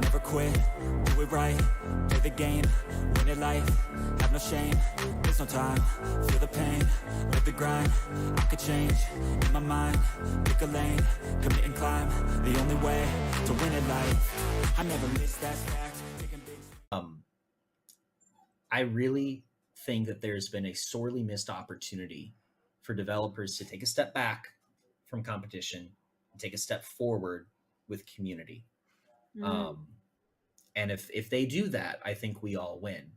never quit, do it right, play the game, win it life, have no shame, there's no time, feel the pain, live the grind, I could change, in my mind, pick a lane, commit and climb, the only way to win it life, I never miss that fact, taking big... I really think that there's been a sorely missed opportunity for developers to take a step back from competition and take a step forward with community. And if they do that, I think we all win,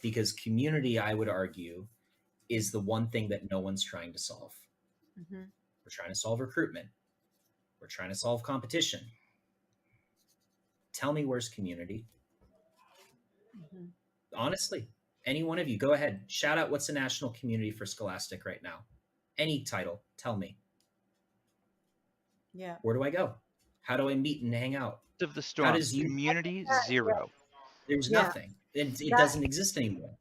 because community, I would argue, is the one thing that no one's trying to solve. We're trying to solve recruitment. We're trying to solve competition. Tell me, where's community? Honestly, any one of you, go ahead. Shout out what's the national community for Scholastic right now. Any title, tell me. Yeah. Where do I go? How do I meet and hang out? Of the storm. Community, zero. There's nothing. It doesn't exist anymore.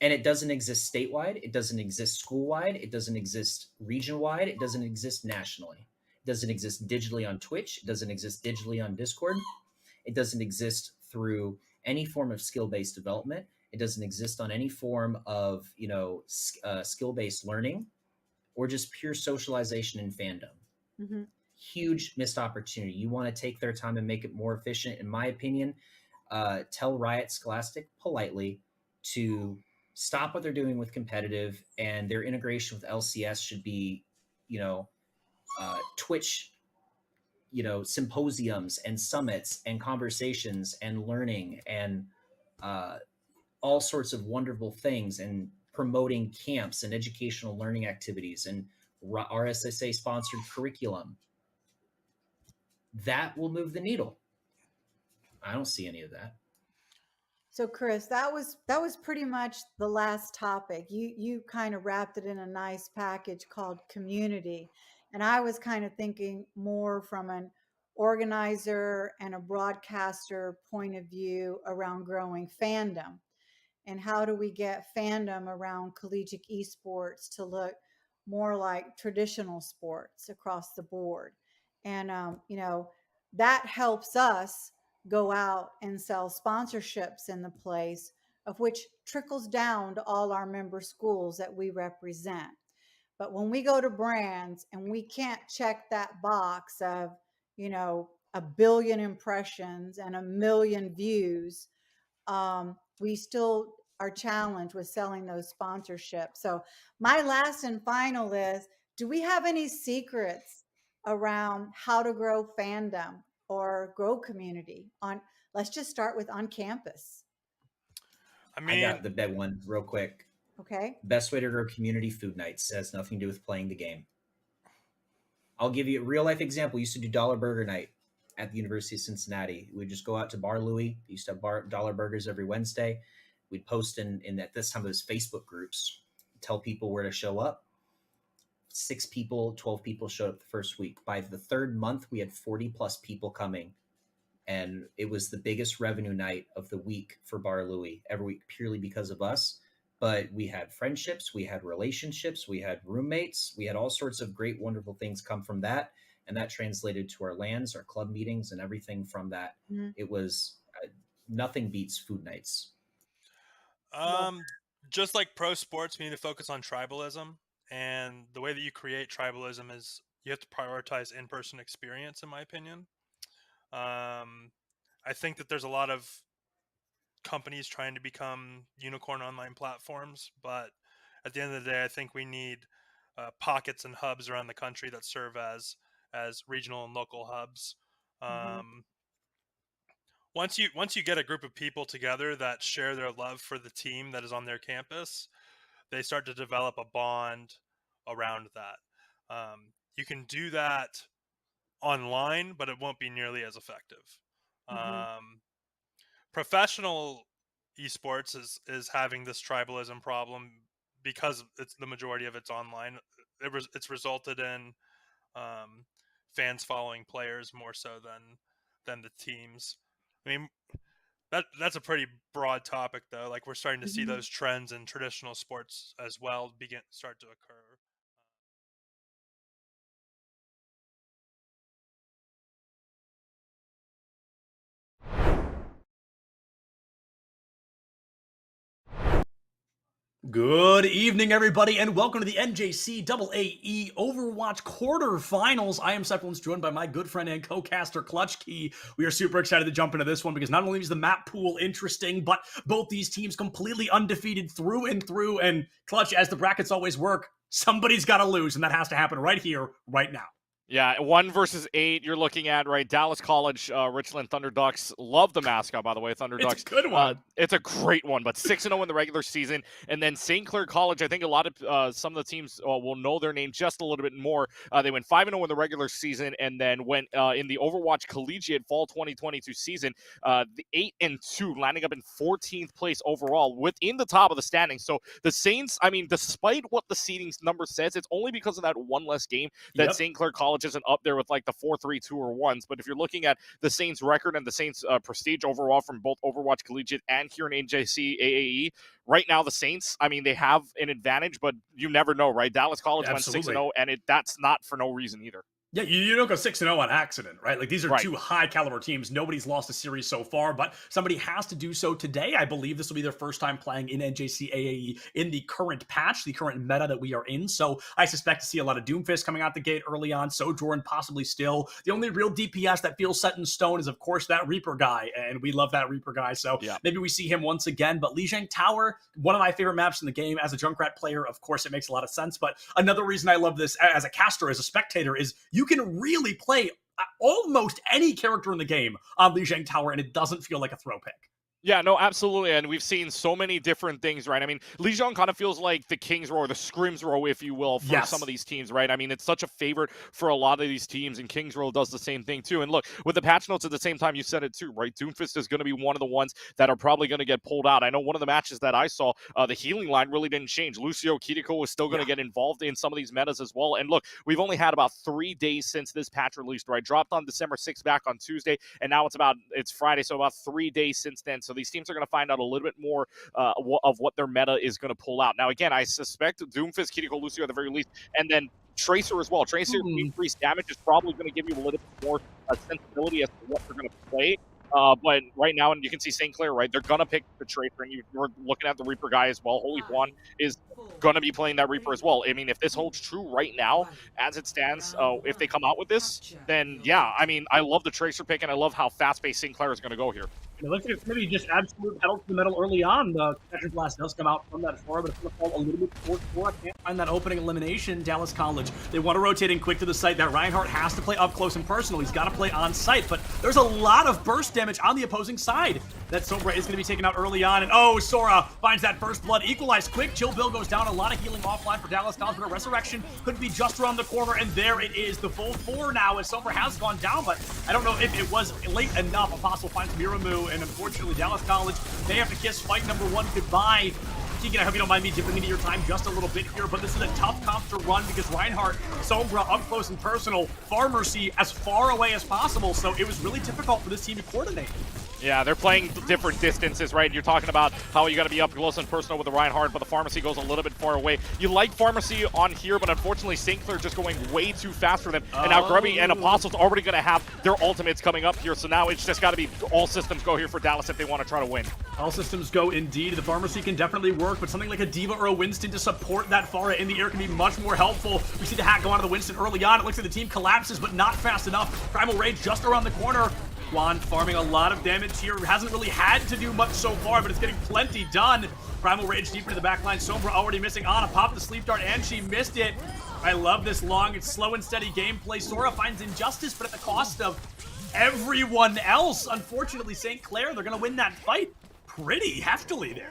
And it doesn't exist statewide. It doesn't exist school-wide. It doesn't exist region-wide. It doesn't exist nationally. It doesn't exist digitally on Twitch. It doesn't exist digitally on Discord. It doesn't exist through any form of skill-based development. It doesn't exist on any form of, skill-based learning or just pure socialization and fandom. Huge missed opportunity. You want to take their time and make it more efficient, in my opinion, tell Riot Scholastic politely to stop what they're doing with competitive, and their integration with LCS should be, Twitch, symposiums and summits and conversations and learning and all sorts of wonderful things, and promoting camps and educational learning activities and RSSA sponsored curriculum. That will move the needle. I don't see any of that. So Chris, that was pretty much the last topic. You kind of wrapped it in a nice package called community. And I was kind of thinking more from an organizer and a broadcaster point of view around growing fandom. And how do we get fandom around collegiate esports to look more like traditional sports across the board? And, that helps us go out and sell sponsorships in the place, of which trickles down to all our member schools that we represent. But when we go to brands and we can't check that box of, 1 billion impressions and 1 million views, we still are challenged with selling those sponsorships. So my last and final is, do we have any secrets around how to grow fandom or grow community let's just start with on campus? I got the big one real quick. Okay. Best way to grow community: food nights. It has nothing to do with playing the game. I'll give you a real life example. We used to do dollar burger night at the University of Cincinnati. We'd just go out to Bar Louie. We used to have dollar burgers every Wednesday. We'd post in at this time it was Facebook groups, tell people where to show up. 6 people, 12 people showed up the first week. By the third month, we had 40 plus people coming. And it was the biggest revenue night of the week for Bar Louie every week, purely because of us. But we had friendships, we had relationships, we had roommates, we had all sorts of great, wonderful things come from that. And that translated to our LANs, our club meetings, and everything from that. It was nothing beats food nights. Just like pro sports, we need to focus on tribalism. And the way that you create tribalism is you have to prioritize in-person experience, in my opinion. I think that there's a lot of companies trying to become unicorn online platforms, but at the end of the day, I think we need pockets and hubs around the country that serve as regional and local hubs. Once you get a group of people together that share their love for the team that is on their campus, they start to develop a bond around that. You can do that online, but it won't be nearly as effective. Professional esports is having this tribalism problem because it's the majority of it's online. It's resulted in fans following players more so than the teams. I mean, that's a pretty broad topic, though. Like, we're starting to see those trends in traditional sports as well start to occur. Good evening, everybody, and welcome to the NJCAAE Overwatch Quarterfinals. I am Sepulins, joined by my good friend and co-caster, Clutch Key. We are super excited to jump into this one because not only is the map pool interesting, but both these teams completely undefeated through and through. And Clutch, as the brackets always work, somebody's got to lose, and that has to happen right here, right now. Yeah, 1 versus 8 you're looking at, right? Dallas College, Richland Thunder Ducks. Love the mascot, by the way, Thunder Ducks. It's a good one. It's a great one, but 6-0 in the regular season. And then St. Clair College, I think a lot of some of the teams will know their name just a little bit more. They went 5-0 in the regular season and then went in the Overwatch Collegiate Fall 2022 season, the 8-2, landing up in 14th place overall within the top of the standings. So the Saints, I mean, despite what the seeding number says, it's only because of that one less game that St. Clair College isn't up there with like the 4-3-2 or 1s. But if you're looking at the Saints record and the Saints prestige overall from both Overwatch Collegiate and here in NJCAAE, right now the Saints, I mean, they have an advantage, but you never know, right? Dallas College went 6-0, and that's not for no reason either. Yeah, you don't go 6-0 on accident, right? Like, these are two high-caliber teams. Nobody's lost a series so far, but somebody has to do so today. I believe this will be their first time playing in NJCAAE in the current patch, the current meta that we are in. So I suspect to see a lot of Doomfist coming out the gate early on. Sojourn possibly still. The only real DPS that feels set in stone is, of course, that Reaper guy, and we love that Reaper guy. So maybe we see him once again. But Lijiang Tower, one of my favorite maps in the game. As a Junkrat player, of course, it makes a lot of sense. But another reason I love this as a caster, as a spectator, is you can really play almost any character in the game on Lijiang Tower, and it doesn't feel like a throw pick. Yeah, no, absolutely, and we've seen so many different things, right? I mean, Lijiang kind of feels like the King's Row, or the Scrim's Row, if you will, for some of these teams, right? I mean, it's such a favorite for a lot of these teams, and King's Row does the same thing, too. And look, with the patch notes at the same time, you said it, too, right? Doomfist is going to be one of the ones that are probably going to get pulled out. I know one of the matches that I saw, the healing line really didn't change. Lucio Kiriko was still going to get involved in some of these metas as well. And look, we've only had about 3 days since this patch released, right? Dropped on December 6th back on Tuesday, and now it's Friday, so about 3 days since then. So these teams are going to find out a little bit more of what their meta is going to pull out. Now, again, I suspect Doomfist, Kiriko, Lucio at the very least, and then Tracer as well. Tracer increased damage is probably going to give you a little bit more sensibility as to what they're going to play. But right now, and you can see St. Clair, right? They're going to pick the Tracer, and you're looking at the Reaper guy as well. Holy Juan is going to be playing that Reaper as well. I mean, if this holds true right now, as it stands, if they come out with this, then yeah, I mean, I love the Tracer pick, and I love how fast-paced St. Clair is going to go here. It looks like it's maybe just absolute pedal to the metal early on. The Catcher Blast does come out from that floor, but it's going to fall a little bit towards 4. I can't find that opening elimination. Dallas College, they want to rotate in quick to the site. That Reinhardt has to play up close and personal. He's got to play on site, but there's a lot of burst damage on the opposing side. That Sombra is going to be taken out early on, and oh, Sora finds that first blood. Equalized quick. Chill Bill goes down. A lot of healing offline for Dallas College, but a resurrection could be just around the corner, and there it is. The full 4 now as Sombra has gone down, but I don't know if it was late enough. Apostle finds Miramu, and unfortunately, Dallas College, they have to kiss fight number 1 goodbye. Keegan, I hope you don't mind me dipping into your time just a little bit here, but this is a tough comp to run because Reinhardt, Sombra up close and personal, Pharmercy as far away as possible, so it was really difficult for this team to coordinate. Yeah, they're playing different distances, right? You're talking about how you got to be up close and personal with the Reinhardt, but the Pharmacy goes a little bit far away. You like Pharmacy on here, but unfortunately, St. Clair just going way too fast for them. And now Grubby and Apostle's already going to have their ultimates coming up here, so now it's just got to be all systems go here for Dallas if they want to try to win. All systems go indeed. The Pharmacy can definitely work, but something like a D.Va or a Winston to support that Pharah in the air can be much more helpful. We see the hack go onto the Winston early on. It looks like the team collapses, but not fast enough. Primal Rage just around the corner. Juan farming a lot of damage here. Hasn't really had to do much so far, but it's getting plenty done. Primal Rage deep into the backline. Sombra already missing Ana. Popped the sleep dart, and she missed it. I love this long, it's slow and steady gameplay. Sora finds Injustice, but at the cost of everyone else. Unfortunately, St. Clair, they're going to win that fight pretty heftily there.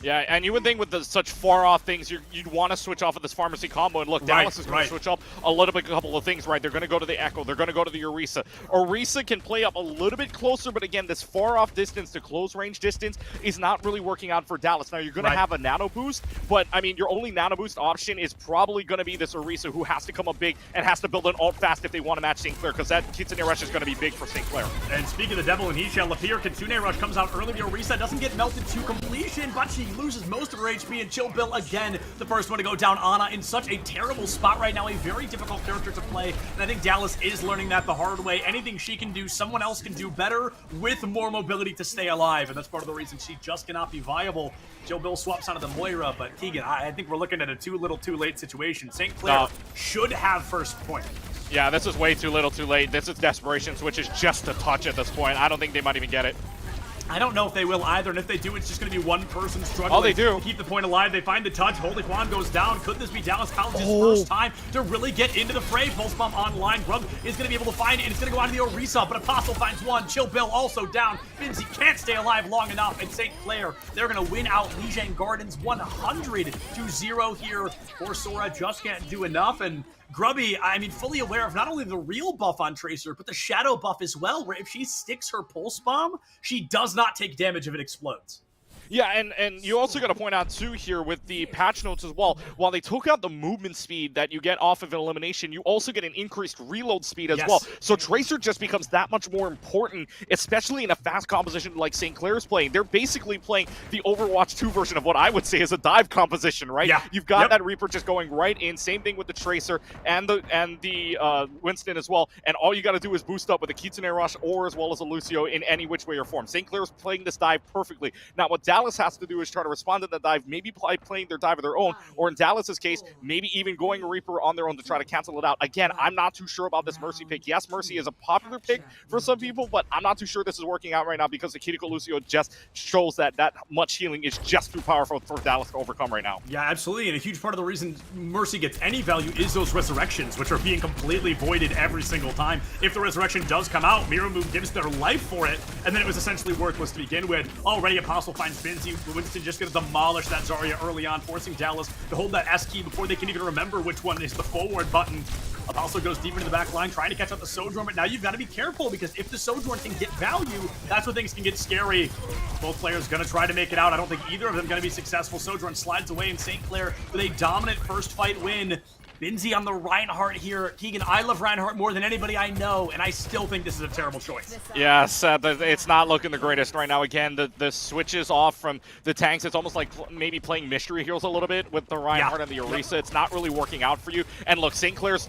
Yeah, and you would think with such far-off things, you'd want to switch off of this Pharmacy combo. And look, Dallas is going to switch up a little bit, a couple of things, right? They're going to go to the Echo. They're going to go to the Orisa. Orisa can play up a little bit closer, but again, this far-off distance to close-range distance is not really working out for Dallas. Now, you're going to have a Nano Boost, but, I mean, your only Nano Boost option is probably going to be this Orisa, who has to come up big and has to build an ult fast if they want to match St. Clair, because that Kitsune Rush is going to be big for St. Clair. And speaking of the Devil and he shall appear, Kitsune Rush comes out early. The Orisa doesn't get melted to completion, but she loses most of her HP, and Chill Bill again, the first one to go down. Ana in such a terrible spot right now, a very difficult character to play, and I think Dallas is learning that the hard way. Anything she can do, someone else can do better with more mobility to stay alive, and that's part of the reason she just cannot be viable. Chill Bill swaps onto the Moira, but Keegan, I think we're looking at a too little too late situation. St. Clair should have first point. Yeah, this is way too little too late. This is desperation, which is just a touch at this point. I don't think they might even get it. I don't know if they will either, and if they do, it's just going to be one person struggling to keep the point alive. They find the touch. Holy Juan goes down. Could this be Dallas College's first time to really get into the fray? Pulse Bomb online. Grub is going to be able to find it, and it's going to go on to the Orisa, but Apostle finds one. Chill Bill also down. Finzi can't stay alive long enough, and St. Clair, they're going to win out Lijiang Gardens 100-0 here. Poor Sora just can't do enough, and Grubby, I mean, fully aware of not only the real buff on Tracer, but the shadow buff as well, where if she sticks her pulse bomb, she does not take damage if it explodes. Yeah, and you also got to point out, too, here with the patch notes as well, while they took out the movement speed that you get off of an elimination, you also get an increased reload speed as well. So Tracer just becomes that much more important, especially in a fast composition like St. Clair's playing. They're basically playing the Overwatch 2 version of what I would say is a dive composition, right? Yeah. You've got that Reaper just going right in. Same thing with the Tracer and the Winston as well. And all you got to do is boost up with a Kitsune Rush or as well as a Lucio in any which way or form. St. Clair's playing this dive perfectly. Now, what Dallas has to do is try to respond to the dive, maybe playing their dive of their own, or in Dallas's case, maybe even going Reaper on their own to try to cancel it out. Again, I'm not too sure about this Mercy pick. Yes, Mercy is a popular pick for some people, but I'm not too sure this is working out right now because the Kiriko Lucio just shows that much healing is just too powerful for Dallas to overcome right now. Yeah, absolutely, and a huge part of the reason Mercy gets any value is those resurrections, which are being completely voided every single time. If the resurrection does come out, Miramu gives their life for it, and then it was essentially worthless to begin with. Already Apostle finds Vinci. Winston just going to demolish that Zarya early on, forcing Dallas to hold that S key before they can even remember which one is the forward button. Apostle goes deep into the back line, trying to catch up the Sojourn, but now you've got to be careful because if the Sojourn can get value, that's where things can get scary. Both players going to try to make it out. I don't think either of them going to be successful. Sojourn slides away, and St. Clair with a dominant first fight win. Binzi on the Reinhardt here. Keegan, I love Reinhardt more than anybody I know, and I still think this is a terrible choice. Yes, it's not looking the greatest right now. Again, the switches off from the tanks. It's almost like maybe playing Mystery Heals a little bit with the Reinhardt and the Orisa. It's not really working out for you. And look, St. Clair's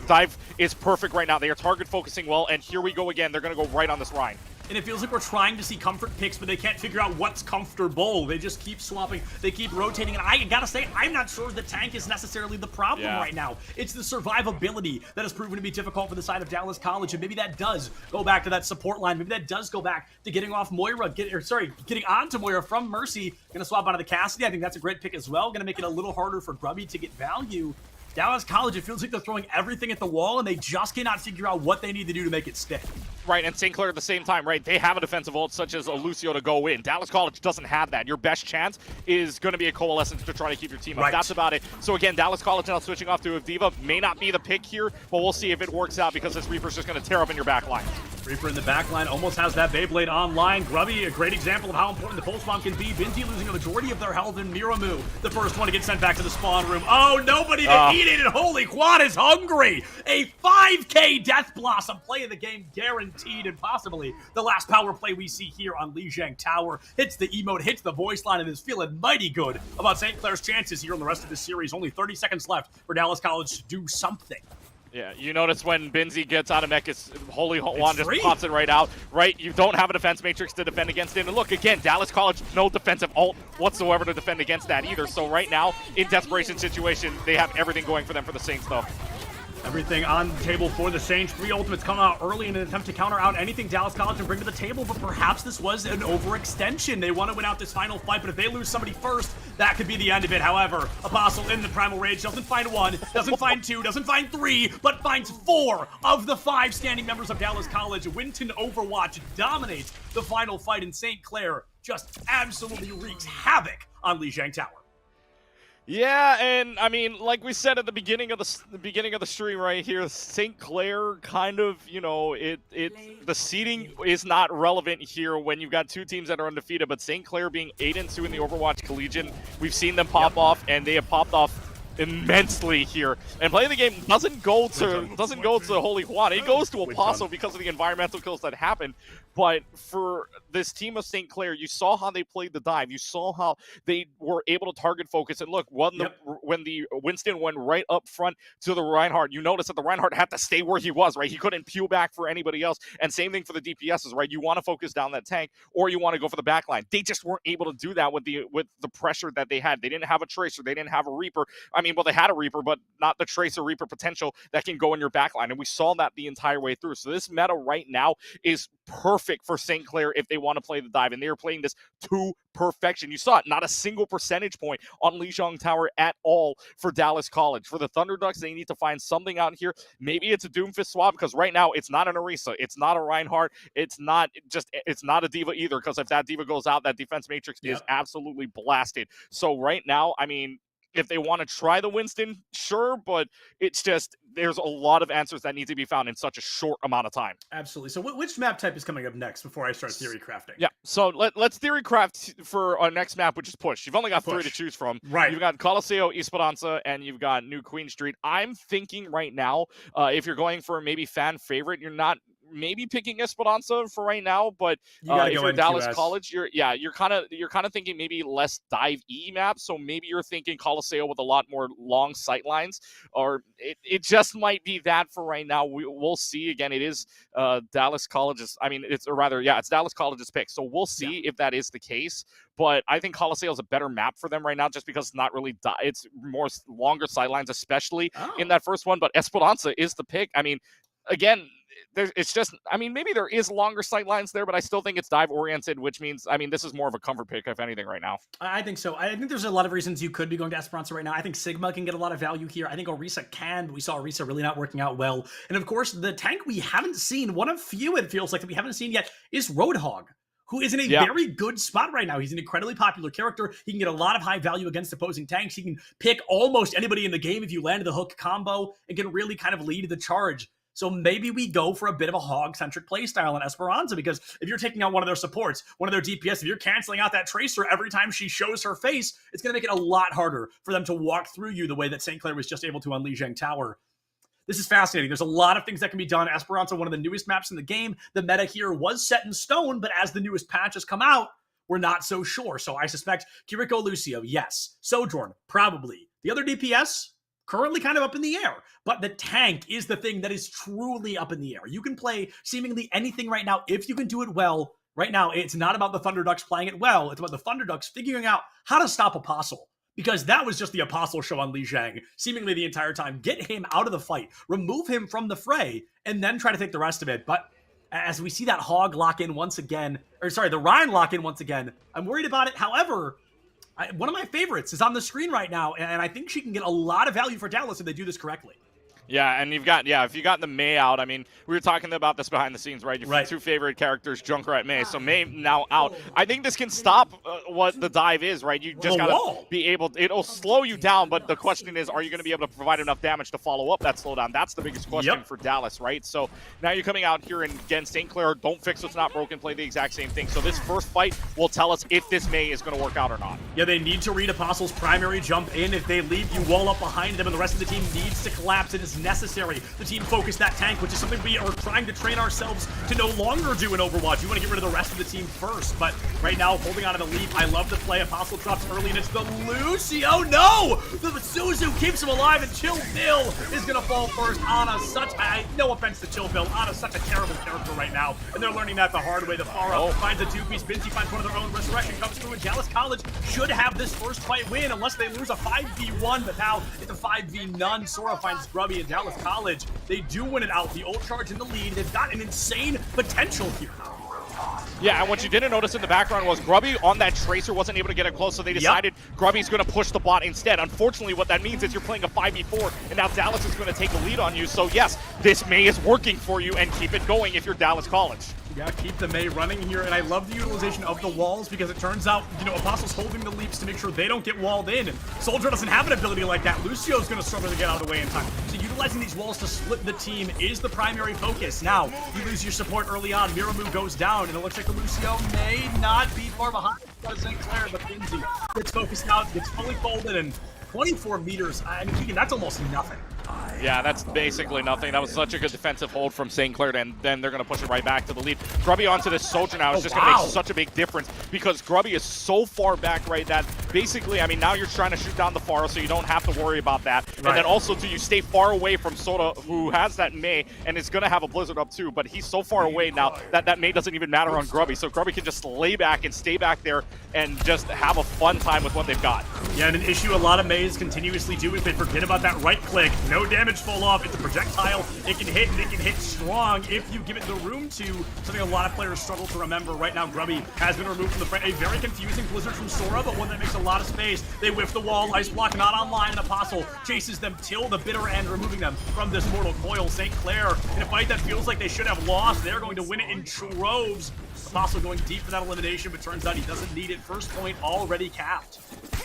dive is perfect right now. They are target focusing well, and here we go again. They're going to go right on this Rein. And it feels like we're trying to see comfort picks, but they can't figure out what's comfortable. They just keep swapping. They keep rotating. And I gotta say, I'm not sure the tank is necessarily the problem right now. It's the survivability that has proven to be difficult for the side of Dallas College. And maybe that does go back to that support line. Maybe that does go back to getting off Moira, getting onto Moira from Mercy. Gonna swap onto the Cassidy. I think that's a great pick as well. Gonna make it a little harder for Grubby to get value. Dallas College, it feels like they're throwing everything at the wall, and they just cannot figure out what they need to do to make it stick. Right, and St. Clair at the same time, right? They have a defensive ult such as a Lucio to go in. Dallas College doesn't have that. Your best chance is going to be a Coalescence to try to keep your team up. That's about it. So again, Dallas College now switching off to Diva may not be the pick here, but we'll see if it works out because this Reaper's just going to tear up in your back line. Reaper in the back line almost has that Beyblade online. Grubby, a great example of how important the Pulse Bomb can be. Binti losing a majority of their health, and Miramu, the first one to get sent back to the spawn room. Oh, nobody to eat it, and holy Quad is hungry. A 5K Death Blossom play of the game guaranteed, and possibly the last power play we see here on Lijiang Tower. Hits the emote, hits the voice line, and is feeling mighty good about St. Clair's chances here in the rest of the series. Only 30 seconds left for Dallas College to do something. Yeah, you notice when Binzi gets out of mech, it's Holy Juan just pops it right out, right? You don't have a defense matrix to defend against it. And look, again, Dallas College, no defensive ult whatsoever to defend against that either. So right now, in desperation situation, they have everything going for them for the Saints, though. Everything on the table for the Saints. 3 ultimates come out early in an attempt to counter out anything Dallas College can bring to the table, but perhaps this was an overextension. They want to win out this final fight, but if they lose somebody first, that could be the end of it. However, Apostle in the Primal Rage doesn't find 1, doesn't find 2, doesn't find 3, but finds 4 of the 5 standing members of Dallas College. Winton Overwatch dominates the final fight, and St. Clair just absolutely wreaks havoc on Lijiang Tower. Yeah, and I mean, like we said at the beginning of the stream right here, St. Clair kind of, you know, the seeding is not relevant here when you've got 2 teams that are undefeated, but St. Clair being 8-2 in the Overwatch Collegiate, we've seen them pop off, and they have popped off immensely here, and playing the game doesn't go to Holy Juan. It goes to Apostle because of the environmental kills that happened. But for this team of St. Clair, you saw how they played the dive. You saw how they were able to target focus. And look, when the Winston went right up front to the Reinhardt, you notice that the Reinhardt had to stay where he was, right? He couldn't peel back for anybody else. And same thing for the DPSs, right? You want to focus down that tank, or you want to go for the backline. They just weren't able to do that with the pressure that they had. They didn't have a Tracer. They didn't have a Reaper. I mean, well, they had a Reaper, but not the Tracer Reaper potential that can go in your backline. And we saw that the entire way through. So this meta right now is perfect for St. Clair if they want to play the dive. And they are playing this to perfection. You saw it, not a single percentage point on Lijiang Tower at all for Dallas College. For the Thunderducks, they need to find something out here. Maybe it's a Doomfist swap, because right now it's not an Orisa, it's not a Reinhardt, it's not a D.Va either, because if that D.Va goes out, that defense matrix is absolutely blasted. So right now, I mean, if they want to try the Winston, sure, but it's just, there's a lot of answers that need to be found in such a short amount of time. Absolutely. So which map type is coming up next before I start theory crafting? Yeah, so let's theory craft for our next map, which is Push. You've only got 3 to choose from. Right. You've got Coliseo, Esperanza, and you've got New Queen Street. I'm thinking right now, if you're going for maybe fan favorite, you're not maybe picking Esperanza for right now, but if you're Dallas College, you're kind of thinking maybe less dive E maps. So maybe you're thinking Coliseo with a lot more long sight lines, or it just might be that for right now. We'll see. Again, it is Dallas College's. I mean, it's Dallas College's pick. So we'll see if that is the case. But I think Coliseo is a better map for them right now, just because it's not really it's more longer sidelines, especially in that first one. But Esperanza is the pick. I mean, again, it's just, I mean, maybe there is longer sight lines there, but I still think it's dive oriented, which means, I mean, this is more of a comfort pick, if anything, right now. I think so. I think there's a lot of reasons you could be going to Esperanza right now. I think Sigma can get a lot of value here. I think Orisa can, but we saw Orisa really not working out well. And of course, the tank we haven't seen, one of few it feels like that we haven't seen yet, is Roadhog, who is in a very good spot right now. He's an incredibly popular character. He can get a lot of high value against opposing tanks. He can pick almost anybody in the game if you land the hook combo, and can really kind of lead the charge. So maybe we go for a bit of a hog-centric playstyle in Esperanza, because if you're taking out one of their supports, one of their DPS, if you're canceling out that Tracer every time she shows her face, it's going to make it a lot harder for them to walk through you the way that St. Clair was just able to on Lijiang Tower. This is fascinating. There's a lot of things that can be done. Esperanza, one of the newest maps in the game. The meta here was set in stone, but as the newest patches come out, we're not so sure. So I suspect Kiriko Lucio, yes. Sojourn, probably. The other DPS, currently kind of up in the air, but the tank is the thing that is truly up in the air. You can play seemingly anything right now if you can do it well. Right now, it's not about the Thunderducks playing it well. It's about the Thunderducks figuring out how to stop Apostle, because that was just the Apostle show on Lijiang seemingly the entire time. Get him out of the fight, remove him from the fray, and then try to take the rest of it. But as we see that hog lock in once again, the Ryan lock in once again, I'm worried about it. However, one of my favorites is on the screen right now, and I think she can get a lot of value for Dallas if they do this correctly. Yeah, and if you got the Mei out, I mean, we were talking about this behind the scenes, right? Your two favorite characters, Junkrat, Mei. So Mei now out. I think this can stop what the dive is, right? You just gotta be able. It'll slow you down, but the question is, are you going to be able to provide enough damage to follow up that slowdown? That's the biggest question for Dallas, right? So now you're coming out here, and again, St. Clair, don't fix what's not broken, play the exact same thing. So this first fight will tell us if this Mei is going to work out or not. Yeah, they need to read Apostle's primary jump in. If they leave you wall up behind them, and the rest of the team needs to collapse, it is necessary. The team focus that tank, which is something we are trying to train ourselves to no longer do in Overwatch. You want to get rid of the rest of the team first, but right now, holding on to the lead, I love the play. Apostle drops early, and it's the Lucio. No! The Suzu keeps him alive, and Chill Bill is going to fall first. Ana, no offense to Chill Bill, Ana's such a terrible character right now, and they're learning that the hard way. The Pharah finds a two-piece, Binti finds one of their own, Resurrection comes through, and Dallas College should have this first fight win, unless they lose a 5v1, but now it's a 5v none. Sora finds Grubby, and Dallas College, they do win it out. The ult charge in the lead. They've got an insane potential here. Yeah, and what you didn't notice in the background was Grubby on that Tracer wasn't able to get it close, so they decided Grubby's going to push the bot instead. Unfortunately, what that means is you're playing a 5v4, and now Dallas is going to take the lead on you. So yes, this Mei is working for you, and keep it going if you're Dallas College. Yeah, keep the Mei running here, and I love the utilization of the walls, because it turns out, Apostle's holding the leaps to make sure they don't get walled in. Soldier doesn't have an ability like that. Lucio's going to struggle to get out of the way in time. So utilizing these walls to split the team is the primary focus. Now, you lose your support early on. Miramu goes down, and it looks like the Lucio may not be far behind St. Clair, but Lindsay gets focused out, gets fully folded, and 24 meters, I mean, Keegan, that's almost nothing. Yeah, that's basically nothing. That was such a good defensive hold from St. Clair, and then they're going to push it right back to the lead. Grubby onto this soldier now is just going to make such a big difference because Grubby is so far back, right, that basically, I mean, now you're trying to shoot down the Faro, so you don't have to worry about that. Right. And then also, you stay far away from Soda, who has that May, and is going to have a Blizzard up too, but he's so far away now that May doesn't even matter on Grubby, so Grubby can just lay back and stay back there and just have a fun time with what they've got. Yeah, and an issue a lot of Mays continuously do is they forget about that right click. No damage fall off. It's a projectile. It can hit, and it can hit strong if you give it the room to. Something a lot of players struggle to remember. Right now, Grubby has been removed from the front. A very confusing Blizzard from Sora, but one that makes a lot of space. They whiff the wall. Ice block not online, and Apostle chases them till the bitter end, removing them from this mortal coil. St. Clair, in a fight that feels like they should have lost, they're going to win it in troves. Apostle going deep for that elimination, but turns out he doesn't need it. First point already capped.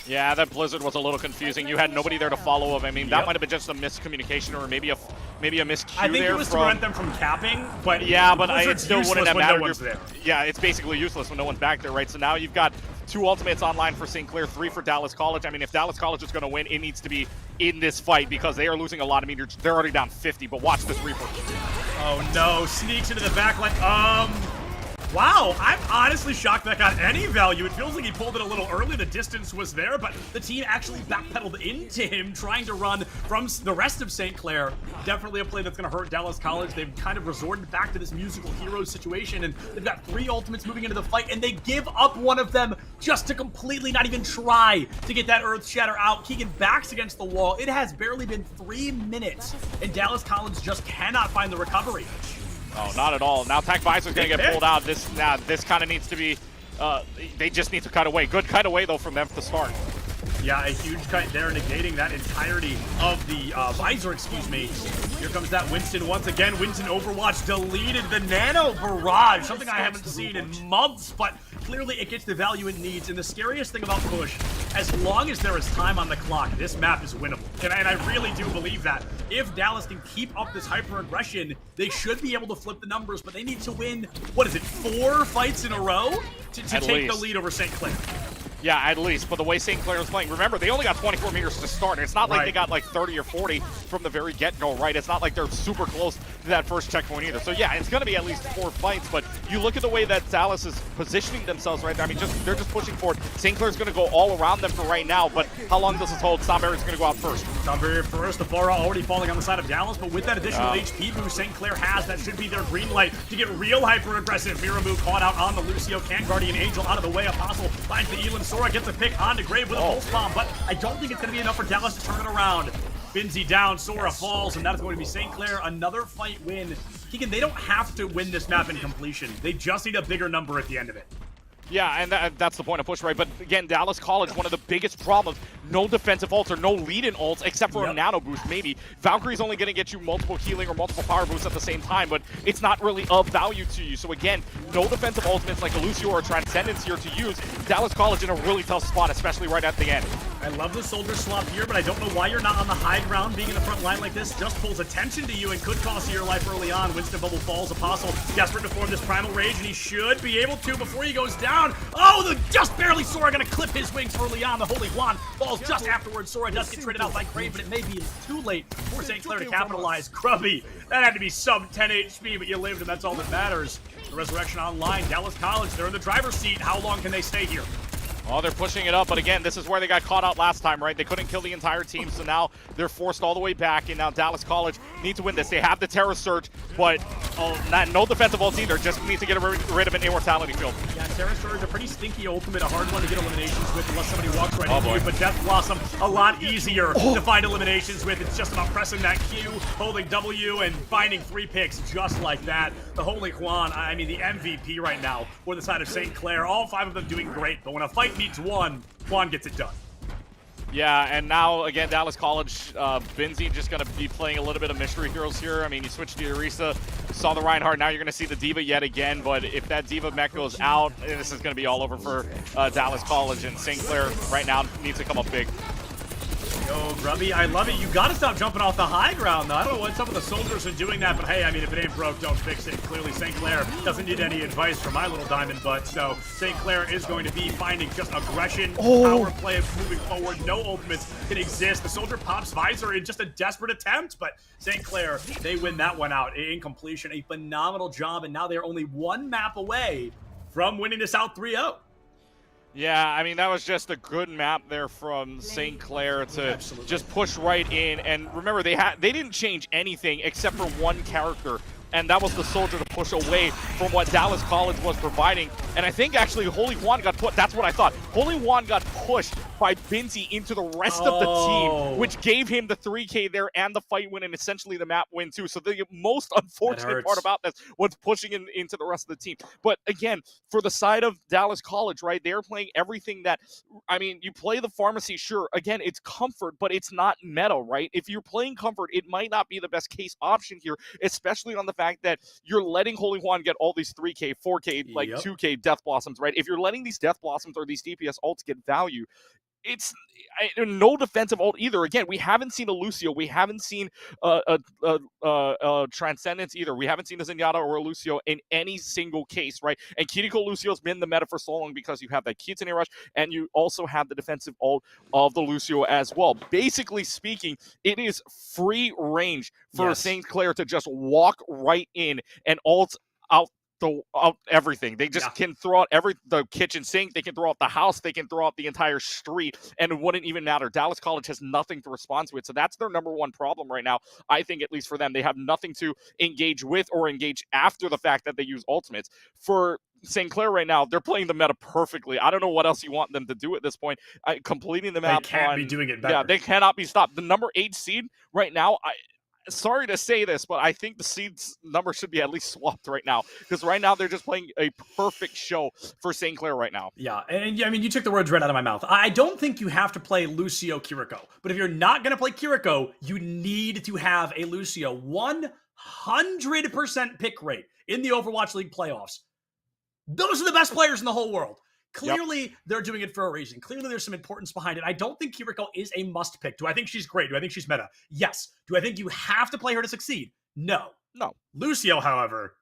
Yeah, that Blizzard was a little confusing. You had nobody there to follow him. I mean, that might have been just a miscommunication or maybe a miscue there. I think it was to prevent them from capping, but yeah, but it still wouldn't have mattered. No one's there. Yeah, it's basically useless when no one's back there, right? So now you've got 2 ultimates online for St. Clair, 3 for Dallas College. I mean, if Dallas College is going to win, it needs to be in this fight because they are losing a lot of meters. They're already down 50, but watch this Reaper. Oh no, sneaks into the back line. Wow, I'm honestly shocked that got any value. It feels like he pulled it a little early. The distance was there, but the team actually backpedaled into him, trying to run from the rest of St. Clair. Definitely a play that's going to hurt Dallas College. They've kind of resorted back to this musical heroes situation, and they've got 3 ultimates moving into the fight, and they give up one of them just to completely not even try to get that Earth Shatter out. Keegan backs against the wall. It has barely been 3 minutes, and Dallas College just cannot find the recovery. Oh, not at all. Now Tac Visor's going to get pulled out. This kind of needs to be, they just need to cut away. Good cut away, though, from them to start. Yeah, a huge cut there, negating that entirety of the visor, excuse me. Here comes that Winston once again. Winston Overwatch deleted the Nano Barrage, something I haven't seen in months, but clearly it gets the value it needs. And the scariest thing about Push, as long as there is time on the clock, this map is winnable. And I really do believe that. If Dallas can keep up this hyper-aggression, they should be able to flip the numbers, but they need to win, what is it, 4 fights in a row to take the lead over St. Clair. Yeah, at least. But the way St. Clair is playing, remember, they only got 24 meters to start. It's not like they got like 30 or 40 from the very get-go, right? It's not like they're super close to that first checkpoint either. So yeah, it's going to be at least 4 fights. But you look at the way that Dallas is positioning themselves right now. I mean, they're just pushing forward. St. Clair's going to go all around them for right now. But how long does this hold? Stomberry's going to go out first. Stomberry first. The Fara already falling on the side of Dallas. But with that additional HP boost St. Clair has, that should be their green light to get real hyper-aggressive. Miramu caught out on the Lucio. Can Guardian Angel out of the way. Apostle finds the Elam. Sora gets a pick onto Grave with a pulse bomb, but I don't think it's going to be enough for Dallas to turn it around. Binzi down, Sora falls, and that is going to be St. Clair. Another fight win. Keegan, they don't have to win this map in completion. They just need a bigger number at the end of it. Yeah, and that's the point of Push, right? But again, Dallas College, one of the biggest problems, no defensive ults or no lead-in ults, except for a nano boost, maybe. Valkyrie's only going to get you multiple healing or multiple power boosts at the same time, but it's not really of value to you. So again, no defensive ultimates like a Lucio or a Transcendence here to use. Dallas College in a really tough spot, especially right at the end. I love the soldier swap here, but I don't know why you're not on the high ground. Being in the front line like this just pulls attention to you and could cost you your life early on. Winston Bubble falls. Apostle desperate to form this Primal Rage, and he should be able to before he goes down. Oh, just barely Sora going to clip his wings early on. The Holy Juan falls just afterwards. Sora does get traded out by Grave, but it may be too late for St. Clair to capitalize. Grubby, that had to be sub 10 HP, but you lived, and that's all that matters. The Resurrection online. Dallas College, they're in the driver's seat. How long can they stay here? Oh, they're pushing it up, but again, this is where they got caught out last time, right? They couldn't kill the entire team, so now they're forced all the way back, and now Dallas College needs to win this. They have the Terror Surge, but no defensive ults either. Just need to get rid of an Immortality Field. Yeah, Terror Surge, a pretty stinky ultimate, a hard one to get eliminations with unless somebody walks right into you, but Death Blossom, a lot easier to find eliminations with. It's just about pressing that Q, holding W, and finding 3 picks just like that. The Holy Juan, I mean, the MVP right now for the side of St. Clair. All 5 of them doing great, but when a fight meets one, Juan gets it done. Yeah, and now, again, Dallas College, Binzi just going to be playing a little bit of Mystery Heroes here. I mean, you switched to Orisa, saw the Reinhardt, now you're going to see the Diva yet again, but if that Diva mech goes out, this is going to be all over for Dallas College, and St. Clair right now needs to come up big. Yo, Grubby, I love it. You got to stop jumping off the high ground, though. I don't know what's up with the soldiers and doing that, but hey, I mean, if it ain't broke, don't fix it. Clearly, St. Clair doesn't need any advice from my little diamond butt, so St. Clair is going to be finding just aggression, power play, moving forward. No ultimates can exist. The soldier pops visor in just a desperate attempt, but St. Clair, they win that one out in completion. A phenomenal job, and now they're only one map away from winning this out 3-0. Yeah, I mean, that was just a good map there from St. Clair to just push right in. And remember, they didn't change anything except for one character, and that was the soldier to push away from what Dallas College was providing. And I think actually Holy Juan got put, that's what I thought. Holy Juan got pushed by Binti into the rest of the team, which gave him the 3K there and the fight win and essentially the map win too. So the most unfortunate part about this was pushing into the rest of the team. But again, for the side of Dallas College, right, they're playing everything that, I mean, you play the pharmacy, sure, again, it's comfort, but it's not meta, right? If you're playing comfort, it might not be the best case option here, especially on the fact that you're letting Holy Juan get all these 3K, 4K, like 2K Death Blossoms, right? If you're letting these Death Blossoms or these DPS ults get value, it's no defensive ult either. Again, we haven't seen a Lucio. We haven't seen Transcendence either. We haven't seen a Zenyatta or a Lucio in any single case, right? And Kiriko Lucio's been the meta for so long because you have that Kitsune Rush and you also have the defensive ult of the Lucio as well. Basically speaking, it is free range for St. Clair to just walk right in and ult out everything. They just can throw out the kitchen sink, they can throw out the house, they can throw out the entire street, and it wouldn't even matter. Dallas College has nothing to respond to it, so that's their number one problem right now. I think, at least for them, they have nothing to engage with or engage after the fact that they use ultimates. For St. Clair right now, they're playing the meta perfectly. I don't know what else you want them to do at this point. Completing the map, they can't be doing it better. Yeah, they cannot be stopped. The number 8 seed right now, sorry to say this, but I think the seeds number should be at least swapped right now, because right now they're just playing a perfect show for St. Clair right now. Yeah, and I mean, you took the words right out of my mouth. I don't think you have to play Lucio Kiriko, but if you're not going to play Kiriko, you need to have a Lucio. 100% pick rate in the Overwatch League playoffs. Those are the best players in the whole world. Clearly, they're doing it for a reason. Clearly, there's some importance behind it. I don't think Kiriko is a must pick. Do I think she's great? Do I think she's meta? Yes. Do I think you have to play her to succeed? No. Lucio, however,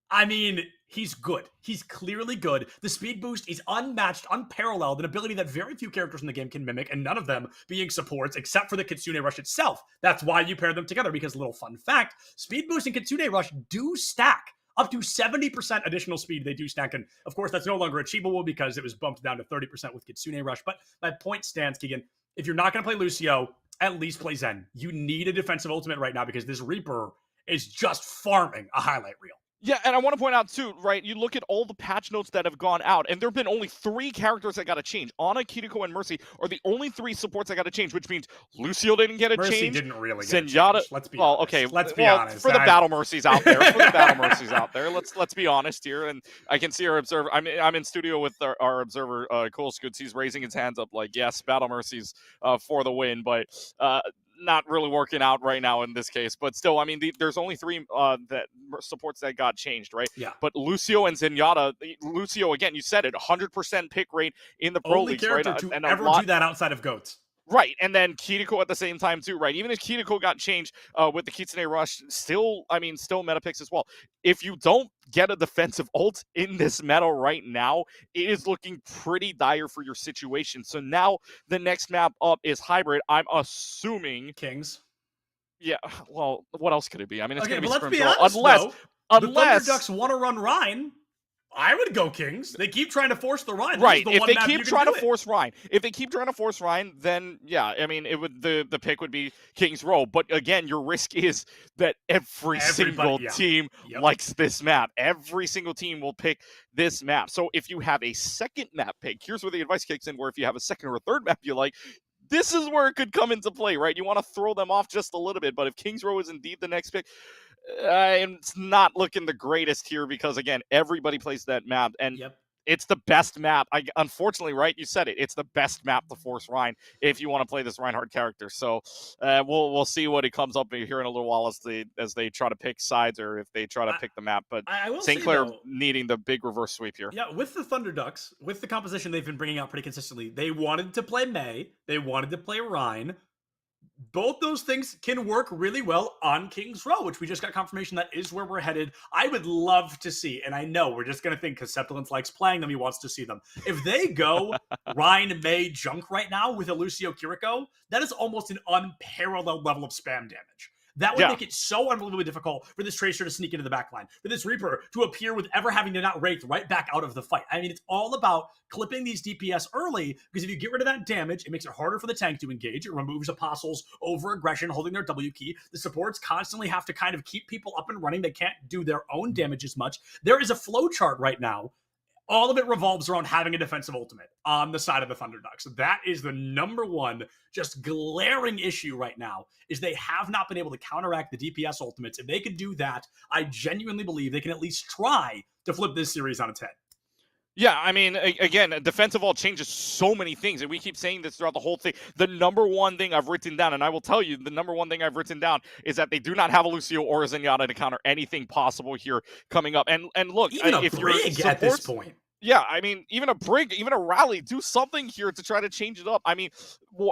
I mean, he's good. He's clearly good. The speed boost is unmatched, unparalleled, an ability that very few characters in the game can mimic, and none of them being supports except for the Kitsune Rush itself. That's why you pair them together, because, little fun fact, speed boost and Kitsune Rush do stack. Up to 70% additional speed they do stack. And of course, that's no longer achievable because it was bumped down to 30% with Kitsune Rush. But my point stands, Keegan. If you're not going to play Lucio, at least play Zen. You need a defensive ultimate right now because this Reaper is just farming a highlight reel. Yeah, and I want to point out too, right? You look at all the patch notes that have gone out, and there have been only 3 characters that got to change. Ana, Kiriko, and Mercy are the only 3 supports that got to change, which means Lucio didn't get a change. Mercy didn't really get Zenyatta, a change. Let's be honest. Okay, let's be honest. For the battle Mercies out there, let's be honest here. And I can see our observer. I'm in studio with our observer, Cole Scoots. He's raising his hands up like, yes, battle Mercies for the win, but not really working out right now in this case, but still, I mean, there's only 3 that supports that got changed, right? Yeah. But Lucio and Zenyatta, Lucio, again, you said it, 100% pick rate in the pro leagues, right? Only character to ever do that outside of Goats. Right, and then Kiriko at the same time too, right? Even if Kiriko got changed with the Kitsune Rush, still meta picks as well. If you don't get a defensive ult in this meta right now, it is looking pretty dire for your situation. So now the next map up is Hybrid. I'm assuming Kings. Yeah, well, what else could it be? I mean, it's going to be let's be Scrimshaw, honest, unless the Thunder Ducks want to run Rhine. I would go Kings. They keep trying to force the Rhine. Right. If they keep trying to force Rhine, then yeah, I mean, it would the pick would be Kings Row. But again, your risk is that every single team likes this map. Every single team will pick this map. So if you have a second map pick, here's where the advice kicks in, where if you have a second or a third map you like, this is where it could come into play, right? You want to throw them off just a little bit, but if Kings Row is indeed the next pick, it's not looking the greatest here because, again, everybody plays that map, and it's the best map. Unfortunately, right? You said it. It's the best map to force Rein if you want to play this Reinhardt character. So we'll see what it comes up here in a little while as they try to pick sides or if they try to pick the map. But St. Clair needing the big reverse sweep here. Yeah, with the Thunder Ducks, with the composition they've been bringing out pretty consistently, they wanted to play Mei, they wanted to play Rein. Both those things can work really well on King's Row, which we just got confirmation that is where we're headed. I would love to see, and I know we're just going to think because Septilence likes playing them, he wants to see them. If they go Rein, Mei, Junk right now with a Lucio Kiriko, that is almost an unparalleled level of spam damage. That would make it so unbelievably difficult for this Tracer to sneak into the backline, for this Reaper to appear with ever having to not rake right back out of the fight. I mean, it's all about clipping these DPS early, because if you get rid of that damage, it makes it harder for the tank to engage. It removes Apostles over aggression, holding their W key. The supports constantly have to kind of keep people up and running. They can't do their own damage as much. There is a flowchart right now. All of it revolves around having a defensive ultimate on the side of the Thunder Ducks. That is the number one just glaring issue right now, is they have not been able to counteract the DPS ultimates. If they could do that, I genuinely believe they can at least try to flip this series on its head. Yeah, I mean, again, defensive ult changes so many things, and we keep saying this throughout the whole thing. The number one thing I've written down, and I will tell you, the number one thing I've written down is that they do not have a Lucio or a Zenyatta to counter anything possible here coming up. And look, even a if Brig you're at this point. Yeah, I mean, even a Brig, even a Rally, do something here to try to change it up. I mean,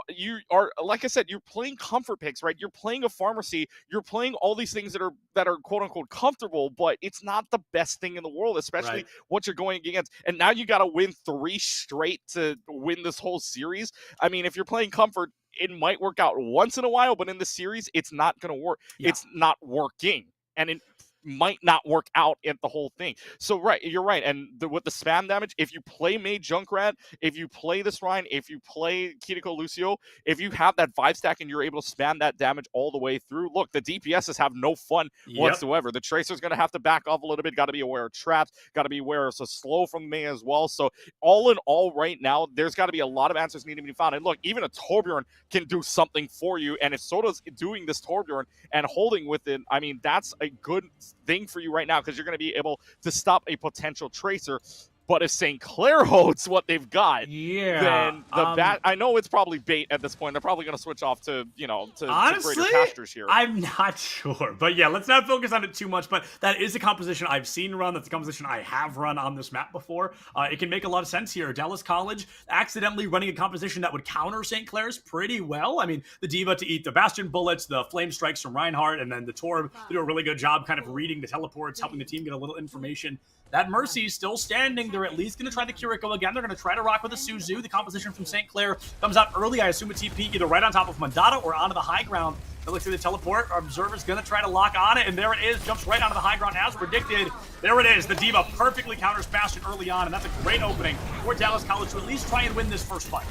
you are, like I said, you're playing comfort picks, right? You're playing a pharmacy. You're playing all these things that are quote unquote comfortable, but it's not the best thing in the world, especially what you're going against. And now you got to win 3 straight to win this whole series. I mean, if you're playing comfort, it might work out once in a while, but in the series, it's not going to work. Yeah. It's not working. And it might not work out in the whole thing. So, right, you're right. And with the spam damage, if you play Mei Junkrat, if you play this Rein, if you play Kiriko Lucio, if you have that 5-stack and you're able to spam that damage all the way through, look, the DPSs have no fun whatsoever. The Tracer's going to have to back off a little bit, got to be aware of traps, got to be aware of so slow from Mei as well. So, all in all, right now, there's got to be a lot of answers needing to be found. And look, even a Torbjorn can do something for you. And if Soda's doing this Torbjorn and holding with it, I mean, that's a good thing for you right now, because you're going to be able to stop a potential Tracer. But if St. Clair holds what they've got, then I know it's probably bait at this point. They're probably going to switch off to, honestly, to greater pastures here. I'm not sure. But yeah, let's not focus on it too much. But that is a composition I've seen run. That's a composition I have run on this map before. It can make a lot of sense here. Dallas College accidentally running a composition that would counter St. Clair's pretty well. I mean, the Diva to eat the Bastion bullets, the Flame Strikes from Reinhardt, and then the Torb to do a really good job kind of reading the teleports, helping the team get a little information. That Mercy is still standing. They're at least going to try the Kiriko again. They're going to try to rock with the Suzu. The composition from St. Clair comes out early. I assume a TP either right on top of Mandata or onto the high ground. They look through the teleport. Our Observer's going to try to lock on it, and there it is. Jumps right onto the high ground as predicted. There it is. The Diva perfectly counters Bastion early on, and that's a great opening for Dallas College to at least try and win this first fight.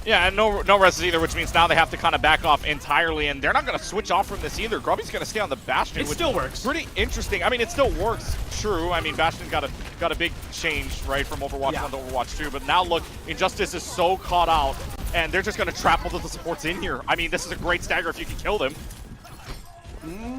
Yeah, and no rests either, which means now they have to kind of back off entirely, and they're not going to switch off from this either. Grubby's going to stay on the Bastion. It still works. Pretty interesting. I mean, it still works, true. I mean, Bastion got a big change, right, from Overwatch 1 to Overwatch 2, but now look, Injustice is so caught out, and they're just going to trap both of the supports in here. I mean, this is a great stagger if you can kill them.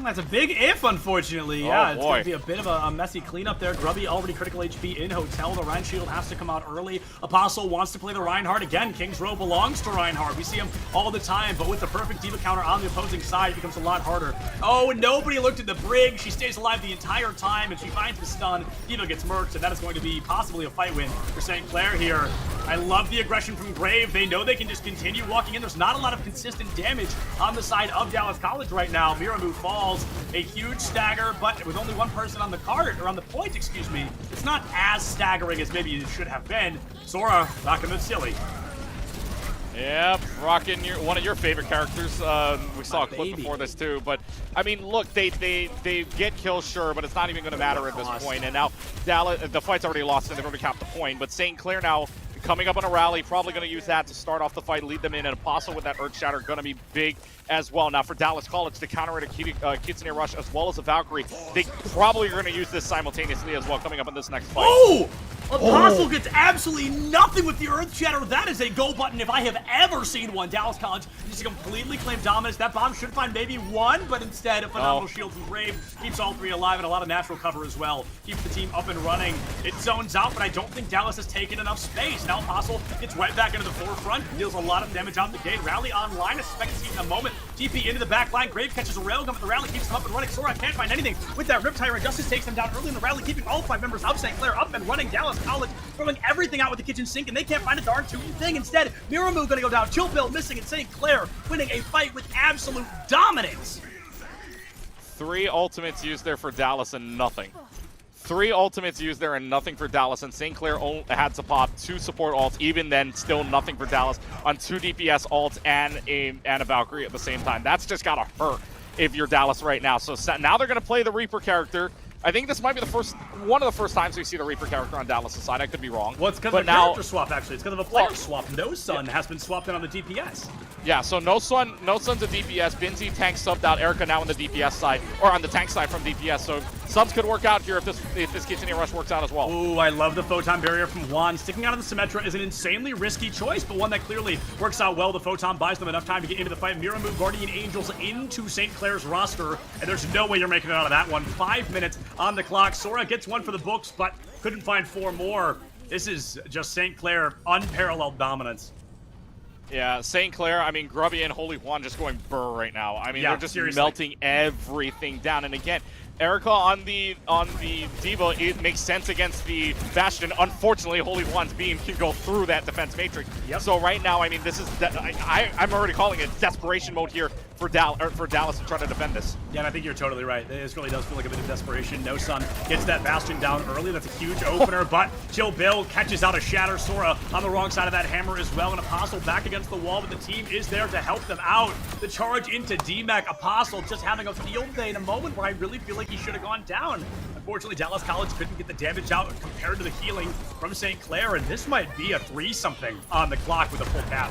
That's a big if, unfortunately. Yeah, it's going to be a bit of a messy cleanup there. Grubby already critical HP in Hotel. The Rein Shield has to come out early. Apostle wants to play the Reinhardt again. King's Row belongs to Reinhardt. We see him all the time, but with the perfect Diva counter on the opposing side, it becomes a lot harder. Oh, nobody looked at the Brig. She stays alive the entire time, and she finds the stun. Diva gets murked, and that is going to be possibly a fight win for St. Clair here. I love the aggression from Grave. They know they can just continue walking in. There's not a lot of consistent damage on the side of Dallas College right now. Miramu falls. A huge stagger, but with only one person on the cart, or on the point, excuse me, it's not as staggering as maybe it should have been. Sora rocking the silly. Yep, rocking one of your favorite characters. We saw a clip before this too, but I mean, look, they get kills, sure, but it's not even going to matter at this point. And now Dallas, the fight's already lost, and they've already capped the point. But St. Clair now coming up on a rally, probably going to use that to start off the fight, lead them in. And Apostle with that Earth Shatter going to be big as well. Now for Dallas College to counter it, a Kitsune Rush as well as a Valkyrie, they probably are going to use this simultaneously as well coming up in this next fight. Oh! Apostle gets absolutely nothing with the Earth Shatter. That is a go button if I have ever seen one. Dallas College just completely claim dominance. That bomb should find maybe one, but instead a phenomenal shield from Brave keeps all three alive and a lot of natural cover as well. Keeps the team up and running. It zones out, but I don't think Dallas has taken enough space. Now Apostle gets right back into the forefront, deals a lot of damage out the gate. Rally online, I suspect to see in a moment. TP into the back line. Grave catches a railgun, but the rally keeps them up and running. Sora can't find anything with that Riptire, and Justice takes them down early in the rally, keeping all 5 members of St. Clair up and running. Dallas College throwing everything out with the kitchen sink, and they can't find a darn thing. Instead, Miramu gonna go down. Chill Bill missing, and St. Clair winning a fight with absolute dominance. 3 ultimates used there for Dallas and nothing. 3 ultimates used there and nothing for Dallas, and St. Clair had to pop 2 support ults. Even then, still nothing for Dallas on 2 DPS ults and a Valkyrie at the same time. That's just gotta hurt if you're Dallas right now. So now they're gonna play the Reaper character. I think this might be one of the first times we see the Reaper character on Dallas' side. I could be wrong. Well, it's because of a character swap, actually. It's because of a player swap. No Sun has been swapped in on the DPS. Yeah, so no Sun's a DPS. Binzi tank subbed out. Erica now on the DPS side, or on the tank side from DPS. So subs could work out here if this Kitchener Rush works out as well. Ooh, I love the Photon Barrier from Juan. Sticking out of the Symmetra is an insanely risky choice, but one that clearly works out well. The Photon buys them enough time to get into the fight. Miramu Guardian Angels into St. Clair's roster, and there's no way you're making it out of that one. 5 minutes on the clock. Sora gets one for the books, but couldn't find 4 more. This is just St. Clair unparalleled dominance. Yeah, St. Clair, I mean, Grubby and Holy Juan just going burr right now. I mean, yeah, they're just seriously melting everything down. And again, Erica on the Diva, it makes sense against the Bastion. Unfortunately, Holy Juan's beam can go through that defense matrix. Yep. So right now, I mean, this is I'm already calling it desperation mode here for Dallas to try to defend this. Yeah, and I think you're totally right. This really does feel like a bit of desperation. No Sun gets that Bastion down early. That's a huge opener, but Chill Bill catches out a Shatter. Sora on the wrong side of that hammer as well, and Apostle back against the wall, but the team is there to help them out. The charge into DMAC. Apostle just having a field day in a moment where I really feel like he should have gone down. Unfortunately, Dallas College couldn't get the damage out compared to the healing from St. Clair, and this might be a 3-something on the clock with a full cap.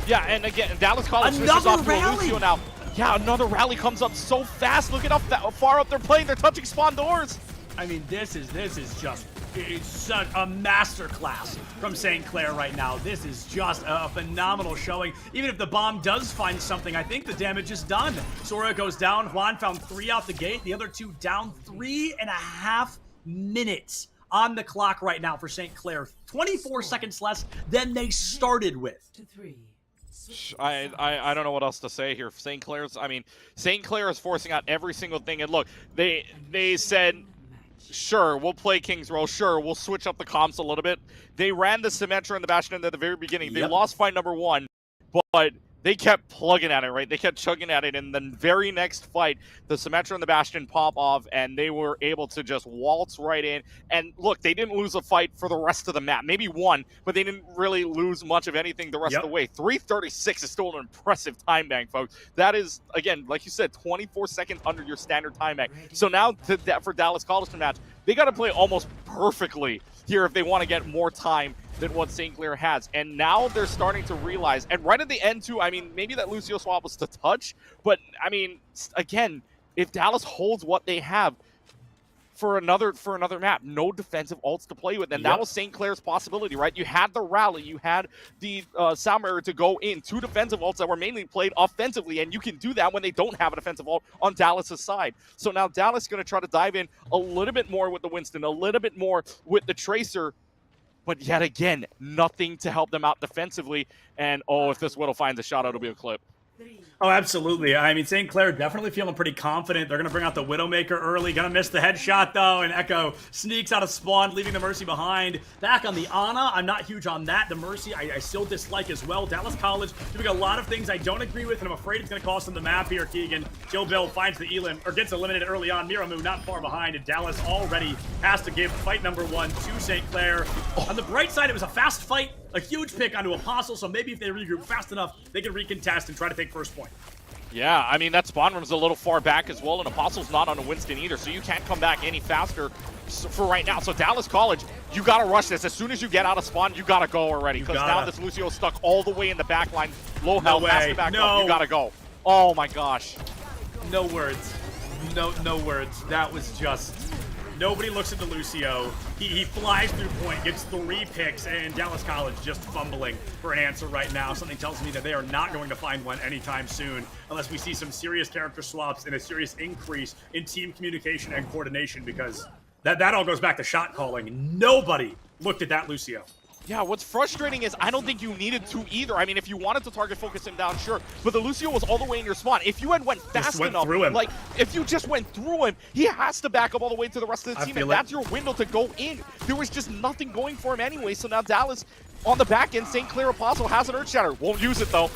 Yeah, and again, Dallas College switches off to a Lucio now. Yeah, another rally comes up so fast. Look at how far up they're playing. They're touching spawn doors. I mean, this is just, it's such a masterclass from St. Clair right now. This is just a phenomenal showing. Even if the bomb does find something, I think the damage is done. Sora goes down. Juan found 3 out the gate. The other 2 down. 3.5 minutes on the clock right now for St. Clair. 24 seconds less than they started with. I don't know what else to say here. St. Clair's, I mean, St. Clair is forcing out every single thing. And look, they said, sure, we'll play King's Row. Sure, we'll switch up the comps a little bit. They ran the Symmetra and the Bastion at the very beginning. They lost fight number 1, but they kept plugging at it, right? They kept chugging at it. And the very next fight, the Symmetra and the Bastion pop off, and they were able to just waltz right in. And look, they didn't lose a fight for the rest of the map. Maybe 1, but they didn't really lose much of anything the rest of the way. 3:36 is still an impressive time bank, folks. That is, again, like you said, 24 seconds under your standard time bank. So now for Dallas College to match, they got to play almost perfectly here if they want to get more time than what St. Clair has. And now they're starting to realize, and right at the end too, I mean, maybe that Lucio swap was to touch, but I mean, again, if Dallas holds what they have for another map, no defensive ults to play with, and that was St. Clair's possibility, right? You had the rally, you had the sound barrier to go in, 2 defensive ults that were mainly played offensively, and you can do that when they don't have a defensive ult on Dallas's side. So now Dallas is going to try to dive in a little bit more with the Winston, a little bit more with the Tracer, but yet again, nothing to help them out defensively. And if this Whittle finds a shot, it'll be a clip. Oh, absolutely. I mean, St. Clair definitely feeling pretty confident. They're going to bring out the Widowmaker early. Going to miss the headshot, though, and Echo sneaks out of spawn, leaving the Mercy behind. Back on the Ana, I'm not huge on that. The Mercy, I still dislike as well. Dallas College doing a lot of things I don't agree with, and I'm afraid it's going to cost them the map here, Keegan. Chill Bill finds the Elim, or gets eliminated early on. Miramu not far behind, and Dallas already has to give fight number 1 to St. Clair. On the bright side, it was a fast fight, a huge pick onto Apostle, so maybe if they regroup fast enough, they can recontest and try to take first point. Yeah, I mean, that spawn room's a little far back as well, and Apostle's not on a Winston either, so you can't come back any faster for right now. So Dallas College, you got to rush this. As soon as you get out of spawn, you got to go already, because now this Lucio is stuck all the way in the back line. Low health, has to back up. You got to go. Oh, my gosh. No words. No words. That was just Nobody looks into Lucio. He flies through point, gets 3 picks, and Dallas College just fumbling for an answer right now. Something tells me that they are not going to find one anytime soon unless we see some serious character swaps and a serious increase in team communication and coordination, because that all goes back to shot calling. Nobody looked at that Lucio. Yeah, what's frustrating is I don't think you needed to either. I mean, if you wanted to target focus him down, sure. But the Lucio was all the way in your spawn. If you had went fast enough, like, if you just went through him, he has to back up all the way to the rest of the team, and that's your window to go in. There was just nothing going for him anyway, so now Dallas on the back end, St. Clair Apostle has an Earth Shatter. Won't use it, though.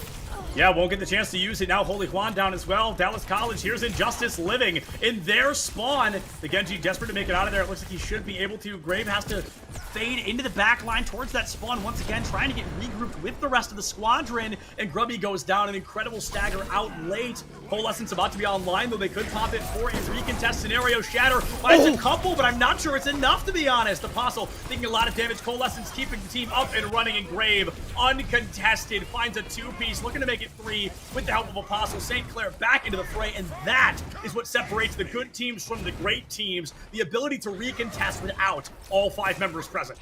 Yeah, won't get the chance to use it. Now Holy Juan down as well. Dallas College, here's Injustice living in their spawn. The Genji desperate to make it out of there. It looks like he should be able to. Grave has to fade into the back line towards that spawn once again, trying to get regrouped with the rest of the squadron. And Grubby goes down, an incredible stagger out late. Coalescence about to be online, though they could pop it for a recontest scenario. Shatter finds a couple, but I'm not sure it's enough, to be honest. Apostle taking a lot of damage. Coalescence keeping the team up and running, and Grave uncontested finds a 2-piece, looking to make it 3 with the help of Apostle. St. Clair back into the fray, and that is what separates the good teams from the great teams, the ability to recontest without all 5 members present.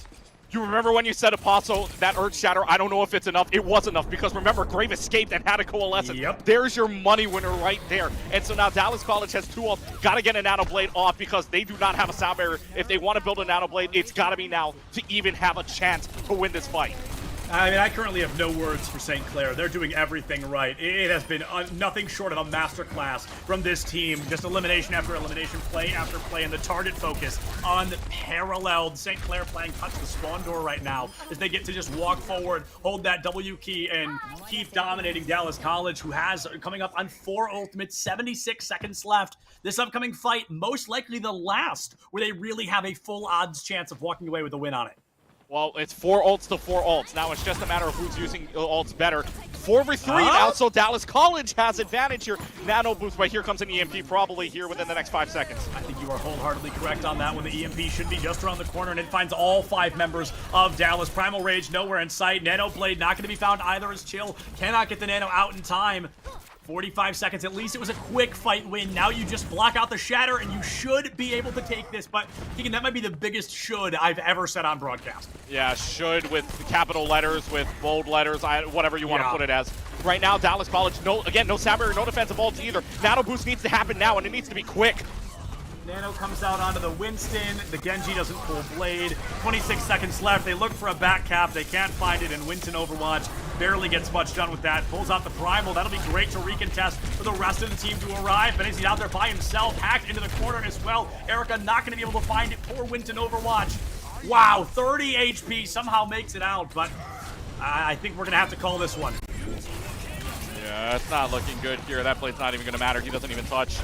You remember when you said Apostle, that Earth Shatter, I don't know if it's enough. It was enough, because remember, Grave escaped and had a Coalescence. Yep. There's your money winner right there. And so now Dallas College has 2 ults. Got to get a Nano Blade off, because they do not have a sound barrier. If they want to build a Nano Blade, it's got to be now to even have a chance to win this fight. I mean, I currently have no words for St. Clair. They're doing everything right. It has been nothing short of a masterclass from this team. Just elimination after elimination, play after play, and the target focus unparalleled. St. Clair playing touch the spawn door right now as they get to just walk forward, hold that W key, and keep dominating Dallas College, who has coming up on 4 ultimates, 76 seconds left. This upcoming fight, most likely the last, where they really have a full odds chance of walking away with a win on it. Well, it's 4 ults to 4 ults. Now it's just a matter of who's using ults better. 4v3 now, so Dallas College has advantage here. Nano boost, but here comes an EMP probably here within the next 5 seconds. I think you are wholeheartedly correct on that one. The EMP should be just around the corner, and it finds all 5 members of Dallas. Primal Rage nowhere in sight. Nano Blade not going to be found either, as Chill cannot get the Nano out in time. 45 seconds. At least it was a quick fight win. Now you just block out the Shatter, and you should be able to take this. But, Keegan, that might be the biggest should I've ever said on broadcast. Yeah, should with capital letters, with bold letters, whatever you want to put it as. Right now, Dallas College, no sound barrier, no defensive ults either. Nano boost needs to happen now, and it needs to be quick. Nano comes out onto the Winston. The Genji doesn't pull Blade. 26 seconds left. They look for a back cap. They can't find it, and Winston Overwatch barely gets much done with that. Pulls out the Primal. That'll be great to recontest for the rest of the team to arrive. But he's out there by himself, hacked into the corner as well. Erica not going to be able to find it. Poor Winston Overwatch. Wow, 30 HP. Somehow makes it out, but I think we're going to have to call this one. Yeah, it's not looking good here. That play's not even going to matter. He doesn't even touch.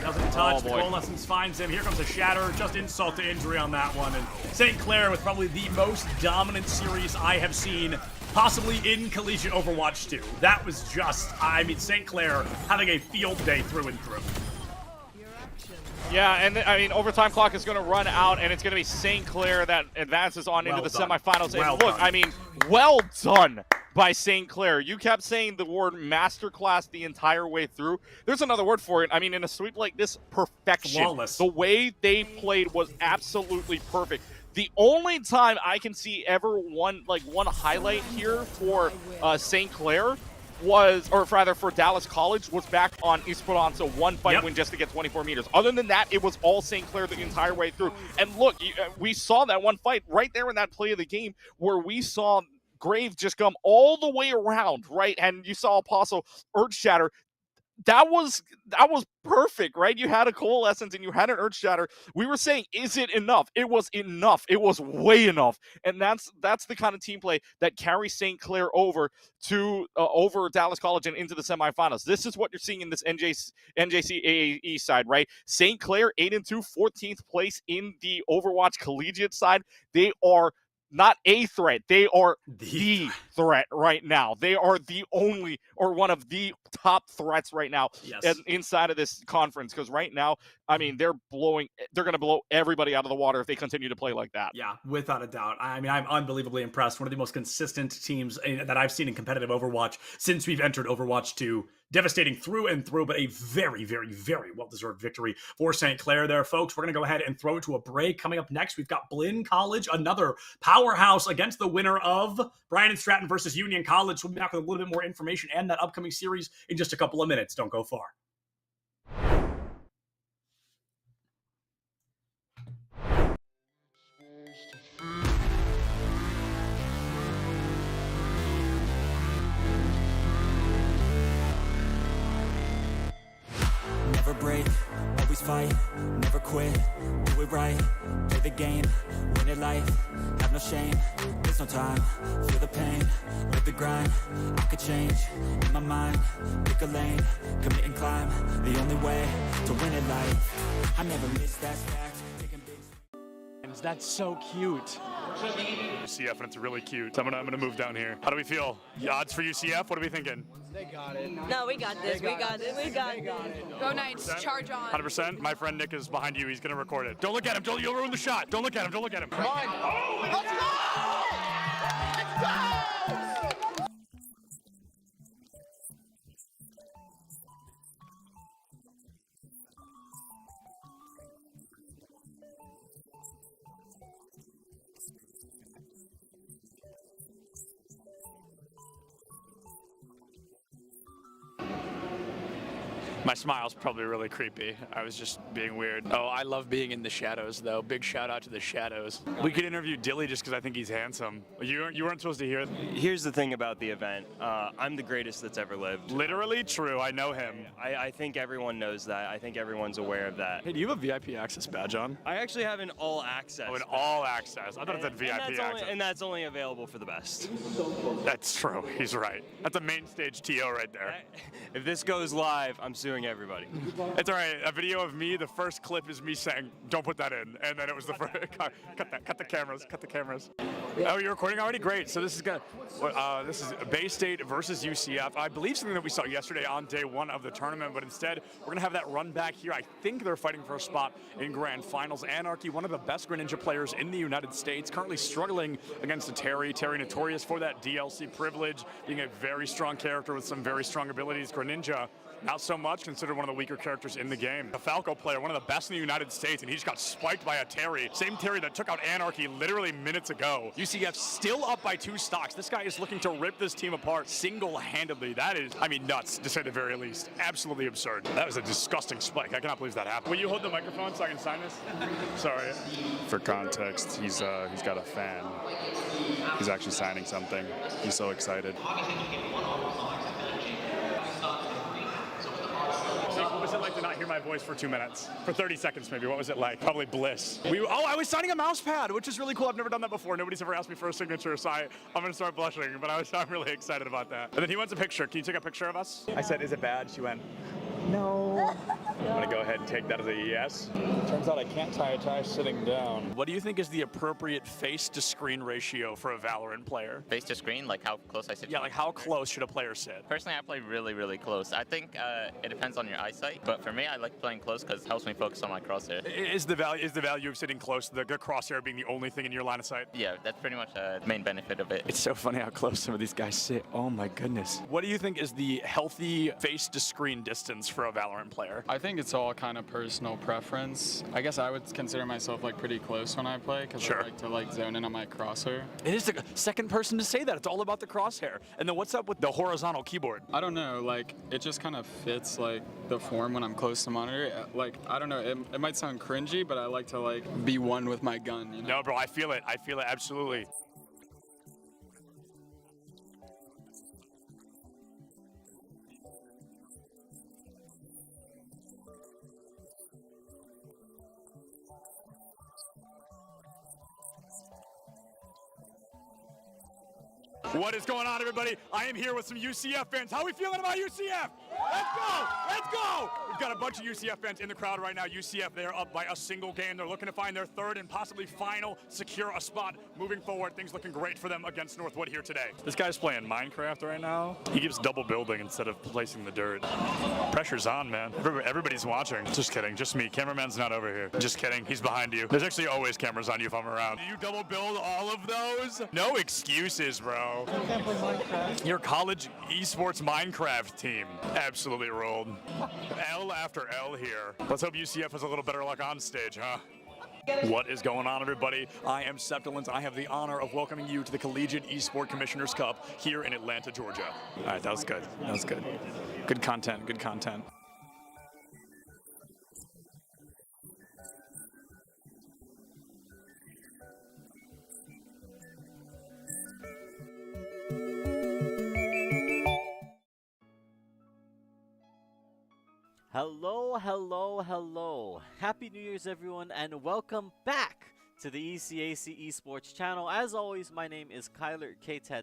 Doesn't touch. The Coalescence finds him. Here comes a Shatter. Just insult to injury on that one. And St. Clair with probably the most dominant series I have seen, possibly in Collegiate Overwatch 2. That was just, I mean, St. Clair having a field day through and through. Yeah, and I mean, overtime clock is going to run out, and it's going to be St. Clair that advances on into the semifinals. And look, I mean, well done by St. Clair. You kept saying the word masterclass the entire way through. There's another word for it. I mean, in a sweep like this, perfection. Flawless. The way they played was absolutely perfect. The only time I can see ever one highlight here for St. Clair was, or rather for Dallas College, was back on Esperanza, one fight win just to get 24 meters. Other than that, it was all St. Clair the entire way through. And look, we saw that one fight right there in that play of the game where we saw Grave just come all the way around, right? And you saw Apostle Earth Shatter. That was perfect, right? You had a Coalescence and you had an Earth Shatter. We were saying, is it enough? It was enough. It was way enough. And that's the kind of team play that carries St. Clair over to over Dallas College and into the semifinals. This is what you're seeing in this NJCAAE side, right? St. Clair 8-2, 14th place in the Overwatch Collegiate side. They are not a threat. They are the threat right now. They are the only, or one of the top threats right now Yes. inside of this conference, because right now, I mean, they're going to blow everybody out of the water if they continue to play like that. Yeah, without a doubt. I mean, I'm unbelievably impressed. One of the most consistent teams that I've seen in competitive Overwatch since we've entered Overwatch 2. Devastating through and through, but a very, very, very well-deserved victory for St. Clair there, folks. We're going to go ahead and throw it to a break. Coming up next, we've got Blinn College, another powerhouse against the winner of Bryan and Stratton versus Union College. We'll be back with a little bit more information and that upcoming series in just a couple of minutes. Don't go far. Never break, always fight, never quit, do it right, play the game, win it life, have no shame, there's no time, feel the pain, live the grind, I could change, in my mind, pick a lane, commit and climb, the only way to win it life, I never miss that stack, taking big. That's so cute. UCF, and it's really cute. So I'm gonna move down here. How do we feel? The odds for UCF? What are we thinking? They got it. No, we got this. We got it. Go Knights, charge on. 100%. My friend Nick is behind you. He's gonna record it. Don't look at him. You'll ruin the shot. Don't look at him. Don't look at him. Come on. Oh, let's go! Let's go! My smile's probably really creepy. I was just being weird. Oh, I love being in the shadows, though. Big shout out to the shadows. We could interview Dilly just because I think he's handsome. You weren't supposed to hear it. Here's the thing about the event. I'm the greatest that's ever lived. Literally true. I know him. I think everyone knows that. I think everyone's aware of that. Hey, do you have a VIP access badge on? I actually have an all access. Oh, an all access. I thought it said VIP access. And that's only available for the best. That's true. He's right. That's a main stage TO right there. If this goes live, I'm suing everybody. It's all right. A video of me, the first clip is me saying, don't put that in. And then it was the first, cut the cameras. Oh, you're recording already? Great. So this is this is Bay State versus UCF. I believe something that we saw yesterday on day one of the tournament, but instead we're going to have that run back here. I think they're fighting for a spot in Grand Finals. Anarchy, one of the best Greninja players in the United States, currently struggling against a Terry. Terry notorious for that DLC privilege, being a very strong character with some very strong abilities. Greninja, not so much, considered one of the weaker characters in the game. A Falco player, one of the best in the United States, and he just got spiked by a Terry. Same Terry that took out Anarchy literally minutes ago. UCF still up by 2 stocks. This guy is looking to rip this team apart single-handedly. That is, I mean, nuts, to say the very least. Absolutely absurd. That was a disgusting spike. I cannot believe that happened. Will you hold the microphone so I can sign this? Sorry. For context, he's got a fan. He's actually signing something. He's so excited. What was it like to not hear my voice for 2 minutes? For 30 seconds, maybe. What was it like? Probably bliss. I was signing a mouse pad, which is really cool. I've never done that before. Nobody's ever asked me for a signature, so I'm going to start blushing, but I'm really excited about that. And then he wants a picture. Can you take a picture of us? I said, is it bad? She went, no. I'm going to go ahead and take that as a yes. Turns out I can't tie a tie sitting down. What do you think is the appropriate face-to-screen ratio for a Valorant player? Face to screen, like how close I sit? Yeah, like how close should a player sit? Personally, I play really, really close. I think it depends on your eyesight, but for me, I like playing close because it helps me focus on my crosshair. Is the value of sitting close, the crosshair being the only thing in your line of sight? Yeah, that's pretty much the main benefit of it. It's so funny how close some of these guys sit. Oh my goodness. What do you think is the healthy face-to-screen distance for a Valorant player? I think it's all kind of personal preference. I guess I would consider myself like pretty close when I play because I like to like zone in on my crosshair. It is the second person to say that. It's all about the crosshair. And then what's up with the horizontal keyboard? I don't know. Like it just kind of fits like the form when I'm close to monitor. Like I don't know. It might sound cringy, but I like to like be one with my gun. You know? No, bro. I feel it. Absolutely. What is going on, everybody? I am here with some UCF fans. How are we feeling about UCF? Let's go! Let's go! We've got a bunch of UCF fans in the crowd right now. UCF, they're up by a single game. They're looking to find their third and possibly final, secure a spot moving forward. Things looking great for them against Northwood here today. This guy's playing Minecraft right now. He keeps double building instead of placing the dirt. Pressure's on, man. Everybody's watching. Just kidding. Just me. Cameraman's not over here. Just kidding. He's behind you. There's actually always cameras on you if I'm around. Do you double build all of those? No excuses, bro. Your college esports Minecraft team absolutely rolled. L after L here. Let's hope UCF has a little better luck on stage, huh? What is going on, everybody? I am Septilence. I have the honor of welcoming you to the Collegiate Esport Commissioners Cup here in Atlanta, Georgia. All right, that was good. That was good. Good content, good content. Hello, hello, hello. Happy New Year's, everyone, and welcome back to the ECAAE Esports channel. As always, my name is Kyler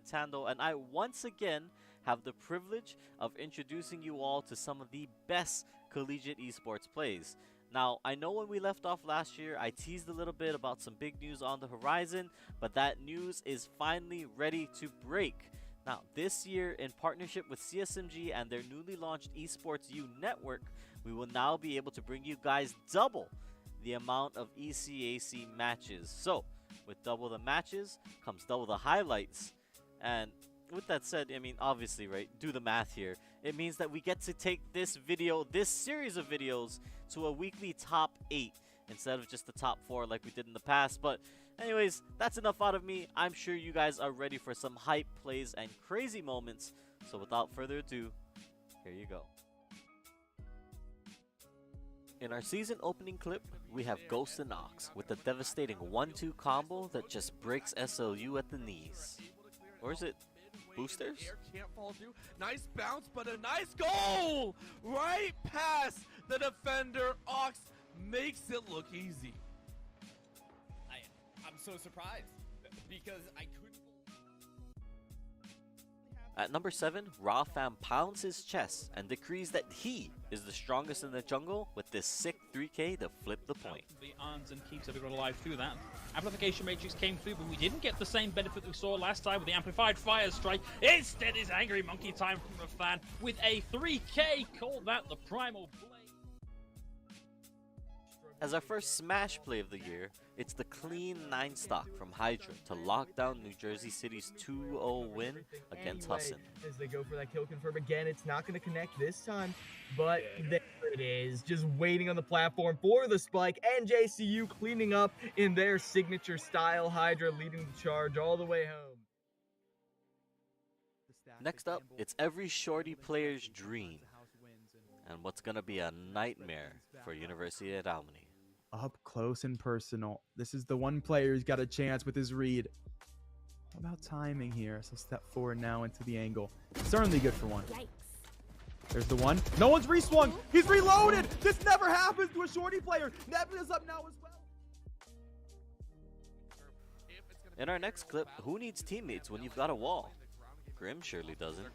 Tando, and I once again have the privilege of introducing you all to some of the best collegiate esports plays. Now, I know when we left off last year, I teased a little bit about some big news on the horizon, but that news is finally ready to break. Now, this year, in partnership with CSMG and their newly launched Esports U network, we will now be able to bring you guys double the amount of ECAAE matches. So, with double the matches comes double the highlights. And with that said, I mean, obviously, right, do the math here. It means that we get to take this series of videos to a weekly top 8 instead of just the top 4 like we did in the past. But anyways, that's enough out of me. I'm sure you guys are ready for some hype plays and crazy moments. So without further ado, here you go. In our season opening clip, we have Ghost and Nox with a devastating 1-2 combo that just breaks SLU at the knees. Or is it boosters? Can't fall through. Nice bounce, but a nice goal! Right past the defender. Ox makes it look easy. I'm so surprised because I couldn't. At number 7, Rawfam pounds his chest and decrees that he is the strongest in the jungle with this sick 3K to flip the point. The arms and keeps everyone alive through that. Amplification Matrix came through, but we didn't get the same benefit that we saw last time with the Amplified Fire Strike. Instead is Angry Monkey time from a fan with a 3K. Call that the Primal Blade. As our first Smash play of the year, it's the clean 9 stock from Hydra to lock down New Jersey City's 2-0 win against Husson. As they go for that kill confirm again, it's not going to connect this time, but there it is, just waiting on the platform for the spike. NJCAAE cleaning up in their signature style, Hydra leading the charge all the way home. Next up, it's every shorty player's dream, and what's going to be a nightmare for University at Albany. Up close and personal. This is the one player who's got a chance with his read. What about timing here? So step forward now into the angle. Certainly good for one. Yikes. There's the one. No one's reswung. He's reloaded. This never happens to a shorty player. Nebula's up now as well. In our next clip, who needs teammates when you've got a wall? Grim surely doesn't.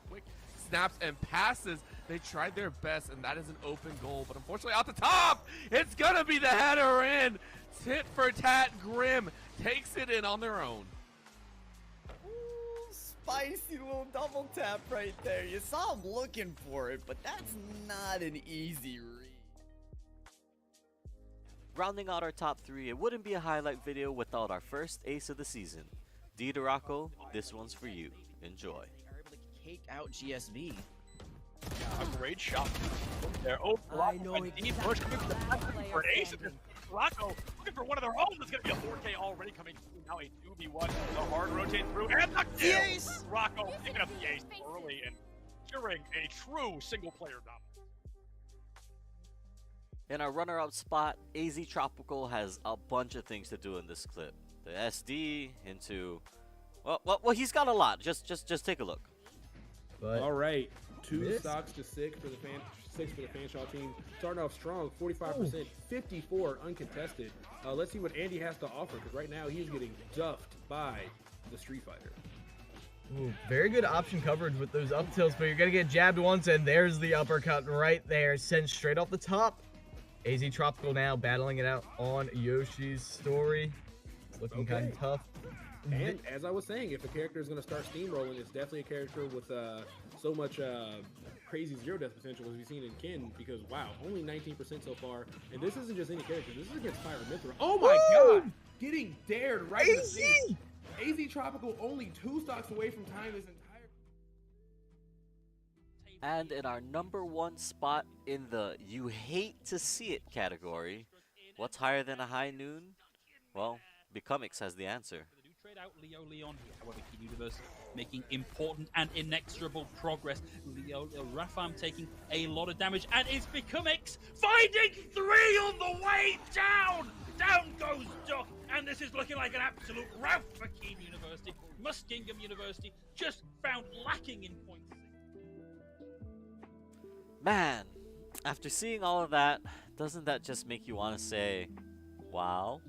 Snaps and passes. They tried their best, and that is an open goal. But unfortunately, out the top, it's going to be the header in. Tit for tat. Grim takes it in on their own. Ooh, spicy little double tap right there. You saw him looking for it, but that's not an easy read. Rounding out our top 3, it wouldn't be a highlight video without our first ace of the season. D. Duraco, this one's for you. Enjoy. Cake out GSV. A great shot there. Oh, deep push coming from the back for an ace. Rocco looking for one of their own. There's going to be a 4K already coming through. Now a 2v1. The hard rotate through. And the kill! Ace! Rocco picking up the ace early and securing a true single-player dominance. In our runner-up spot, AZ Tropical has a bunch of things to do in this clip. The SD into... Well, he's got a lot. Just take a look. All right, 2 stocks to 6 for the Fanshawe team. Starting off strong, 45%, 54 uncontested. Let's see what Andy has to offer, because right now he's getting duffed by the Street Fighter. Ooh, very good option coverage with those up tilts, but you're going to get jabbed once, and there's the uppercut right there, sent straight off the top. AZ Tropical now battling it out on Yoshi's story. It's looking kind of tough. And as I was saying, if a character is going to start steamrolling, it's definitely a character with so much crazy zero death potential as we've seen in Kin, because wow, only 19% so far. And this isn't just any character, this is against Fire Mithra. Oh my god! Getting dared right in the face. AZ Tropical only 2 stocks away from tying this entire. And in our #1 spot in the you hate to see it category, what's higher than a high noon? Well, Becomix has the answer. Trade out Leo Leon here. However, Key Universe making important and inexorable progress. Leo Rafam taking a lot of damage, and it's Becomix finding 3 on the way down! Down goes Duck, and this is looking like an absolute rout for Keen University. Muskingum University just found lacking in points. Man, after seeing all of that, doesn't that just make you want to say, wow?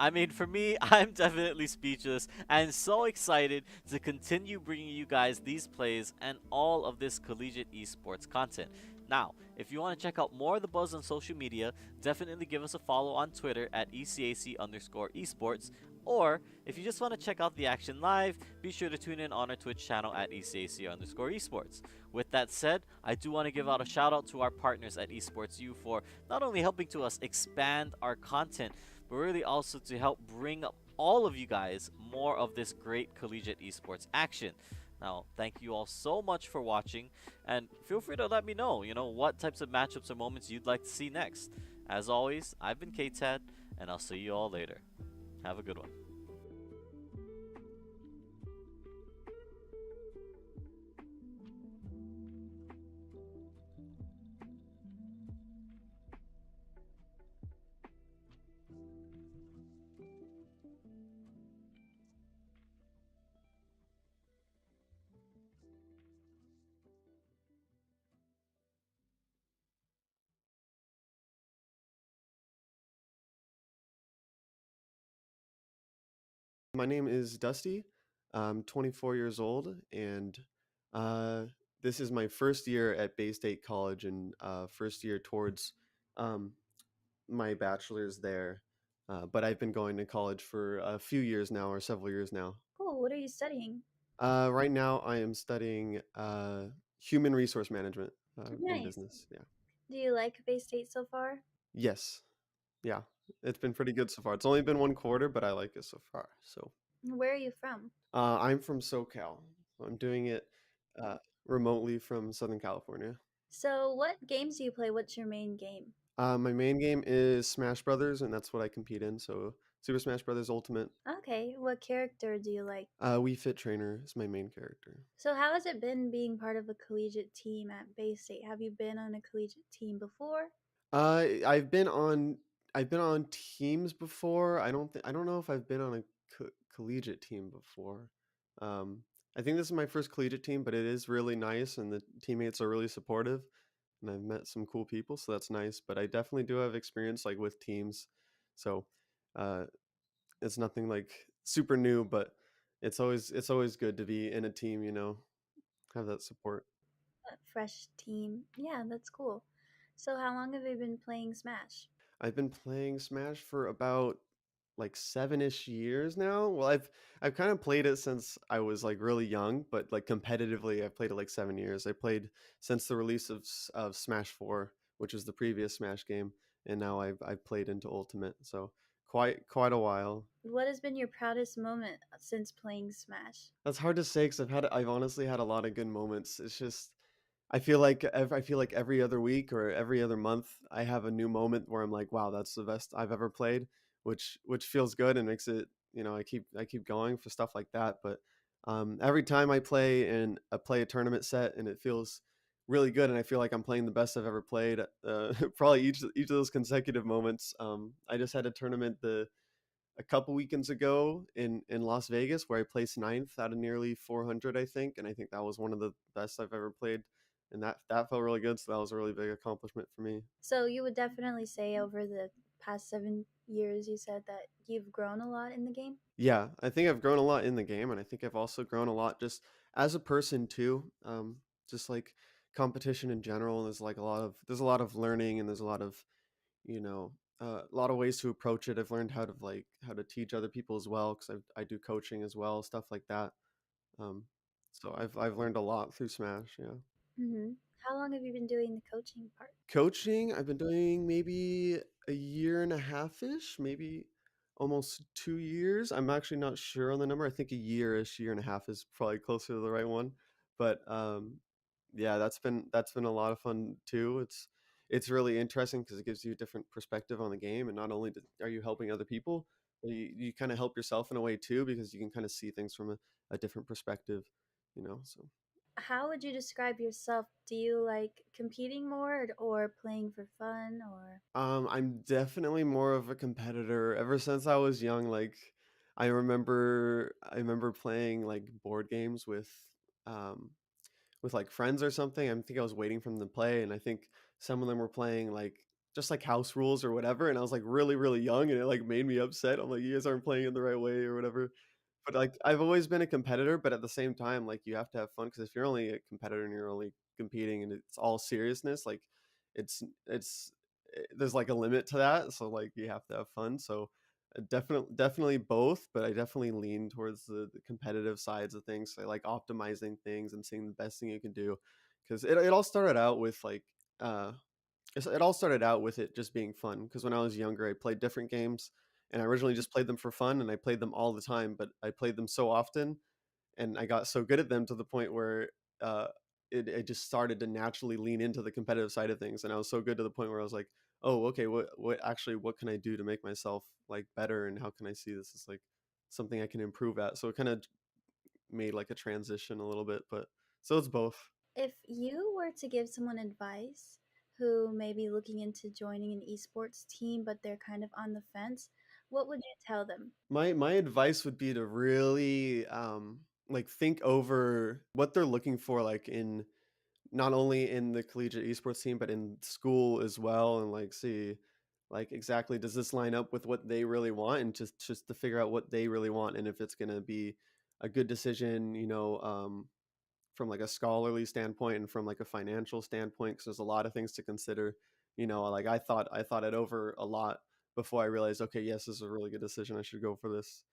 I mean, for me, I'm definitely speechless and so excited to continue bringing you guys these plays and all of this collegiate esports content. Now, if you want to check out more of the buzz on social media, definitely give us a follow on Twitter at ECAC_esports. Or, if you just want to check out the action live, be sure to tune in on our Twitch channel at ECAC_esports. With that said, I do want to give out a shout out to our partners at Esports U for not only helping to us expand our content, but really also to help bring up all of you guys more of this great collegiate esports action. Now, thank you all so much for watching, and feel free to let me know, what types of matchups or moments you'd like to see next. As always, I've been KTAD, and I'll see you all later. Have a good one. My name is Dusty. I'm 24 years old, and this is my first year at Bay State College and first year towards my bachelor's there. But I've been going to college for a few years now, or several years now. Cool. What are you studying? Right now, I am studying human resource management in Nice. business. Yeah. Do you like Bay State so far? Yes. Yeah. It's been pretty good so far. It's only been 1 quarter, but I like it so far. So. Where are you from? I'm from SoCal. I'm doing it remotely from Southern California. So, what games do you play? What's your main game? My main game is Smash Brothers, and that's what I compete in. So Super Smash Brothers Ultimate. Okay, what character do you like? Wii Fit Trainer is my main character. So, how has it been being part of a collegiate team at Bay State? Have you been on a collegiate team before? I've been on teams before. I don't know if I've been on a collegiate team before. I think this is my first collegiate team, but it is really nice, and the teammates are really supportive, and I've met some cool people, so that's nice. But I definitely do have experience like with teams, so it's nothing like super new, but it's always good to be in a team, have that support. A fresh team. Yeah, that's cool. So, how long have you been playing Smash? I've been playing Smash for about like 7-ish years now. Well, I've kind of played it since I was like really young, but like competitively, I've played it like 7 years. I played since the release of Smash 4, which was the previous Smash game, and now I've played into Ultimate, so quite a while. What has been your proudest moment since playing Smash? That's hard to say because I've honestly had a lot of good moments. It's just I feel like every other week or every other month I have a new moment where I'm like, wow, that's the best I've ever played, which feels good and makes it, I keep going for stuff like that. But every time I play a tournament set and it feels really good and I feel like I'm playing the best I've ever played, probably each of those consecutive moments. I just had a tournament a couple weekends ago in Las Vegas where I placed 9th out of nearly 400, I think, and I think that was one of the best I've ever played, and that felt really good. So that was a really big accomplishment for me. So, you would definitely say over the past years you said that you've grown a lot in the game? Yeah, I think I've grown a lot in the game, and I think I've also grown a lot just as a person too. Just like competition in general, there's a lot of learning, and there's a lot of you know a lot of ways to approach it. I've learned how to teach other people as well because I do coaching as well, stuff like that. Um, so I've learned a lot through Smash. Yeah. How long have you been doing the coaching part? Coaching, I've been doing maybe a year and a half-ish, maybe almost 2 years. I'm actually not sure on the number. I think a year-ish, year and a half is probably closer to the right one. But yeah, that's been a lot of fun too. It's really interesting because it gives you a different perspective on the game, and not only are you helping other people, but you kind of help yourself in a way too because you can kind of see things from a different perspective, So. How would you describe yourself? Do you like competing more or playing for fun or? I'm definitely more of a competitor. Ever since I was young, like I remember playing like board games um with like friends or something. I think I was waiting for them to play, and I think some of them were playing like just like house rules or whatever, and I was like really, really young, and it like made me upset. I'm like, you guys aren't playing it the right way or whatever. But like I've always been a competitor, but at the same time, like you have to have fun because if you're only a competitor and you're only competing and it's all seriousness, like it's there's like a limit to that. So like you have to have fun. So definitely both, but I definitely lean towards the competitive sides of things. So I like optimizing things and seeing the best thing you can do because it all started out with like uh it all started out with it just being fun because when I was younger, I played different games and I originally just played them for fun and I played them all the time, but I played them so often and I got so good at them to the point where uh, it just started to naturally lean into the competitive side of things. And I was so good to the point where I was like, oh, okay, what can I do to make myself like better and how can I see this as like something I can improve at? So it kind of made like a transition a little bit, but so it's both. If you were to give someone advice who may be looking into joining an esports team but they're kind of on the fence, what would you tell them? My advice would be to really like think over what they're looking for like in not only in the collegiate esports team but in school as well and like see like exactly does this line up with what they really want and just to figure out what they really want and if it's going to be a good decision from like a scholarly standpoint and from like a financial standpoint because there's a lot of things to consider. Like I thought it over a lot before I realized, okay, yes, this is a really good decision, I should go for this.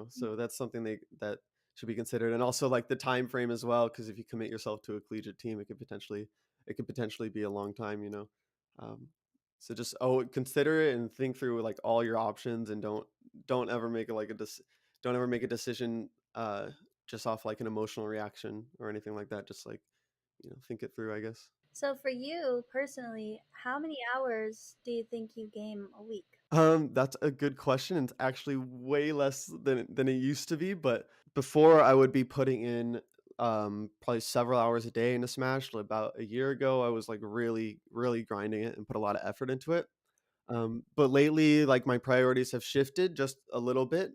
So that's something that should be considered, and also like the time frame as well, because if you commit yourself to a collegiate team, it could potentially be a long time. um, so just consider it and think through like all your options, and don't ever make it like don't ever make a decision just off like an emotional reaction or anything like that. Just like think it through, I guess. So for you personally, how many hours do you think you game a week? That's a good question. It's actually way less than it used to be, but before I would be putting in probably several hours a day into Smash. About a year ago, I was like really, really grinding it and put a lot of effort into it. But lately, like my priorities have shifted just a little bit.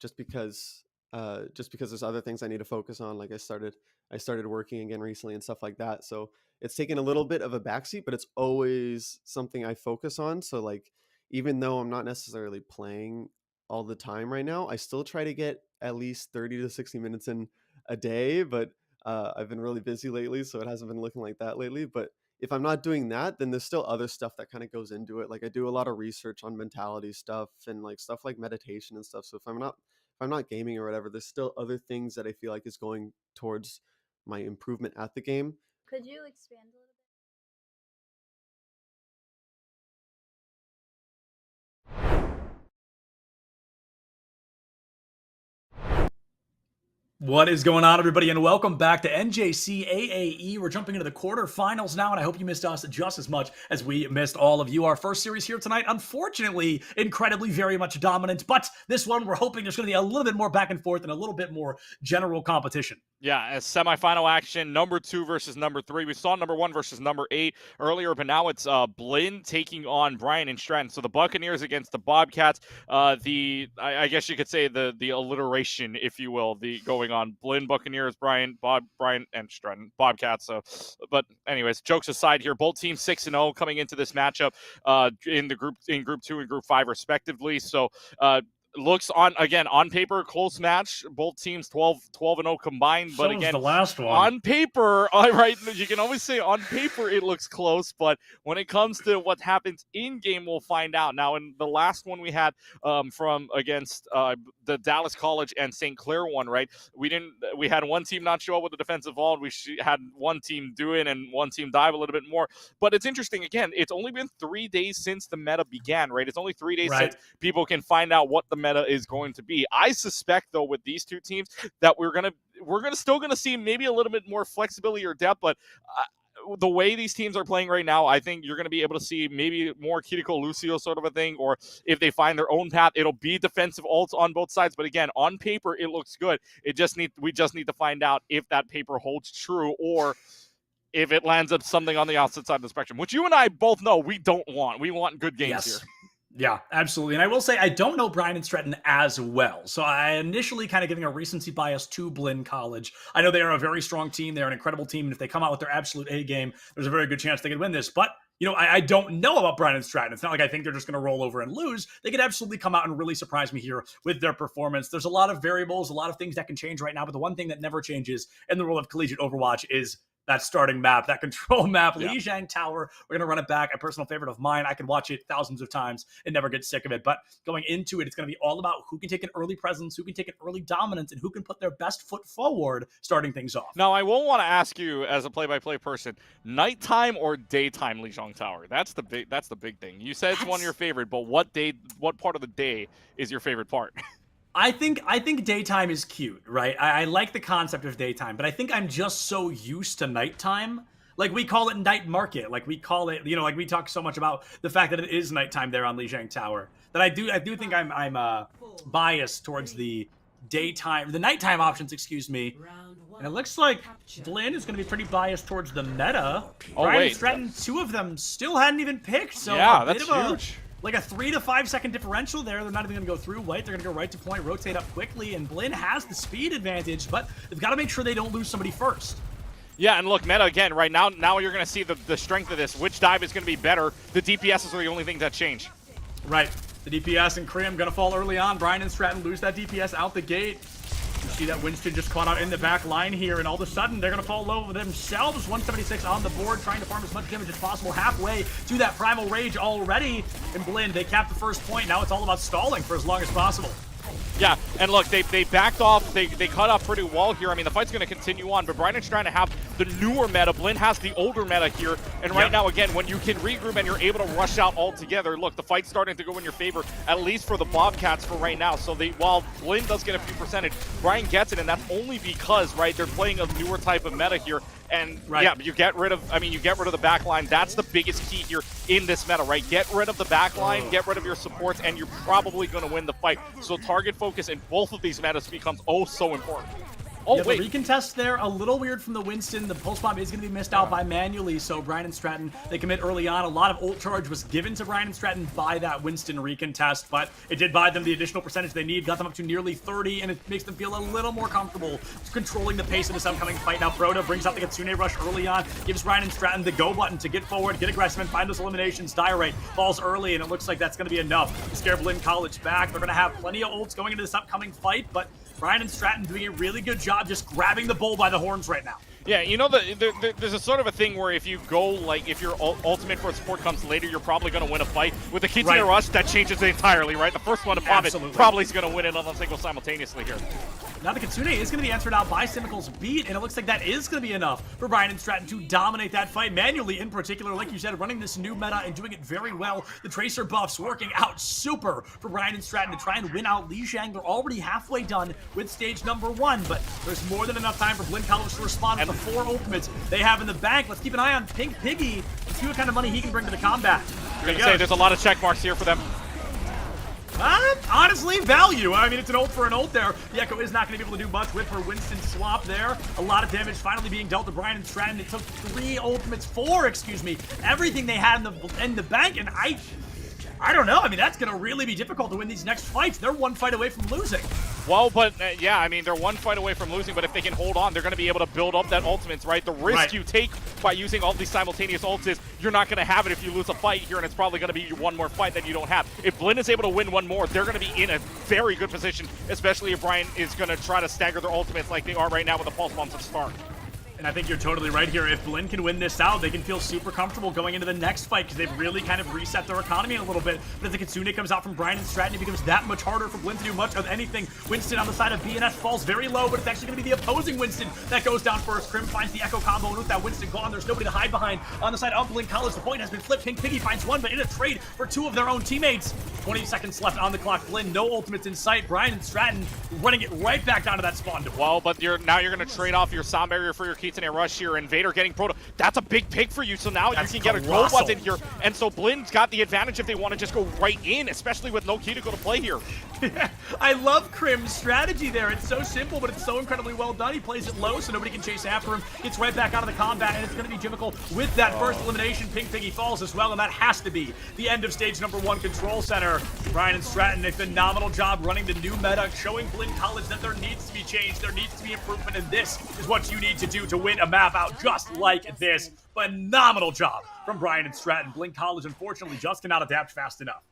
Just because there's other things I need to focus on. Like I started working again recently and stuff like that. So it's taken a little bit of a backseat, but it's always something I focus on. So like even though I'm not necessarily playing all the time right now, I still try to get at least 30 to 60 minutes in a day. But I've been really busy lately, so it hasn't been looking like that lately. But if I'm not doing that, then there's still other stuff that kind of goes into it. Like I do a lot of research on mentality stuff and like stuff like meditation and stuff. So if I'm not gaming or whatever, there's still other things that I feel like is going towards my improvement at the game. Could you expand a little bit? What is going on, everybody, and welcome back to NJCAAE. We're jumping into the quarterfinals now, and I hope you missed us just as much as we missed all of you. Our first series here tonight, unfortunately, incredibly very much dominant, but this one, we're hoping there's going to be a little bit more back and forth and a little bit more general competition. Yeah, a semifinal action, number 2 versus number 3. We saw number 1 versus number 8 earlier, but now it's Blinn taking on Brian and Stratton. So the Buccaneers against the Bobcats. I guess you could say the alliteration, if you will, the going on. Blinn, Buccaneers, Brian, and Stratton, Bobcats. So, but anyways, jokes aside here, both teams 6-0 coming into this matchup in Group 2 and Group 5 respectively. So looks on paper close match. Both teams 12-0 combined, but So again, the last one. on paper, right? You can always say on paper it looks close, but when it comes to what happens in game, we'll find out. Now, in the last one we had from against the Dallas College and St. Clair one, right? We had one team not show up with the defensive vault. We had one team do it and one team dive a little bit more. But it's interesting. Again, it's only been 3 days since the meta began, right? It's only 3 days since people can find out what the meta is going to be. I suspect, though, with these two teams that we're still gonna see maybe a little bit more flexibility or depth, but the way these teams are playing right now, I think you're going to be able to see maybe more Kiriko Lucio sort of a thing, or if they find their own path, it'll be defensive ults on both sides. But again, on paper, it looks good. We just need to find out if that paper holds true or if it lands up something on the opposite side of the spectrum, which you and I both know we don't want. We want good games here. Yeah, absolutely. And I will say, I don't know Brian and Stratton as well. So I initially kind of giving a recency bias to Blinn College. I know they are a very strong team. They're an incredible team. And if they come out with their absolute A game, there's a very good chance they could win this. But, you know, I don't know about Brian and Stratton. It's not like I think they're just going to roll over and lose. They could absolutely come out and really surprise me here with their performance. There's a lot of variables, a lot of things that can change right now. But the one thing that never changes in the world of collegiate Overwatch is that starting map, that control map, Yeah. Lijiang Tower. We're going to run it back. A personal favorite of mine. I can watch it thousands of times and never get sick of it. But going into it, it's going to be all about who can take an early presence, who can take an early dominance, and who can put their best foot forward starting things off. Now, I will want to ask you, as a play-by-play person, nighttime or daytime Lijiang Tower? That's the big thing. You said it's one of your favorite, but what part of the day is your favorite part? I think daytime is cute, right? I like the concept of daytime, but I think I'm just so used to nighttime. Like, we call it night market. Like, we call it, you know, like we talk so much about the fact that it is nighttime there on Lijiang Tower, that I do think I'm biased towards the nighttime options, excuse me. And it looks like Blinn is going to be pretty biased towards the meta. Brian and Stratton, 2 of them still hadn't even picked, so yeah, a bit that's of huge. Like a 3 to 5 second differential there. They're not even going to go through white. They're going to go right to point, rotate up quickly, and Blinn has the speed advantage, but they've got to make sure they don't lose somebody first. Yeah, and look, meta again, right now you're going to see the strength of this. Which dive is going to be better? The DPSs are the only things that change. Right. The DPS and Krim going to fall early on. Brian and Stratton lose that DPS out the gate. You see that Winston just caught out in the back line here, and all of a sudden they're going to fall low themselves. 176 on the board, trying to farm as much damage as possible, halfway to that Primal Rage already. And Blinn, they capped the first point. Now it's all about stalling for as long as possible. Yeah, and look, they backed off. They cut off pretty well here. I mean, the fight's going to continue on, but Brian is trying to have the newer meta. Blinn has the older meta here, and right now, again, when you can regroup and you're able to rush out all together, look, the fight's starting to go in your favor, at least for the Bobcats for right now. So while Blinn does get a few percentage, Brian gets it, and that's only because, right, they're playing a newer type of meta here. And yeah, you get rid of the back line. That's the biggest key here in this meta, right? Get rid of the back line, get rid of your supports, and you're probably going to win the fight. So target focus in both of these metas becomes so important. Oh, wait. The recontest there, a little weird from the Winston. The pulse bomb is going to be missed out by manually, so Brian and Stratton, they commit early on. A lot of ult charge was given to Brian and Stratton by that Winston recontest, but it did buy them the additional percentage they need, got them up to nearly 30, and it makes them feel a little more comfortable controlling the pace of this upcoming fight. Now, Broda brings out the Kitsune Rush early on, gives Brian and Stratton the go button to get forward, get aggressive, and find those eliminations. Diorite falls early, and it looks like that's going to be enough to scare Blinn College back. They're going to have plenty of ults going into this upcoming fight, but Brian and Stratton doing a really good job just grabbing the bull by the horns right now. Yeah, you know, there's a sort of a thing where if you go, like, if your ultimate for support comes later, you're probably going to win a fight. With the Kitsune Rush, that changes it entirely, right? The first one to pop it probably is going to win it unless they go simultaneously here. Now the Kitsune is going to be answered out by Simical's beat, and it looks like that is going to be enough for Brian and Stratton to dominate that fight manually, in particular, like you said, running this new meta and doing it very well. The Tracer buffs working out super for Brian and Stratton to try and win out Lijiang. They're already halfway done with stage number 1, but there's more than enough time for Blinn College to respond with the 4 ultimates they have in the bank. Let's keep an eye on Pink Piggy and see what kind of money he can bring to the combat. You're going to say there's a lot of check marks here for them. Honestly, value. I mean, it's an ult for an ult there. The Echo is not going to be able to do much with her Winston swap there. A lot of damage finally being dealt to Brian and Stratton. It took 4, excuse me. Everything they had in the bank, and I don't know. I mean, that's going to really be difficult to win these next fights. They're one fight away from losing. Well, but yeah, I mean, they're one fight away from losing, but if they can hold on, they're going to be able to build up that ultimates, right? The risk you take by using all these simultaneous ults is you're not going to have it if you lose a fight here, and it's probably going to be one more fight that you don't have. If Blinn is able to win one more, they're going to be in a very good position, especially if Brian is going to try to stagger their ultimates like they are right now with the pulse bombs at start. And I think you're totally right here. If Blinn can win this out, they can feel super comfortable going into the next fight because they've really kind of reset their economy a little bit. But if the Kitsune comes out from Brian and Stratton, it becomes that much harder for Blinn to do much of anything. Winston on the side of BNS falls very low, but it's actually going to be the opposing Winston that goes down first. Crim finds the Echo combo, and with that Winston gone, there's nobody to hide behind. On the side of Blinn College, the point has been flipped. Pink Piggy finds one, but in a trade for 2 of their own teammates. 20 seconds left on the clock. Blinn, no ultimates in sight. Brian and Stratton running it right back down to that spawn door. Well, but now you're going to trade off your sound barrier for your Kitsune rush here, and Vader getting proto. That's a big pick for you, so now you can get a gold button here, and so Blinn's got the advantage if they want to just go right in, especially with no Kiriko to play here. I love Crim's strategy there. It's so simple, but it's so incredibly well done. He plays it low so nobody can chase after him. Gets right back out of the combat, and it's going to be Jimmical with that first elimination. Pink Piggy falls as well, and that has to be the end of stage number 1 control center. Brian and Stratton, a phenomenal job running the new meta, showing Blinn College that there needs to be change, there needs to be improvement, and this is what you need to do to win a map out just like this. Phenomenal job from Brian and Stratton. Blinn College, unfortunately, just cannot adapt fast enough.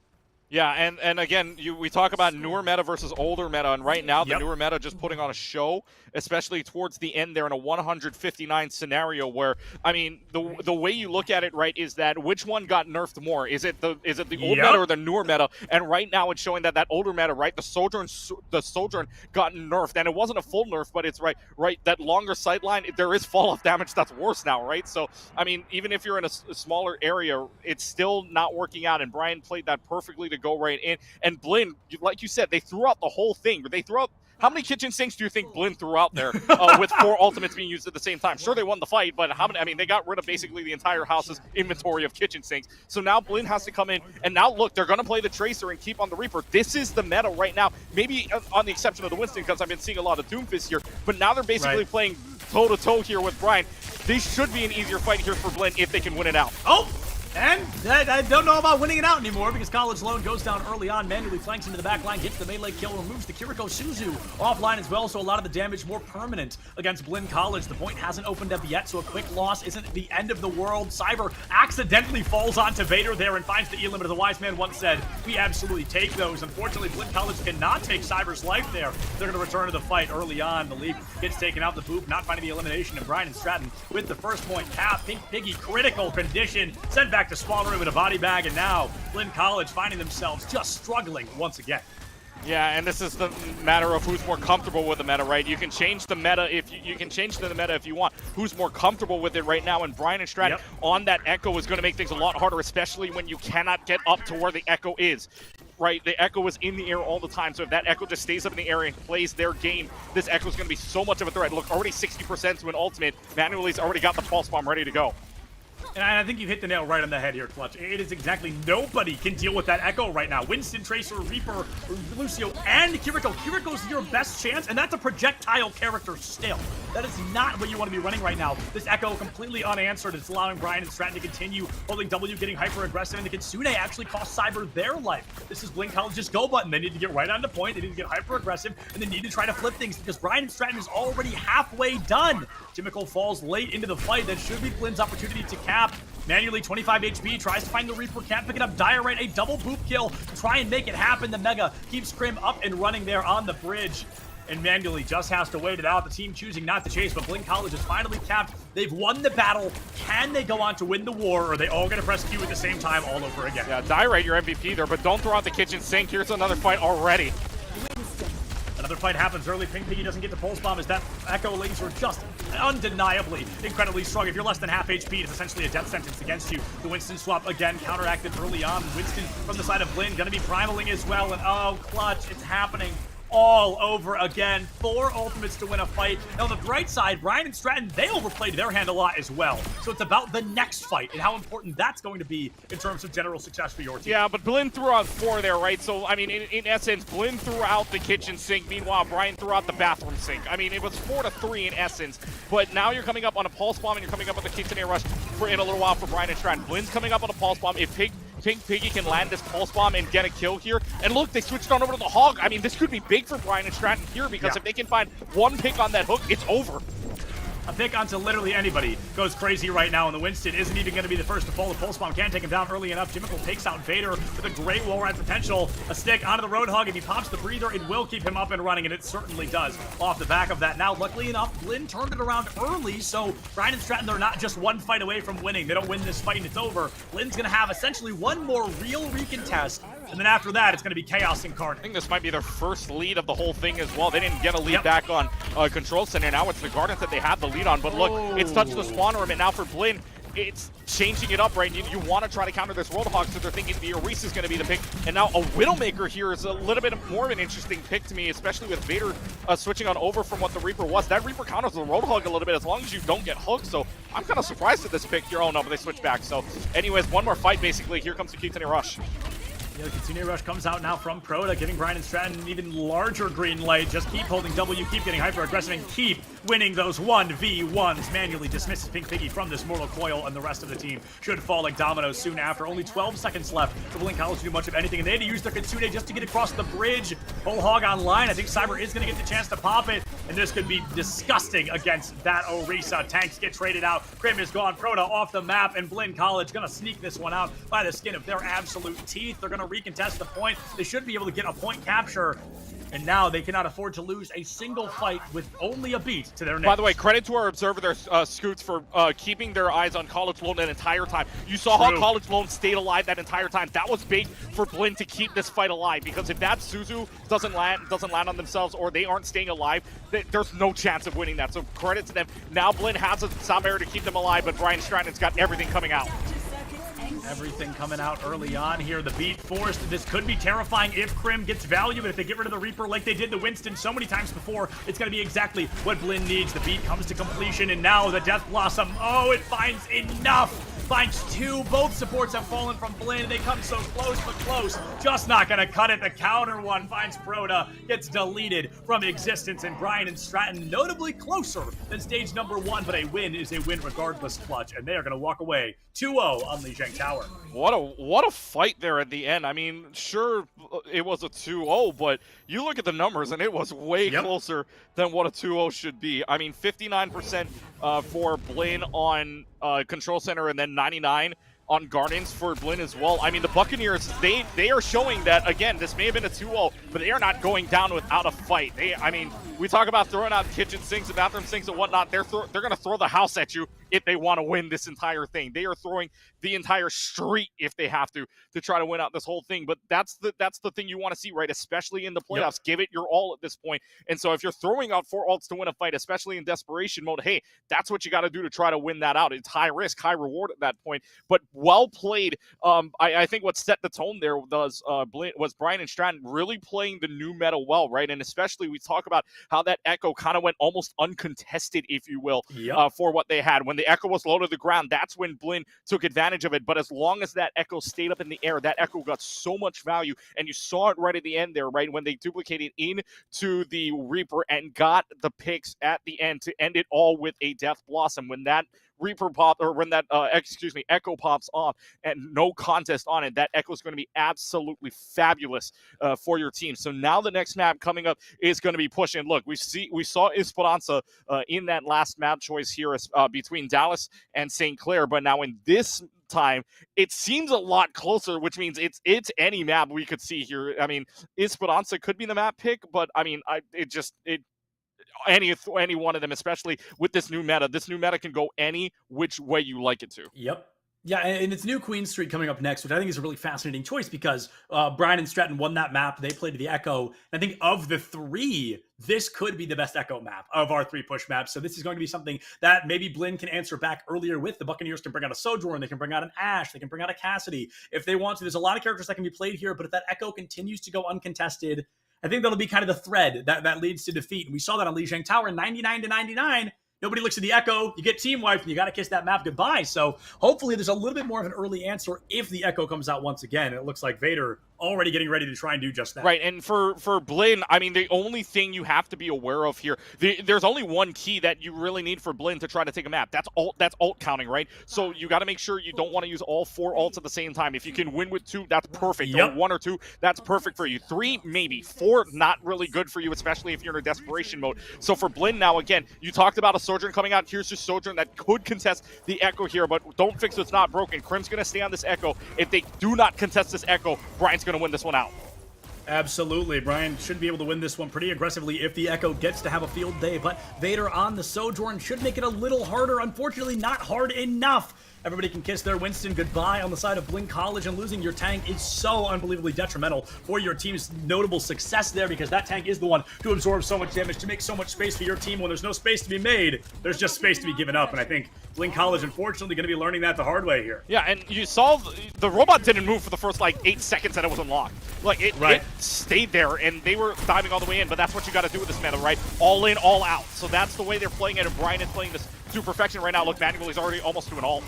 Yeah, and again, we talk about newer meta versus older meta, and right now the newer meta just putting on a show, especially towards the end there in a 159 scenario where, I mean, the way you look at it, right, is that which one got nerfed more? Is it the old meta or the newer meta? And right now it's showing that older meta, right, the Sojourn got nerfed, and it wasn't a full nerf, but it's right, that longer sightline, there is fall-off damage that's worse now, right? So, I mean, even if you're in a smaller area, it's still not working out, and Brian played that perfectly to go right in. And Blinn, like you said, they threw out the whole thing. They threw out, how many kitchen sinks do you think Blinn threw out there with 4 ultimates being used at the same time? Sure, they won the fight, but how many? I mean, they got rid of basically the entire house's inventory of kitchen sinks. So now Blinn has to come in, and now look, they're going to play the Tracer and keep on the Reaper. This is the meta right now, maybe on the exception of the Winston, because I've been seeing a lot of Doomfist here, but now they're basically playing toe-to-toe here with Brian. This should be an easier fight here for Blinn if they can win it out. Oh! And I don't know about winning it out anymore because College Lone goes down early on, manually flanks into the back line, gets the melee kill, removes the Kiriko Suzu offline as well, so a lot of the damage more permanent against Blinn College. The point hasn't opened up yet, so a quick loss isn't the end of the world. Cyber accidentally falls onto Vader there and finds the E-limit. As the wise man once said, we absolutely take those. Unfortunately, Blinn College cannot take Cyber's life there. They're going to return to the fight early on. The leap gets taken out, the boop, not finding the elimination, and Brian and Stratton with the first point. Cap, Pink Piggy, critical condition, sent back to spawn room in a body bag, and now Blinn College finding themselves just struggling once again. Yeah, and this is the matter of who's more comfortable with the meta, right? You can change the meta if you can change the meta if you want. Who's more comfortable with it right now? And Brian and Stratton on that Echo is going to make things a lot harder, especially when you cannot get up to where the Echo is. Right, the Echo is in the air all the time, so if that Echo just stays up in the air and plays their game, this Echo is going to be so much of a threat. Look, already 60% to an ultimate. Manuel's already got the pulse bomb ready to go. And I think you've hit the nail right on the head here, Clutch. It is exactly nobody can deal with that Echo right now. Winston, Tracer, Reaper, Lucio, and Kiriko. Kiriko's your best chance, and that's a projectile character still. That is not what you want to be running right now. This Echo completely unanswered. It's allowing Brian and Stratton to continue holding W, getting hyper-aggressive, and the Kitsune actually cost Cyber their life. This is Blinn College's go button. They need to get right on the point. They need to get hyper-aggressive, and they need to try to flip things because Brian and Stratton is already halfway done. Jimmical falls late into the fight. That should be Blinn's opportunity to cap. Manually, 25 HP, tries to find the Reaper, can't pick it up. Diorite, a double boop kill to try and make it happen. The Mega keeps Crim up and running there on the bridge. And Manually just has to wait it out. The team choosing not to chase, but Blinn College is finally capped. They've won the battle. Can they go on to win the war, or are they all going to press Q at the same time all over again? Yeah, Diorite, your MVP there, but don't throw out the kitchen sink. Here's another fight already. Another fight happens early. Pink Piggy doesn't get the pulse bomb as that Echo laser just undeniably incredibly strong. If you're less than half HP, it's essentially a death sentence against you. The Winston swap again counteracted early on. Winston from the side of Blinn going to be primaling as well. And oh, Clutch, it's happening all over again. 4 ultimates to win a fight. Now, on the bright side, Brian and Stratton, they overplayed their hand a lot as well. So it's about the next fight and how important that's going to be in terms of general success for your team. Yeah, but Blinn threw out 4 there, right? So, I mean, in essence, Blinn threw out the kitchen sink. Meanwhile, Brian threw out the bathroom sink. I mean, it was 4-3 in essence. But now you're coming up on a pulse bomb, and you're coming up with a kitchen rush in a little while for Brian and Stratton. Blinn's coming up on a pulse bomb. If Pink Piggy can land this pulse bomb and get a kill here. And look, they switched on over to the Hog. I mean, this could be big for Brian and Stratton here because if they can find one pick on that hook, it's over. A pick onto literally anybody goes crazy right now, and the Winston isn't even going to be the first to fall. The Pulse Bomb can't take him down early enough. Jimmicle takes out Vader with a great wall ride potential. A stick onto the Roadhog. If he pops the breather, it will keep him up and running, and it certainly does. Off the back of that. Now, luckily enough, Blinn turned it around early, so Brian and Stratton, they're not just one fight away from winning. They don't win this fight and it's over. Blinn's going to have essentially one more real recontest, and then after that, it's going to be chaos incarnate. I think this might be their first lead of the whole thing as well. They didn't get a lead back on Control Center. Now it's the Gardens that they have the lead on, but look, it's touched the spawn room, and now for Blinn, it's changing it up, right? You want to try to counter this Roadhog, so they're thinking the Orisa is going to be the pick. And now a Widowmaker here is a little bit more of an interesting pick to me, especially with Vader switching on over from what the Reaper was. That Reaper counters the Roadhog a little bit as long as you don't get hooked, so I'm kind of surprised at this pick here. Oh no, but they switch back. So anyways, one more fight basically. Here comes the Kitsune Rush. Yeah, the Kitsune Rush comes out now from Proda, giving Brian and Stratton an even larger green light. Just keep holding W, keep getting hyper-aggressive, and keep winning those 1v1s. Manually dismisses Pink Piggy from this mortal coil, and the rest of the team should fall like dominoes soon after. Only 12 seconds left for Blinn College to do much of anything, and they had to use their Kitsune just to get across the bridge. Whole Hog online. I think Cyber is going to get the chance to pop it, and this could be disgusting against that Orisa. Tanks get traded out. Krim is gone. Proda off the map, and Blinn College going to sneak this one out by the skin of their absolute teeth. They're going to recontest the point. They should be able to get a point capture, and now they cannot afford to lose a single fight with only a beat to their name. By the way, credit to our observer there, Scoots, for keeping their eyes on College Lone that entire time. You saw how College Lone stayed alive that entire time. That was big for Blinn to keep this fight alive, because if that Suzu doesn't land on themselves, or they aren't staying alive, there's no chance of winning that. So credit to them. Now Blinn has a sound barrier to keep them alive, but Brian Stratton's got everything coming out. Everything coming out early on here. The beat forced. This could be terrifying if Krim gets value, but if they get rid of the Reaper like they did the Winston so many times before, it's going to be exactly what Blinn needs. The beat comes to completion, and now the Death Blossom. Oh, it finds enough. Finds 2. Both supports have fallen from Blinn. They come so close, but close. Just not going to cut it. The counter one finds Proda. Gets deleted from existence, and Brian and Stratton notably closer than stage number 1, but a win is a win regardless, Clutch, and they are going to walk away 2-0 on Lijiang Tower. What a fight there at the end. I mean, sure, it was a 2-0, but you look at the numbers, and it was way closer than what a 2-0 should be. I mean, 59% for Blinn on Control Center, and then 99 on Gardens for Blinn as well. I mean, the Buccaneers, they are showing that, again, this may have been a 2-0, but they are not going down without a fight. I mean, we talk about throwing out kitchen sinks and bathroom sinks and whatnot. They're going to throw the house at you if they want to win this entire thing. They are throwing the entire street if they have to try to win out this whole thing. But that's the thing you want to see, right? Especially in the playoffs. Give it your all at this point. And so if you're throwing out 4 ults to win a fight, especially in desperation mode, hey, that's what you got to do to try to win that out. It's high risk, high reward at that point. But well played. I think what set the tone there was Brian and Stratton really playing the new meta well, right? And especially we talk about how that Echo kind of went almost uncontested, if you will, for what they had. When the Echo was low to the ground, that's when Blinn took advantage of it. But as long as that Echo stayed up in the air, that Echo got so much value. And you saw it right at the end there, right? When they duplicated into the Reaper and got the picks at the end to end it all with a Death Blossom. When that Reaper pop, or when that Echo pops off and no contest on it, that Echo is going to be absolutely fabulous for your team. So now the next map coming up is going to be pushing. Look, we saw Esperanza in that last map choice here between Dallas and St. Clair, but now in this time it seems a lot closer, which means it's any map we could see here. I mean, Esperanza could be the map pick, but I mean, any one of them, especially with this new meta. This new meta can go any which way you like it to. Yep. Yeah, and it's New Queen Street coming up next, which I think is a really fascinating choice because Brian and Stratton won that map. They played the Echo. I think of the 3, this could be the best Echo map of our 3 push maps. So this is going to be something that maybe Blinn can answer back earlier with. The Buccaneers can bring out a Sojourn. They can bring out an Ashe. They can bring out a Cassidy if they want to. There's a lot of characters that can be played here, but if that Echo continues to go uncontested, I think that'll be kind of the thread that leads to defeat. And we saw that on Lijiang Tower, 99-99. Nobody looks at the Echo. You get team wiped, and you got to kiss that map goodbye. So hopefully there's a little bit more of an early answer if the Echo comes out once again. It looks like Vader already getting ready to try and do just that. Right, and for Blinn, I mean, the only thing you have to be aware of here, there's only one key that you really need for Blinn to try to take a map. That's ult counting, right? So you got to make sure you don't want to use all 4 ults at the same time. If you can win with 2, that's perfect. Yep. Or 1 or 2, that's perfect for you. 3, maybe. 4, not really good for you, especially if you're in a desperation mode. So for Blinn now, again, you talked about a Sojourn coming out. Here's your Sojourn that could contest the Echo here, but don't fix what's not broken. Crim's going to stay on this Echo. If they do not contest this Echo, Brian's going to win this one out. Absolutely. Brian should be able to win this one pretty aggressively if the Echo gets to have a field day, but Vader on the Sojourn should make it a little harder. Unfortunately, not hard enough. Everybody can kiss their Winston goodbye on the side of Blinn College, and losing your tank is so unbelievably detrimental for your team's notable success there, because that tank is the one to absorb so much damage, to make so much space for your team. When there's no space to be made, there's just space to be given up, and I think Blinn College, unfortunately, going to be learning that the hard way here. Yeah, and you saw the robot didn't move for the first, 8 seconds that it was unlocked. It stayed there, and they were diving all the way in, but that's what you got to do with this meta, right? All in, all out. So that's the way they're playing it, and Brian is playing this to perfection right now. Look, Manuel is already almost to an ult.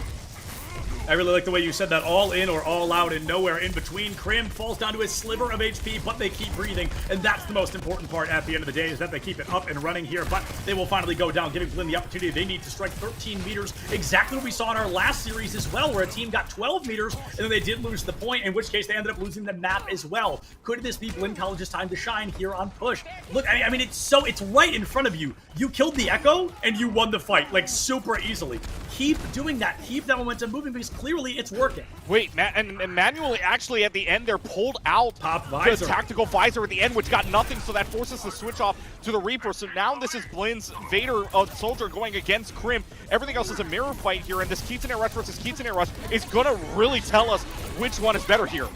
I really like the way you said that, all in or all out and nowhere in between. Crim falls down to a sliver of HP, but they keep breathing, and that's the most important part at the end of the day, is that they keep it up and running here, but they will finally go down, giving Blinn the opportunity they need to strike 13 meters, exactly what we saw in our last series as well, where a team got 12 meters, and then they did lose the point, in which case they ended up losing the map as well. Could this be Blinn College's time to shine here on Push? Look, I mean, it's right in front of you. You killed the Echo, and you won the fight, super easily. Keep doing that. Keep that momentum moving, because clearly it's working. Wait, and Manuel actually at the end there pulled out the tactical visor at the end, which got nothing, so that forces the switch off to the Reaper. So now this is Blinn's Vader Soldier going against Crim. Everything else is a mirror fight here, and this Kitsune Rush versus Kitsune Rush is going to really tell us which one is better here.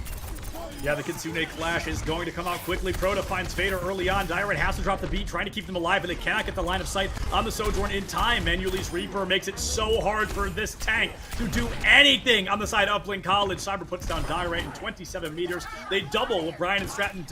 Yeah, the Kitsune Clash is going to come out quickly. Proto finds Vader early on. Dyrite has to drop the beat, trying to keep them alive, but they cannot get the line of sight on the Sojourn in time. Manuel's Reaper makes it so hard for this tank to do anything on the side of Blinn College. Cyber puts down Dyrite in 27 meters. They double what Brian and Stratton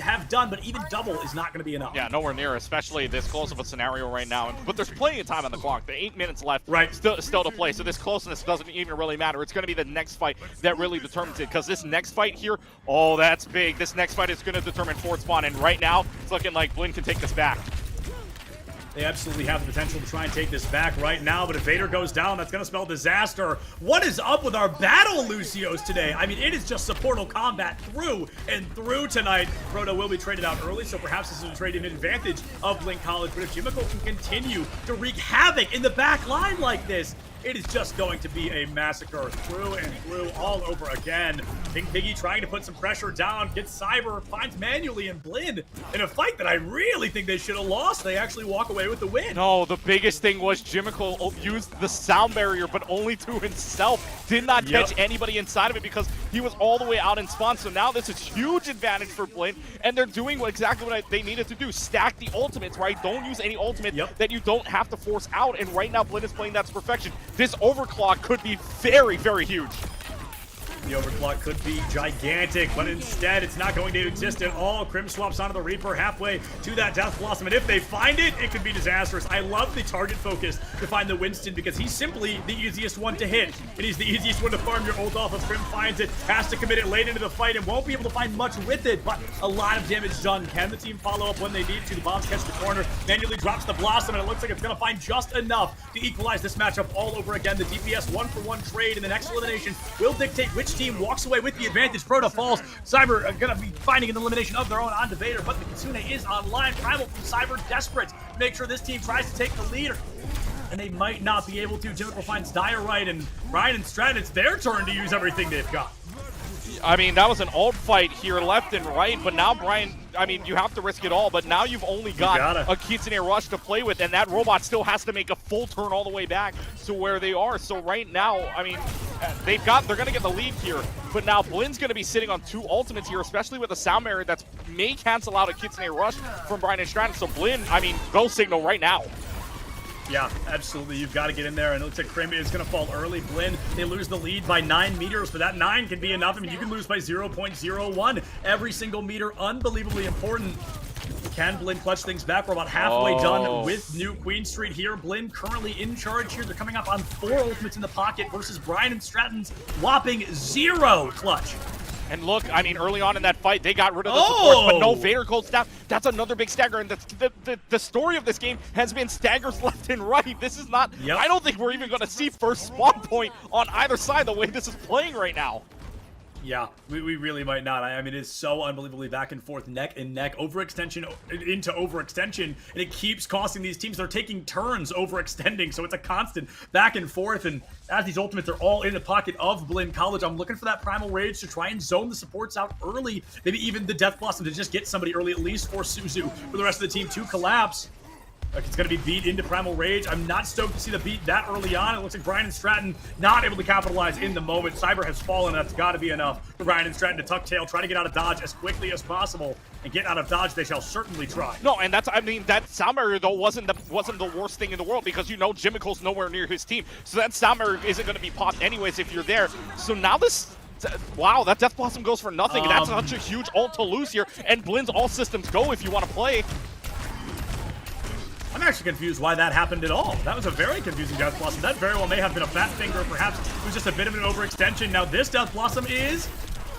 have done, but even double is not going to be enough. Yeah, nowhere near, especially this close of a scenario right now. But there's plenty of time on the clock. The 8 minutes left, still to play. So this closeness doesn't even really matter. It's going to be the next fight that really determines it, because this next fight here, oh, that's big. This next fight is going to determine fourth spawn, and right now, it's looking like Blinn can take this back. They absolutely have the potential to try and take this back right now, but if Vader goes down, that's going to spell disaster. What is up with our battle Lucios today? I mean, it is just supportal combat through and through tonight. Proto will be traded out early, so perhaps this is a trading advantage of Blinn College, but if Jimico can continue to wreak havoc in the back line like this, it is just going to be a massacre through and through all over again. King Piggy trying to put some pressure down, gets Cyber, finds Manually and Blinn in a fight that I really think they should have lost. They actually walk away with the win. No, the biggest thing was Jimico used the sound barrier, but only to himself. Did not catch anybody inside of it because he was all the way out in spawn. So now this is huge advantage for Blinn, and they're doing exactly what they needed to do. Stack the ultimates, right? Don't use any ultimate that you don't have to force out, and right now Blinn is playing that to perfection. This overclock could be very, very huge. The overclock could be gigantic, but instead it's not going to exist at all. Crim swaps onto the Reaper halfway to that Death Blossom, and if they find it, it could be disastrous. I love the target focus to find the Winston because he's simply the easiest one to hit, and he's the easiest one to farm your ult off of. Crim finds it, has to commit it late into the fight, and won't be able to find much with it, but a lot of damage done. Can the team follow up when they need to? The bombs catch the corner, manually drops the Blossom, and it looks like it's going to find just enough to equalize this matchup all over again. The DPS 1-for-1 trade in the next elimination will dictate which team walks away with the advantage. Proto falls. Cyber are going to be finding an elimination of their own onto Vader, but the Kitsune is online. Primal from Cyber, desperate to make sure this team tries to take the lead, and they might not be able to. Jimico finds Dyrite, and Brian and Stratton, it's their turn to use everything they've got. I mean, that was an ult fight here left and right, but now Brian, I mean, you have to risk it all, but now you've only got a Kitsune Rush to play with, and that robot still has to make a full turn all the way back to where they are. So right now, I mean, they're going to get the lead here, but now Blinn's going to be sitting on 2 ultimates here, especially with a sound barrier that may cancel out a Kitsune Rush from Brian and Stratton. So Blinn, I mean, go signal right now. Yeah, absolutely. You've got to get in there, and it looks like Crim is going to fall early. Blinn, they lose the lead by 9 meters, but that 9 can be enough. I mean, you can lose by 0.01. Every single meter, unbelievably important. Can Blinn clutch things back? We're about halfway done with New Queen Street here. Blinn currently in charge here. They're coming up on 4 ultimates in the pocket versus Brian and Stratton's whopping 0 clutch. And look, I mean, early on in that fight, they got rid of the support, but no, Vader goes down. That's another big stagger, and the story of this game has been staggers left and right. This is not, I don't think we're even going to see first spawn point on either side the way this is playing right now. Yeah, we really might not. I mean, it is so unbelievably back and forth, neck and neck, overextension into overextension, and it keeps costing these teams. They're taking turns overextending, so it's a constant back and forth, and as these ultimates are all in the pocket of Blinn College, I'm looking for that Primal Rage to try and zone the supports out early, maybe even the Death Blossom to just get somebody early, at least for Suzu, for the rest of the team to collapse. It's going to be beat into Primal Rage. I'm not stoked to see the beat that early on. It looks like Brian and Stratton not able to capitalize in the moment. Cyber has fallen. That's got to be enough for Brian and Stratton to tuck tail, try to get out of dodge as quickly as possible. And get out of dodge, they shall certainly try. No, and that's, I mean, that sound barrier, though, wasn't the worst thing in the world because, you know, Jimico's nowhere near his team. So that sound barrier isn't going to be popped anyways if you're there. So now this... Wow, that Death Blossom goes for nothing. And that's such a huge ult to lose here. And Blinn's all systems go if you want to play. I'm actually confused why that happened at all. That was a very confusing Death Blossom. That very well may have been a fat finger. Perhaps it was just a bit of an overextension. Now this Death Blossom is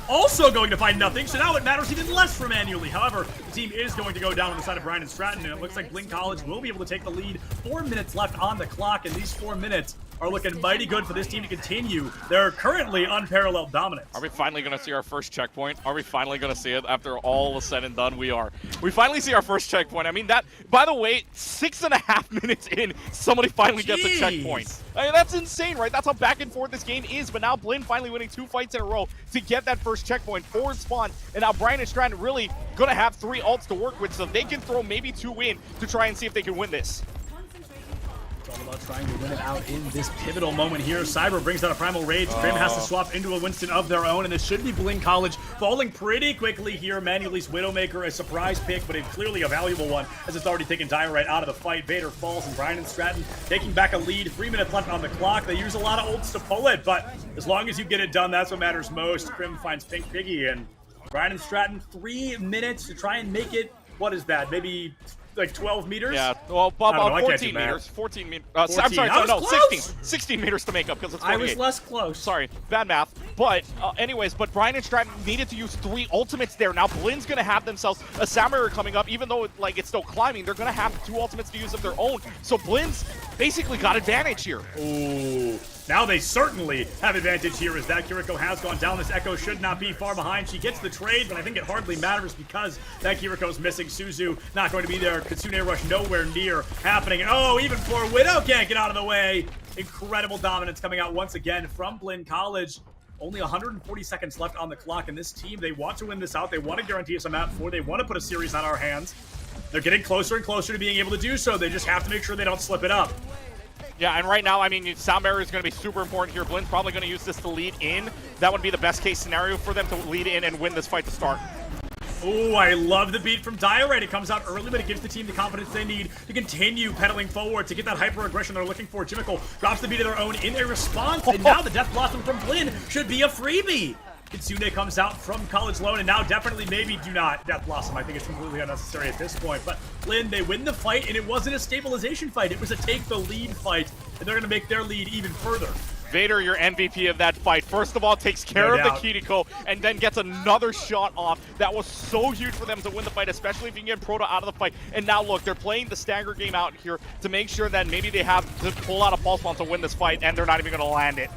also going to find nothing, so now it matters even less for Manually. However, the team is going to go down on the side of Brian and Stratton, and it looks like Blinn College will be able to take the lead. 4 minutes left on the clock, and these 4 minutes are looking mighty good for this team to continue their currently unparalleled dominance. Are we finally going to see our first checkpoint? Are we finally going to see it after all is said and done? We are. We finally see our first checkpoint. I mean, that, by the way, 6.5 minutes in, somebody finally gets a checkpoint. I mean, that's insane, right? That's how back and forth this game is, but now Blinn finally winning 2 fights in a row to get that first checkpoint, forward spawn, and now Brian and Stratton really going to have 3 ults to work with, so they can throw maybe 2 in to try and see if they can win this. It's all about trying to win it out in this pivotal moment here. Cyber brings out a Primal Rage. Grim has to swap into a Winston of their own, and this should be Blinn College falling pretty quickly here. Manually's Widowmaker, a surprise pick, but clearly a valuable one, as it's already taken Diorite out of the fight. Vader falls, and Brian and Stratton taking back a lead. 3 minutes left on the clock. They use a lot of ults to pull it, but as long as you get it done, that's what matters most. Grim finds Pink Piggy, and Brian and Stratton, 3 minutes to try and make it, what is that, maybe like 12 meters? Yeah, well, about 14 meters. 14 meters. I'm sorry, no, 16 meters to make up because it's 48. I was less close. Sorry, bad math. But anyways, Brian and Stratton needed to use 3 ultimates there. Now Blinn's going to have themselves a Samurai coming up, even though it's still climbing. They're going to have 2 ultimates to use of their own. So Blinn's basically got advantage here. Ooh. Now they certainly have advantage here as that Kiriko has gone down. This Echo should not be far behind. She gets the trade, but I think it hardly matters because that Kiriko's missing. Suzu not going to be there. Kitsune Rush nowhere near happening. Oh, even poor Widow can't get out of the way. Incredible dominance coming out once again from Blinn College. Only 140 seconds left on the clock, and this team, they want to win this out. They want to guarantee us a map 4. They want to put a series on our hands. They're getting closer and closer to being able to do so. They just have to make sure they don't slip it up. Yeah, and right now, I mean, sound barrier is going to be super important here. Blinn's probably going to use this to lead in. That would be the best case scenario for them to lead in and win this fight to start. Oh, I love the beat from Diorite. It comes out early, but it gives the team the confidence they need to continue pedaling forward to get that hyper aggression they're looking for. Jimico drops the beat of their own in a response, and now the Death Blossom from Blinn should be a freebie. Kitsune comes out from College Loan, and now definitely maybe do not Death Blossom. I think it's completely unnecessary at this point. But Blinn, they win the fight, and it wasn't a stabilization fight. It was a take the lead fight, and they're going to make their lead even further. Vader, your MVP of that fight. First of all, takes care of the Kiriko, and then gets another shot off. That was so huge for them to win the fight, especially if you can get Proto out of the fight. And now look, they're playing the stagger game out here to make sure that maybe they have to pull out a false one to win this fight, and they're not even going to land it.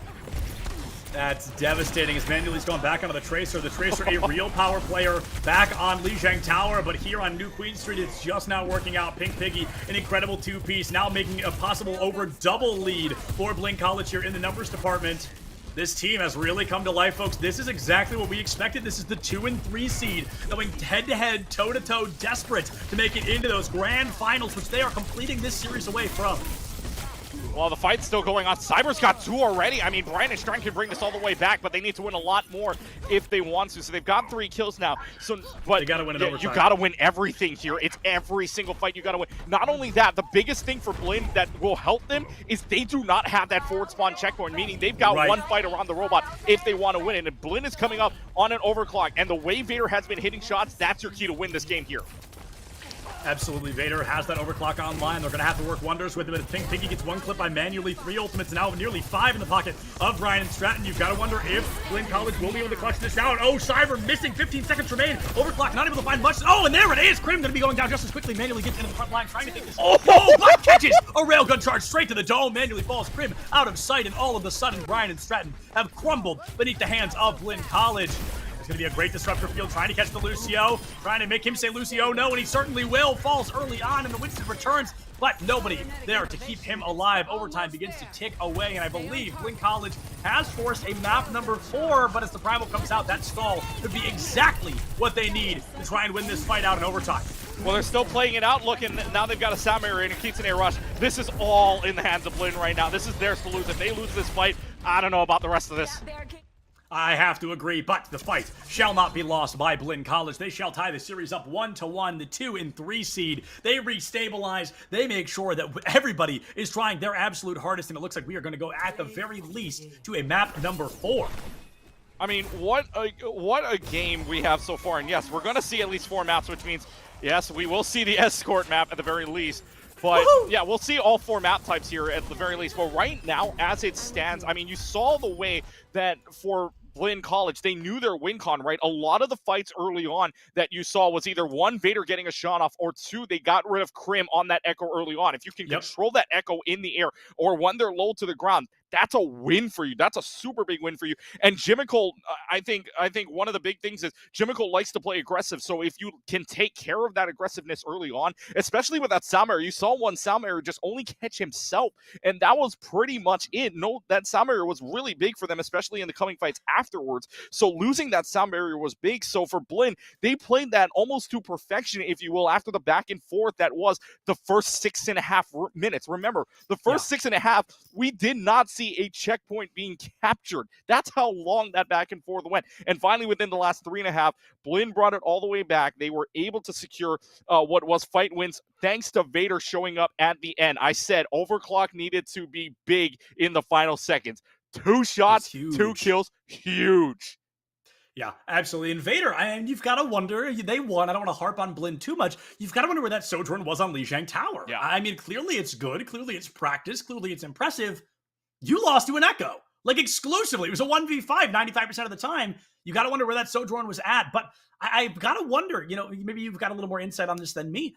That's devastating as Manually's going back onto the Tracer. The Tracer, a real power player, back on Lijiang Tower, but here on New Queen Street, it's just not working out. Pink Piggy, an incredible 2-piece, now making a possible over double lead for Blinn College here in the numbers department. This team has really come to life, folks. This is exactly what we expected. This is the 2 and 3 seed going head-to-head, toe-to-toe, desperate to make it into those grand finals, which they are completing this series away from. Well, the fight's still going on. Cyber's got 2 already. I mean, Brian and Strang can bring this all the way back, but they need to win a lot more if they want to. So they've got 3 kills now. So, but they gotta win it you got to win everything here. It's every single fight you got to win. Not only that, the biggest thing for Blinn that will help them is they do not have that forward spawn checkpoint, meaning they've got one fight around the robot if they want to win it. And Blinn is coming up on an overclock, and the way Vader has been hitting shots, that's your key to win this game here. Absolutely, Vader has that overclock online. They're going to have to work wonders with him. And Pink Piggy gets 1 clip by manually, 3 ultimates, now nearly 5 in the pocket of Brian and Stratton. You've got to wonder if Blinn College will be able to clutch this down. Oh, Cyber missing, 15 seconds remain. Overclock not able to find much. Oh, and there it is. Crim going to be going down just as quickly. Manually gets into the front line, trying to take this. Oh, Black catches a railgun charge straight to the dome. Manually falls Crim out of sight, and all of a sudden, Brian and Stratton have crumbled beneath the hands of Blinn College. It's going to be a great disruptor field, trying to catch the Lucio, trying to make him say Lucio no, and he certainly will. Falls early on, and the Winston returns, but nobody there to keep him alive. Overtime begins to tick away, and I believe Blinn College has forced a map number 4, but as the Primal comes out, that stall could be exactly what they need to try and win this fight out in overtime. Well, they're still playing it out. Look, and now they've got a sound barrier and a Kitsune rush. This is all in the hands of Blinn right now. This is theirs to lose. If they lose this fight, I don't know about the rest of this. I have to agree, but the fight shall not be lost by Blinn College. They shall tie the series up 1-1, the 2 and 3 seed. They restabilize. They make sure that everybody is trying their absolute hardest, and it looks like we are going to go at the very least to a map number 4. I mean, what a game we have so far. And yes, we're going to see at least 4 maps, which means, yes, we will see the escort map at the very least. But, yeah, we'll see all 4 map types here at the very least. But right now, as it stands, I mean, you saw the way that for Blinn College, they knew their win con, right? A lot of the fights early on that you saw was either 1, Vader getting a shot off, or 2, they got rid of Crim on that Echo early on. If you can control that Echo in the air, or when they're low to the ground, that's a win for you. That's a super big win for you. And Jimicle, I think one of the big things is Jimicle likes to play aggressive. So if you can take care of that aggressiveness early on, especially with that sound barrier, you saw one sound barrier just only catch himself, and that was pretty much it. No, that sound barrier was really big for them, especially in the coming fights afterwards. So losing that sound barrier was big. So for Blinn, they played that almost to perfection, if you will, after the back and forth that was the first 6.5 minutes. Remember, the first 6.5, we did not see a checkpoint being captured. That's how long that back and forth went. And finally, within the last 3.5, Blinn brought it all the way back. They were able to secure what was fight wins thanks to Vader showing up at the end. I said overclock needed to be big in the final seconds. 2 shots, 2 kills, huge. Yeah, absolutely. And Vader, you've got to wonder, they won. I don't want to harp on Blinn too much. You've got to wonder where that Sojourn was on Lijiang Tower. Yeah. I mean, clearly it's good. Clearly it's practice. Clearly it's impressive. You lost to an Echo, like exclusively. It was a 1v5 95% of the time. You got to wonder where that Sojourn was at. But I've got to wonder, maybe you've got a little more insight on this than me.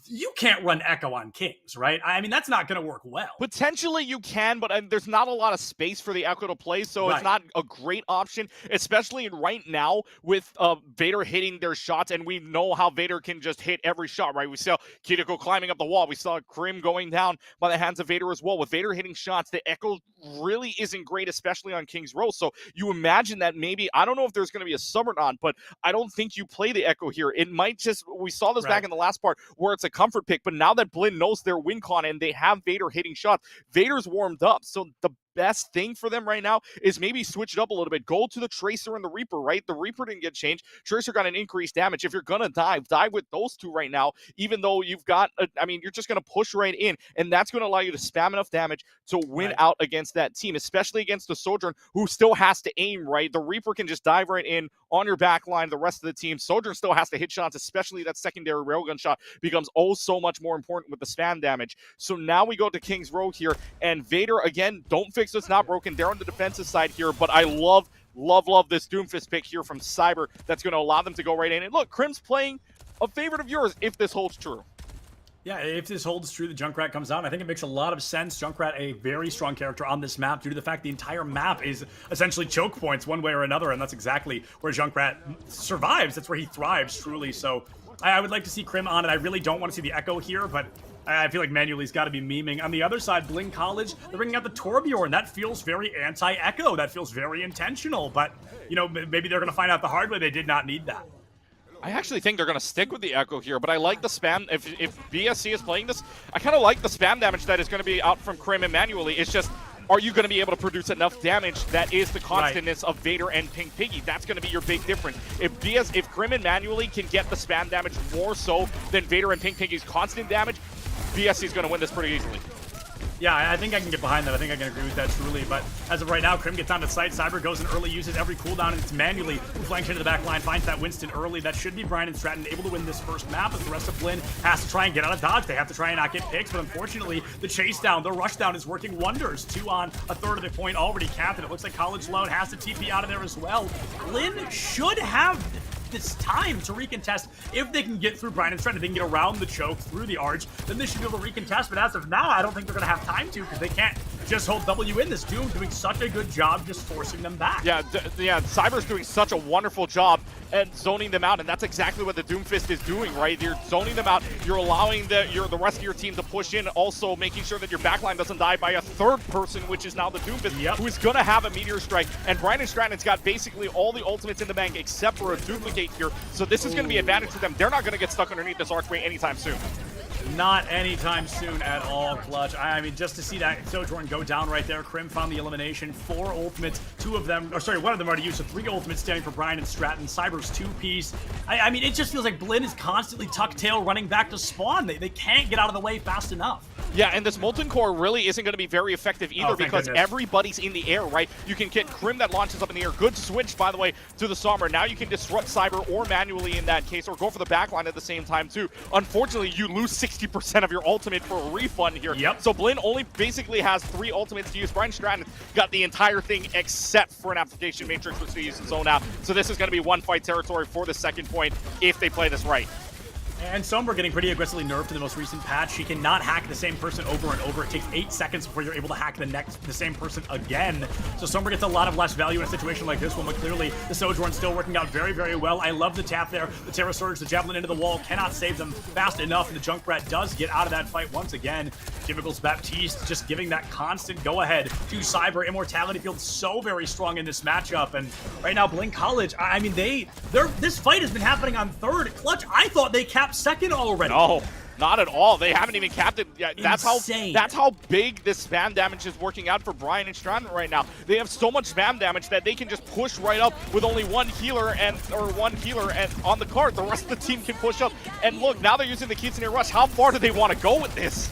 You can't run Echo on Kings, right? I mean, that's not going to work well. Potentially you can, but there's not a lot of space for the Echo to play, so it's not a great option, especially right now with Vader hitting their shots, and we know how Vader can just hit every shot, right? We saw Kiriko climbing up the wall. We saw Crim going down by the hands of Vader as well. With Vader hitting shots, the Echo really isn't great, especially on King's Row. So you imagine that maybe, I don't know if there's going to be a sub or not, but I don't think you play the Echo here. It might just, we saw this back in the last part where it's a comfort pick, but now that Blinn knows their win con and they have Vader hitting shots, Vader's warmed up. So the best thing for them right now is maybe switch it up a little bit. Go to the Tracer and the Reaper, right? The Reaper didn't get changed. Tracer got an increased damage. If you're going to dive with those 2 right now, even though you've got, you're just going to push right in, and that's going to allow you to spam enough damage to win out against that team, especially against the Sojourn, who still has to aim, right? The Reaper can just dive right in on your back line, the rest of the team. Sojourn still has to hit shots, especially that secondary railgun shot becomes so much more important with the spam damage. So now we go to King's Row here, and Vader, again, don't fix what's not broken. They're on the defensive side here, but I love this Doomfist pick here from Cyber that's going to allow them to go right in. And look, Crim's playing a favorite of yours if this holds true. Yeah, if this holds true, the Junkrat comes out. I think it makes a lot of sense. Junkrat, a very strong character on this map due to the fact the entire map is essentially choke points one way or another, and that's exactly where Junkrat survives. That's where he thrives, truly. So I would like to see Crim on it. I really don't want to see the Echo here, but I feel like Manuely's got to be memeing. On the other side, Blinn College, they're bringing out the Torbjorn. That feels very anti-Echo. That feels very intentional, but, maybe they're going to find out the hard way they did not need that. I actually think they're going to stick with the Echo here, but I like the spam. If BSC is playing this, I kind of like the spam damage that is going to be out from Crim and manually. It's just, are you going to be able to produce enough damage that is the constantness of Vader and Pink Piggy? That's going to be your big difference. If Crim and manually can get the spam damage more so than Vader and Pink Piggy's constant damage, BSC is going to win this pretty easily. Yeah, I think I can get behind that. I think I can agree with that truly. But as of right now, Crim gets onto site. Cyber goes in early, uses every cooldown, and it's manually flanks into the back line, finds that Winston early. That should be Brian and Stratton able to win this first map, as the rest of Blinn has to try and get out of dodge. They have to try and not get picks, but unfortunately, the chase down, the rush down is working wonders. 2 on a third of the point already capped, and it looks like College Loan has to TP out of there as well. Blinn should have this time to recontest. If they can get through Brian and Stratton, they can get around the choke through the arch, then they should be able to recontest. But as of now, I don't think they're going to have time to, because they can't just hold W in. This Doom doing such a good job just forcing them back. Yeah, Cyber's doing such a wonderful job at zoning them out, and that's exactly what the Doomfist is doing, right? You're zoning them out. You're allowing the rest of your team to push in, also making sure that your backline doesn't die by a third person, which is now the Doomfist, who is going to have a Meteor Strike. And Brian and Stratton's got basically all the ultimates in the bank except for a duplicate here, so this is going to be advantage to them. They're not going to get stuck underneath this archway anytime soon. Not anytime soon at all, Clutch. I mean, just to see that Sojourn go down right there. Crim found the elimination. 4 ultimates, 2 of them, or sorry, 1 of them already used, so 3 ultimates standing for Brian and Stratton. Cyber's 2-piece. I mean, it just feels like Blinn is constantly tuck tail running back to spawn. They can't get out of the way fast enough. Yeah, and this Molten Core really isn't going to be very effective either, because everybody's in the air, right? You can get Crim that launches up in the air. Good switch, by the way, to the Somber. Now you can disrupt Cyber or manually in that case, or go for the backline at the same time, too. Unfortunately, you lose 60% of your ultimate for a refund here. So Blinn only basically has 3 ultimates to use. Brian Stratton got the entire thing except for an application matrix, which they use in zone out. So this is going to be one fight territory for the second point if they play this right. And Sombra getting pretty aggressively nerfed in the most recent patch. She cannot hack the same person over and over. It takes 8 seconds before you're able to hack the same person again. So Sombra gets a lot of less value in a situation like this one, but clearly the Sojourn's still working out very, very well. I love the tap there. The Terra Surge, the Javelin into the wall cannot save them fast enough, and the Junkrat does get out of that fight once again. Difficult's Baptiste just giving that constant go-ahead to Cyber. Immortality feels so very strong in this matchup, and right now Blinn College, I mean, this fight has been happening on third. Clutch, I thought they capped second already. No, not at all. They haven't even capped it yet. That's how big this spam damage is working out for Brian and Stratton right now. They have so much spam damage that they can just push right up with only one healer and on the card. The rest of the team can push up. And look, now they're using the Kitsune Rush. How far do they want to go with this?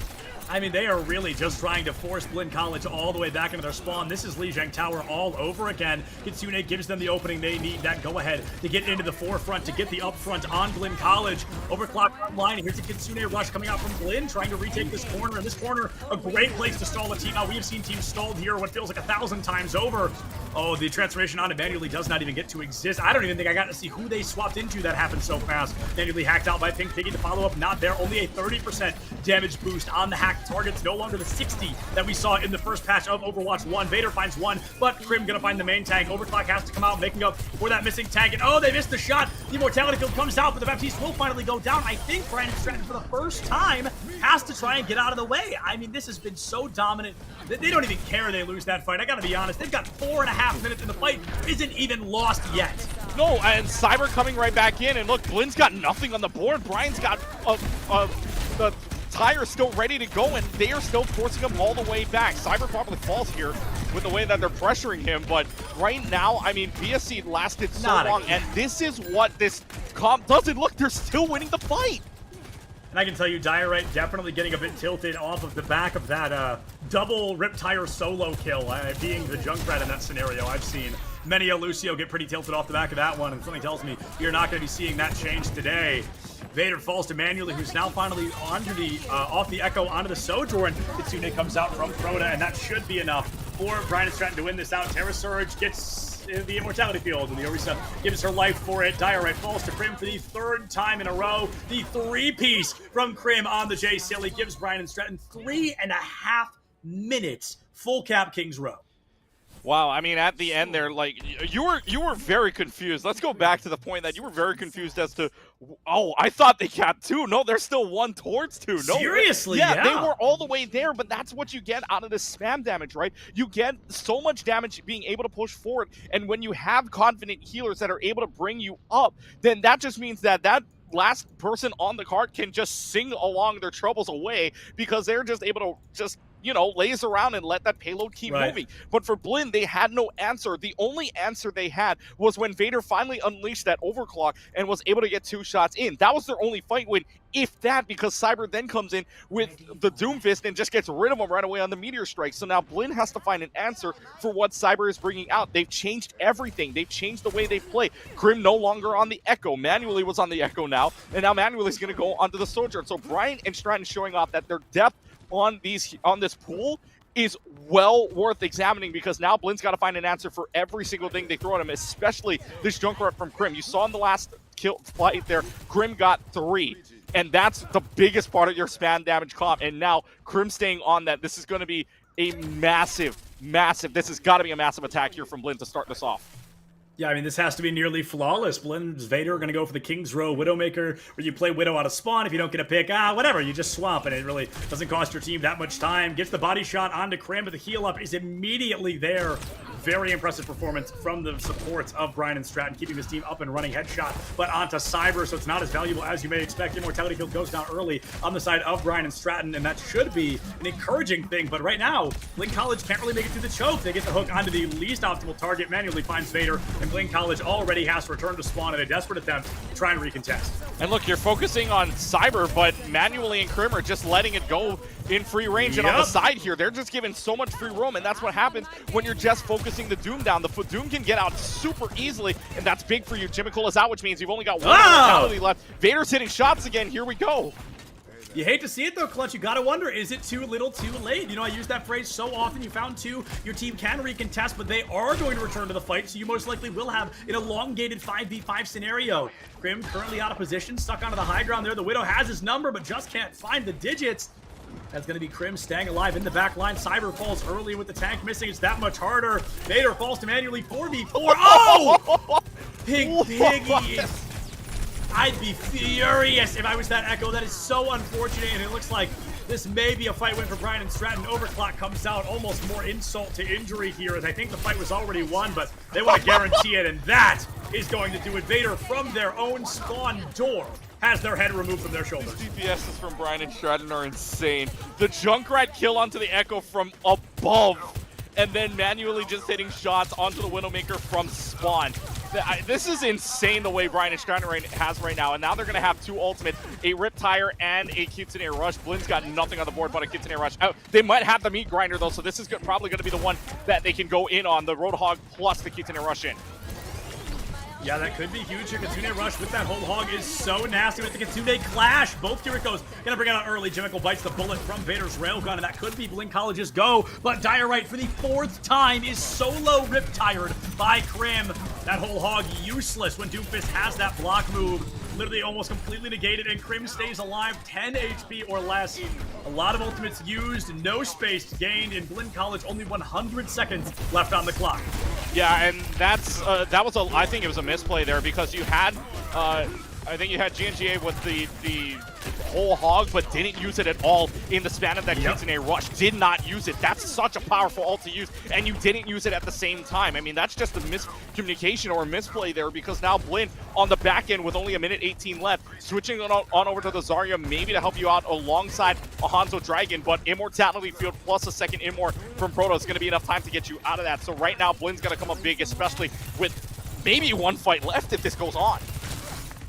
I mean, they are really just trying to force Blinn College all the way back into their spawn. This is Lijiang Tower all over again. Kitsune gives them the opening they need, that go-ahead to get into the forefront, to get the upfront on Blinn College. Overclock online, here's a Kitsune Rush coming out from Blinn, trying to retake this corner. And this corner, a great place to stall a team out. We have seen teams stalled here what feels like 1,000 times over. Oh, the transformation on it manually does not even get to exist. I don't even think I got to see who they swapped into that happened so fast. Manually hacked out by Pink Piggy. The follow-up not there. Only a 30% damage boost on the hacked targets. No longer the 60 that we saw in the first patch of Overwatch 1. Vader finds 1, but Crim gonna find the main tank. Overclock has to come out, making up for that missing tank. And oh, they missed the shot. The Immortality field comes out, but the Baptiste will finally go down. I think Brian Stratton, for the first time, has to try and get out of the way. I mean, this has been so dominant. They don't even care they lose that fight. I gotta be honest. They've got 4.5 minutes in the fight. Isn't even lost yet. No, and Cyber coming right back in. And look, Blinn's got nothing on the board. Brian's got the tire still ready to go, and they are still forcing him all the way back. Cyber probably falls here with the way that they're pressuring him, but right now, I mean, BSC lasted so long, and this is what this comp doesn't look. They're still winning the fight. And I can tell you, Diorite definitely getting a bit tilted off of the back of that double Rip Tire solo kill, being the Junkrat in that scenario. I've seen many a Lucio get pretty tilted off the back of that one, and something tells me you're not going to be seeing that change today. Vader falls to Manually, who's now finally onto the off the Echo onto the Sojourn. Kitsune comes out from Crota, and that should be enough for Brian and Stratton to win this out. Terra Surge gets the Immortality field, and the Orisa gives her life for it. Diorite falls to Crim for the 3rd time in a row. The 3-piece from Crim on the J Silly gives Brian and Stratton 3.5 minutes. Full cap Kings Row. Wow, I mean, at the end there, like, you were very confused. Let's go back to the point that you were very confused as to, oh, I thought they capped 2. No, there's still 1 towards 2. No, Seriously, yeah, they were all the way there, but that's what you get out of this spam damage, right? You get so much damage being able to push forward, and when you have confident healers that are able to bring you up, then that just means that last person on the card can just sing along their troubles away because they're just able to just, you know, laze around and let that payload keep moving. But for Blinn, they had no answer. The only answer they had was when Vader finally unleashed that overclock and was able to get 2 shots in. That was their only fight win, if that, because Cyber then comes in with the Doomfist and just gets rid of them right away on the Meteor Strike. So now Blinn has to find an answer for what Cyber is bringing out. They've changed everything. They've changed the way they play. Grim no longer on the Echo. Manually was on the Echo now, and now Manually is going to go onto the Sojourn. So Brian and Stratton showing off that their depth on this pool is well worth examining, because now Blinn's got to find an answer for every single thing they throw at him, especially this Junkrat from Grim. You saw in the last kill fight there, Grim got 3. And that's the biggest part of your spam damage comp. And now Grim staying on that. This is going to be a massive, this has got to be a massive attack here from Blinn to start this off. Yeah, I mean, this has to be nearly flawless. Blinn's Vader are going to go for the King's Row Widowmaker, where you play Widow out of spawn. If you don't get a pick, whatever, you just swamp, and it really doesn't cost your team that much time. Gets the body shot onto Krim, but the heal up is immediately there. Very impressive performance from the supports of Brian and Stratton, keeping this team up and running. Headshot, but onto Cyber, so it's not as valuable as you may expect. Immortality kill goes down early on the side of Brian and Stratton, and that should be an encouraging thing. But right now, Blinn College can't really make it through the choke. They get the hook onto the least optimal target, manually finds Vader, and Blinn College already has to return to spawn in a desperate attempt to try and recontest. And look, you're focusing on Cyber, but Manually and Krim are just letting it go in free range. And on the side here, they're just giving so much free roam, and that's what happens when you're just focusing the Doom down. The Doom can get out super easily, and that's big for you. Jimmicle is out, which means you've only got 1 mortality left. Vader's hitting shots again. Here we go. You hate to see it though, Clutch. You gotta wonder, is it too little too late? You know, I use that phrase so often. You found 2, your team can recontest, but they are going to return to the fight, so you most likely will have an elongated 5v5 scenario. Grim currently out of position, stuck onto the high ground there. The Widow has his number, but just can't find the digits. That's going to be Krim staying alive in the back line. Cyber falls early with the tank missing. It's that much harder. Vader falls to Manually 4v4. Oh! Piggy. I'd be furious if I was that Echo. That is so unfortunate, and it looks like this may be a fight win for Brian and Stratton. Overclock comes out, almost more insult to injury here, as I think the fight was already won, but they want to guarantee it, and that is going to do it. Vader from their own spawn door has their head removed from their shoulders. These DPSs from Brian and Stratton are insane. The Junkrat kill onto the Echo from above, and then Manually just hitting shots onto the Widowmaker from spawn. This is insane the way Brian and Stratton has right now, and now they're going to have 2 ultimates, a Riptire and a Kitsune Rush. Blinn's got nothing on the board but a Kitsune Rush. They might have the Meat Grinder, though, so this is probably going to be the one that they can go in on, the Roadhog plus the Kitsune Rush in. Yeah, that could be huge. Your Kitsune Rush with that whole hog is so nasty with the Kitsune Clash. Both Kirikos gonna bring it out early. Jimmicle bites the bullet from Vader's Railgun, and that could be Blinn College's go. But Diorite, for the 4th time, is solo rip-tired by Krim. That whole hog useless when Doomfist has that block move. Literally almost completely negated, and Krim stays alive, 10 HP or less. A lot of ultimates used, no space gained, and Blinn College only 100 seconds left on the clock. Yeah, and that was I think it was a misplay there, because you had I think you had NJCAAE with the whole hog, but didn't use it at all in the span of that Kitsune Rush. Did not use it. That's such a powerful ult to use, and you didn't use it at the same time. I mean, that's just a miscommunication or a misplay there, because now Blinn on the back end with only 1:18 left, switching on over to the Zarya, maybe to help you out alongside a Hanzo Dragon, but Immortality Field plus a second Immort from Proto is going to be enough time to get you out of that. So right now, Blinn's going to come up big, especially with maybe 1 fight left if this goes on.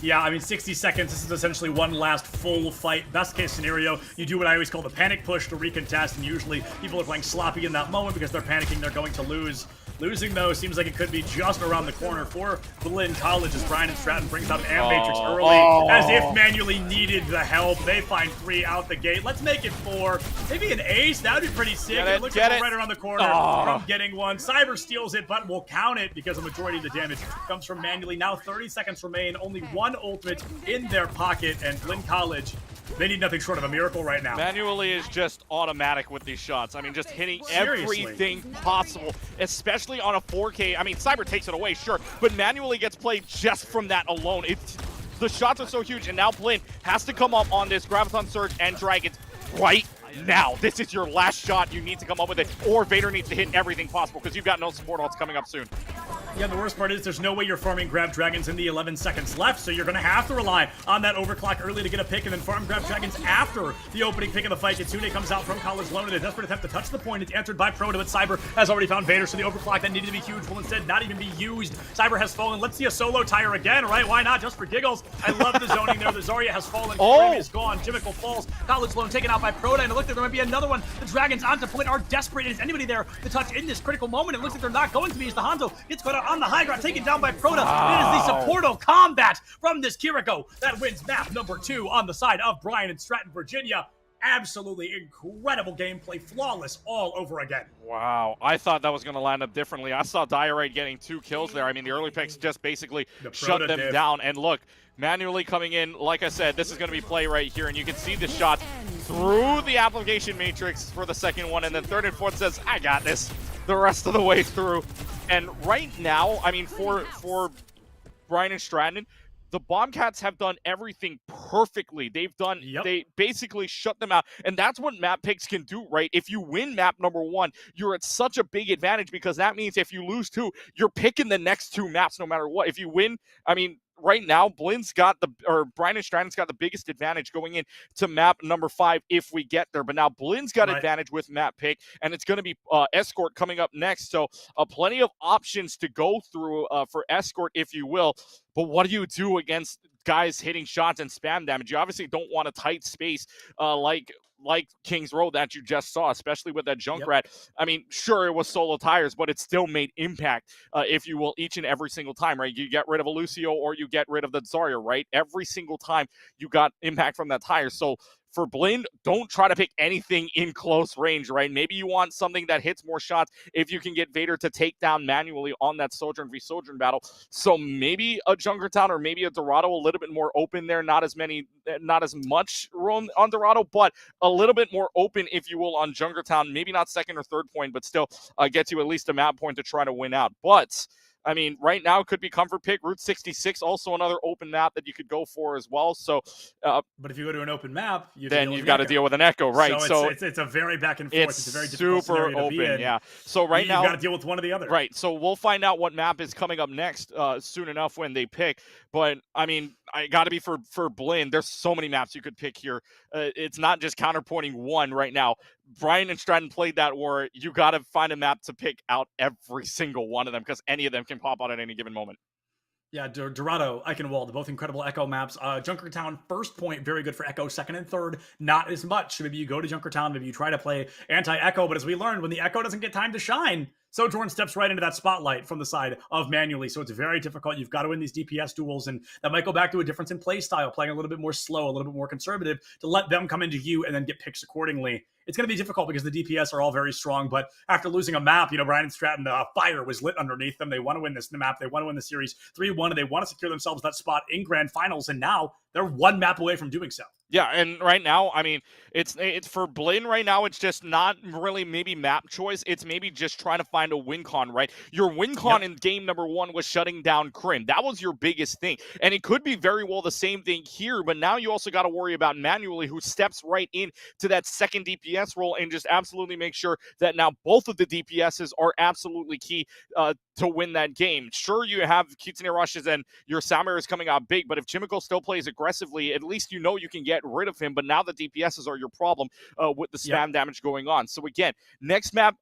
Yeah, I mean, 60 seconds, this is essentially one last full fight. Best case scenario, you do what I always call the panic push to recontest, and usually people are playing sloppy in that moment because they're panicking they're going to lose. Losing, though, seems like it could be just around the corner for Blinn College as Brian and Stratton brings out an Amp Matrix early, as if Manually needed the help. They find 3 out the gate. Let's make it 4. Maybe an ace. That would be pretty sick. It looks like we're right around the corner from getting one. Cyber steals it, but will count it because the majority of the damage comes from Manually. Now 30 seconds remain. Only 1 ultimate in their pocket, and Blinn College, they need nothing short of a miracle right now. Manually is just automatic with these shots. I mean, just hitting everything possible, especially especially on a 4K. I mean, Cyber takes it away, sure, but manually gets played just from that alone. The shots are so huge, and now Blinn has to come up on this Graviton Surge and Dragons right now. This is your last shot. You need to come up with it, or Vader needs to hit everything possible because you've got no support ults coming up soon. Yeah, the worst part is there's no way you're farming Grab Dragons in the 11 seconds left, so you're going to have to rely on that overclock early to get a pick and then farm Grab Dragons after the opening pick of the fight. Kitsune comes out from College Lone in a desperate attempt to touch the point. It's answered by Proto, but Cyber has already found Vader, so the overclock that needed to be huge will instead not even be used. Cyber has fallen. Let's see a solo tire again, right? Why not? Just for giggles. I love the zoning there. The Zarya has fallen. Grim is gone. Jimmicle falls. College Lone taken out by Proto, and it looks like there might be another one. The Dragons onto point are desperate. Is anybody there to touch in this critical moment? It looks like they're not going to be as the Hanzo gets caught out on the high ground, taken down by Proto. It is the Supporto combat from this Kiriko that wins map number 2 on the side of Brian and Stratton, Virginia. Absolutely incredible gameplay, flawless all over again. Wow, I thought that was going to land up differently. I saw Diorite getting 2 kills there. I mean, the early picks just basically shut them down. And look, manually coming in, like I said, this is going to be play right here, and you can see the shot through the application matrix for the second one, and then third and fourth says, I got this, the rest of the way through. And right now, I mean, for Brian and Stratton, the Bombcats have done everything perfectly. They basically shut them out. And that's what map picks can do, right? If you win map number 1, you're at such a big advantage because that means if you lose 2, you're picking the next 2 maps no matter what. If you win, I mean, right now, Brian and Stratton's got the biggest advantage going in to map number 5 if we get there. But now Blinn's got advantage with map pick, and it's going to be Escort coming up next. So plenty of options to go through for Escort, if you will. But what do you do against guys hitting shots and spam damage? You obviously don't want a tight space like Kings Row that you just saw, especially with that Junkrat. I mean, sure, it was solo tires, but it still made impact, if you will, each and every single time, right? You get rid of a Lucio or you get rid of the Zarya, right? Every single time you got impact from that tire. So for Blinn, don't try to pick anything in close range, right? Maybe you want something that hits more shots if you can get Vader to take down manually on that Sojourn v Sojourn battle. So maybe a Junkertown or maybe a Dorado a little bit more open there. Not as much room on Dorado, but a little bit more open, if you will, on Junkertown. Maybe not second or third point, but still gets you at least a map point to try to win out. But I mean, right now it could be comfort pick. Route 66, also another open map that you could go for as well. So, but if you go to an open map, then you've got to deal with an echo, right? So it's a very back and forth. It's a very difficult super scenario to be in. Yeah. So right now you've got to deal with one or the other. Right. So we'll find out what map is coming up next soon enough when they pick. But I mean, I got to be for Blinn. There's so many maps you could pick here. It's not just counterpointing one right now. Brian and Stratton played that war. You got to find a map to pick out every single one of them because any of them can pop out at any given moment. Yeah, Dorado, Eichenwald, both incredible Echo maps. Junkertown, first point, very good for Echo. Second and third, not as much. Maybe you go to Junkertown, maybe you try to play anti-Echo, but as we learned, when the Echo doesn't get time to shine, Sojourn steps right into that spotlight from the side of manually, so it's very difficult. You've got to win these DPS duels, and that might go back to a difference in play style, playing a little bit more slow, a little bit more conservative, to let them come into you and then get picks accordingly. It's going to be difficult because the DPS are all very strong, but after losing a map, Brian and Stratton, fire was lit underneath them. They want to win this map. They want to win the series 3-1, and they want to secure themselves that spot in grand finals, and now they're one map away from doing so. Yeah, and right now, I mean, it's for Blinn right now, it's just not really maybe map choice. It's maybe just trying to find a win con, right? Your win con in game number 1 was shutting down Kryn. That was your biggest thing. And it could be very well the same thing here, but now you also got to worry about manually who steps right in to that second DPS role and just absolutely make sure that now both of the DPSs are absolutely key to win that game. Sure, you have Kitsune rushes and your Samir is coming out big, but if Jimiko still plays aggressively, at least you know you can get rid of him, but now the DPSs are your problem with the spam damage going on. So again, next map,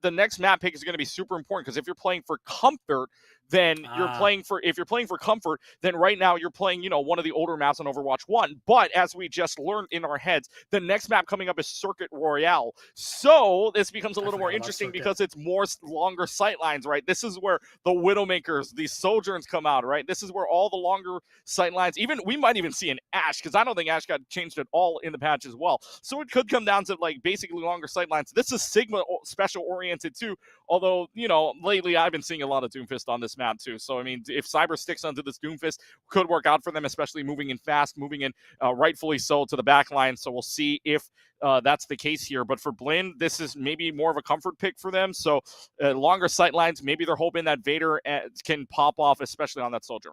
the next map pick is going to be super important because if you're playing for comfort, then if you're playing for comfort, then right now you're playing, one of the older maps on Overwatch 1. But as we just learned in our heads, the next map coming up is Circuit Royale. So this becomes a little more interesting because it's more longer sightlines, right? This is where the Widowmakers, the Sojourns come out, right? This is where all the longer sightlines, we might even see an Ashe, because I don't think Ashe got changed at all in the patch as well. So it could come down to basically longer sightlines. This is Sigma special oriented too, although, lately I've been seeing a lot of Doomfist on this map too. So, I mean, if Cyber sticks onto this Doomfist, could work out for them, especially moving in fast, moving in rightfully so to the back line. So we'll see if that's the case here. But for Blinn, this is maybe more of a comfort pick for them. So longer sight lines, maybe they're hoping that Vader can pop off, especially on that Soldier.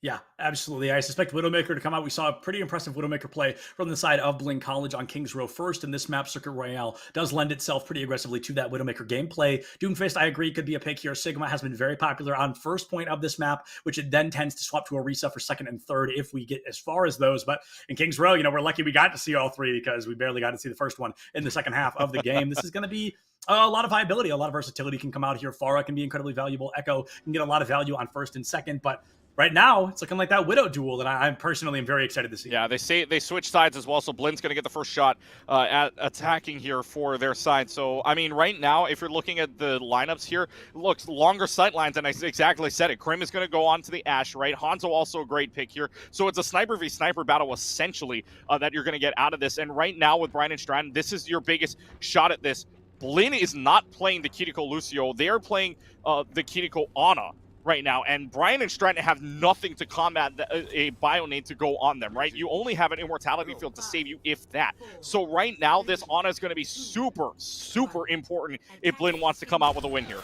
Yeah, absolutely. I suspect Widowmaker to come out. We saw a pretty impressive Widowmaker play from the side of Blinn College on Kings Row first, and this map, Circuit Royale, does lend itself pretty aggressively to that Widowmaker gameplay. Doomfist, I agree, could be a pick here. Sigma has been very popular on first point of this map, which it then tends to swap to Orisa for second and third if we get as far as those. But in Kings Row, we're lucky we got to see all three because we barely got to see the first one in the second half of the game. This is going to be a lot of viability, a lot of versatility can come out here. Pharah can be incredibly valuable. Echo can get a lot of value on first and second, but right now, it's looking like that Widow duel that I personally am very excited to see. Yeah, they switch sides as well, so Blinn's going to get the first shot at attacking here for their side. So, I mean, right now, if you're looking at the lineups here, looks longer sight lines, and I exactly said it. Krim is going to go on to the Ashe, right? Hanzo also a great pick here. So it's a sniper v sniper battle, essentially, that you're going to get out of this. And right now with Brian and Stratton, this is your biggest shot at this. Blinn is not playing the Kiriko Lucio. They are playing the Kiriko Ana right now, and Brian and Stratton have nothing to combat a Bionade to go on them, right? You only have an Immortality field to save you, if that. So right now, this Ana is going to be super, super important if Blinn wants to come out with a win here.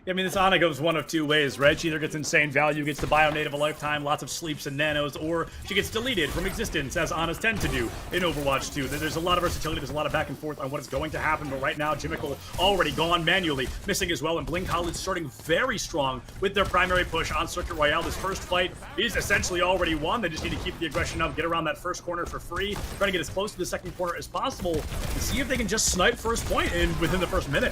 I mean, this Ana goes one of two ways, right? She either gets insane value, gets the Bionade of a lifetime, lots of sleeps and nanos, or she gets deleted from existence, as Anas tend to do in Overwatch 2. There's a lot of versatility, there's a lot of back and forth on what is going to happen, but right now, Jimmickle already gone manually, missing as well, and Blinn College starting very strong with their primary push on Circuit Royale. This first fight is essentially already won. They just need to keep the aggression up, get around that first corner for free, try to get as close to the second corner as possible, and see if they can just snipe first point within the first minute.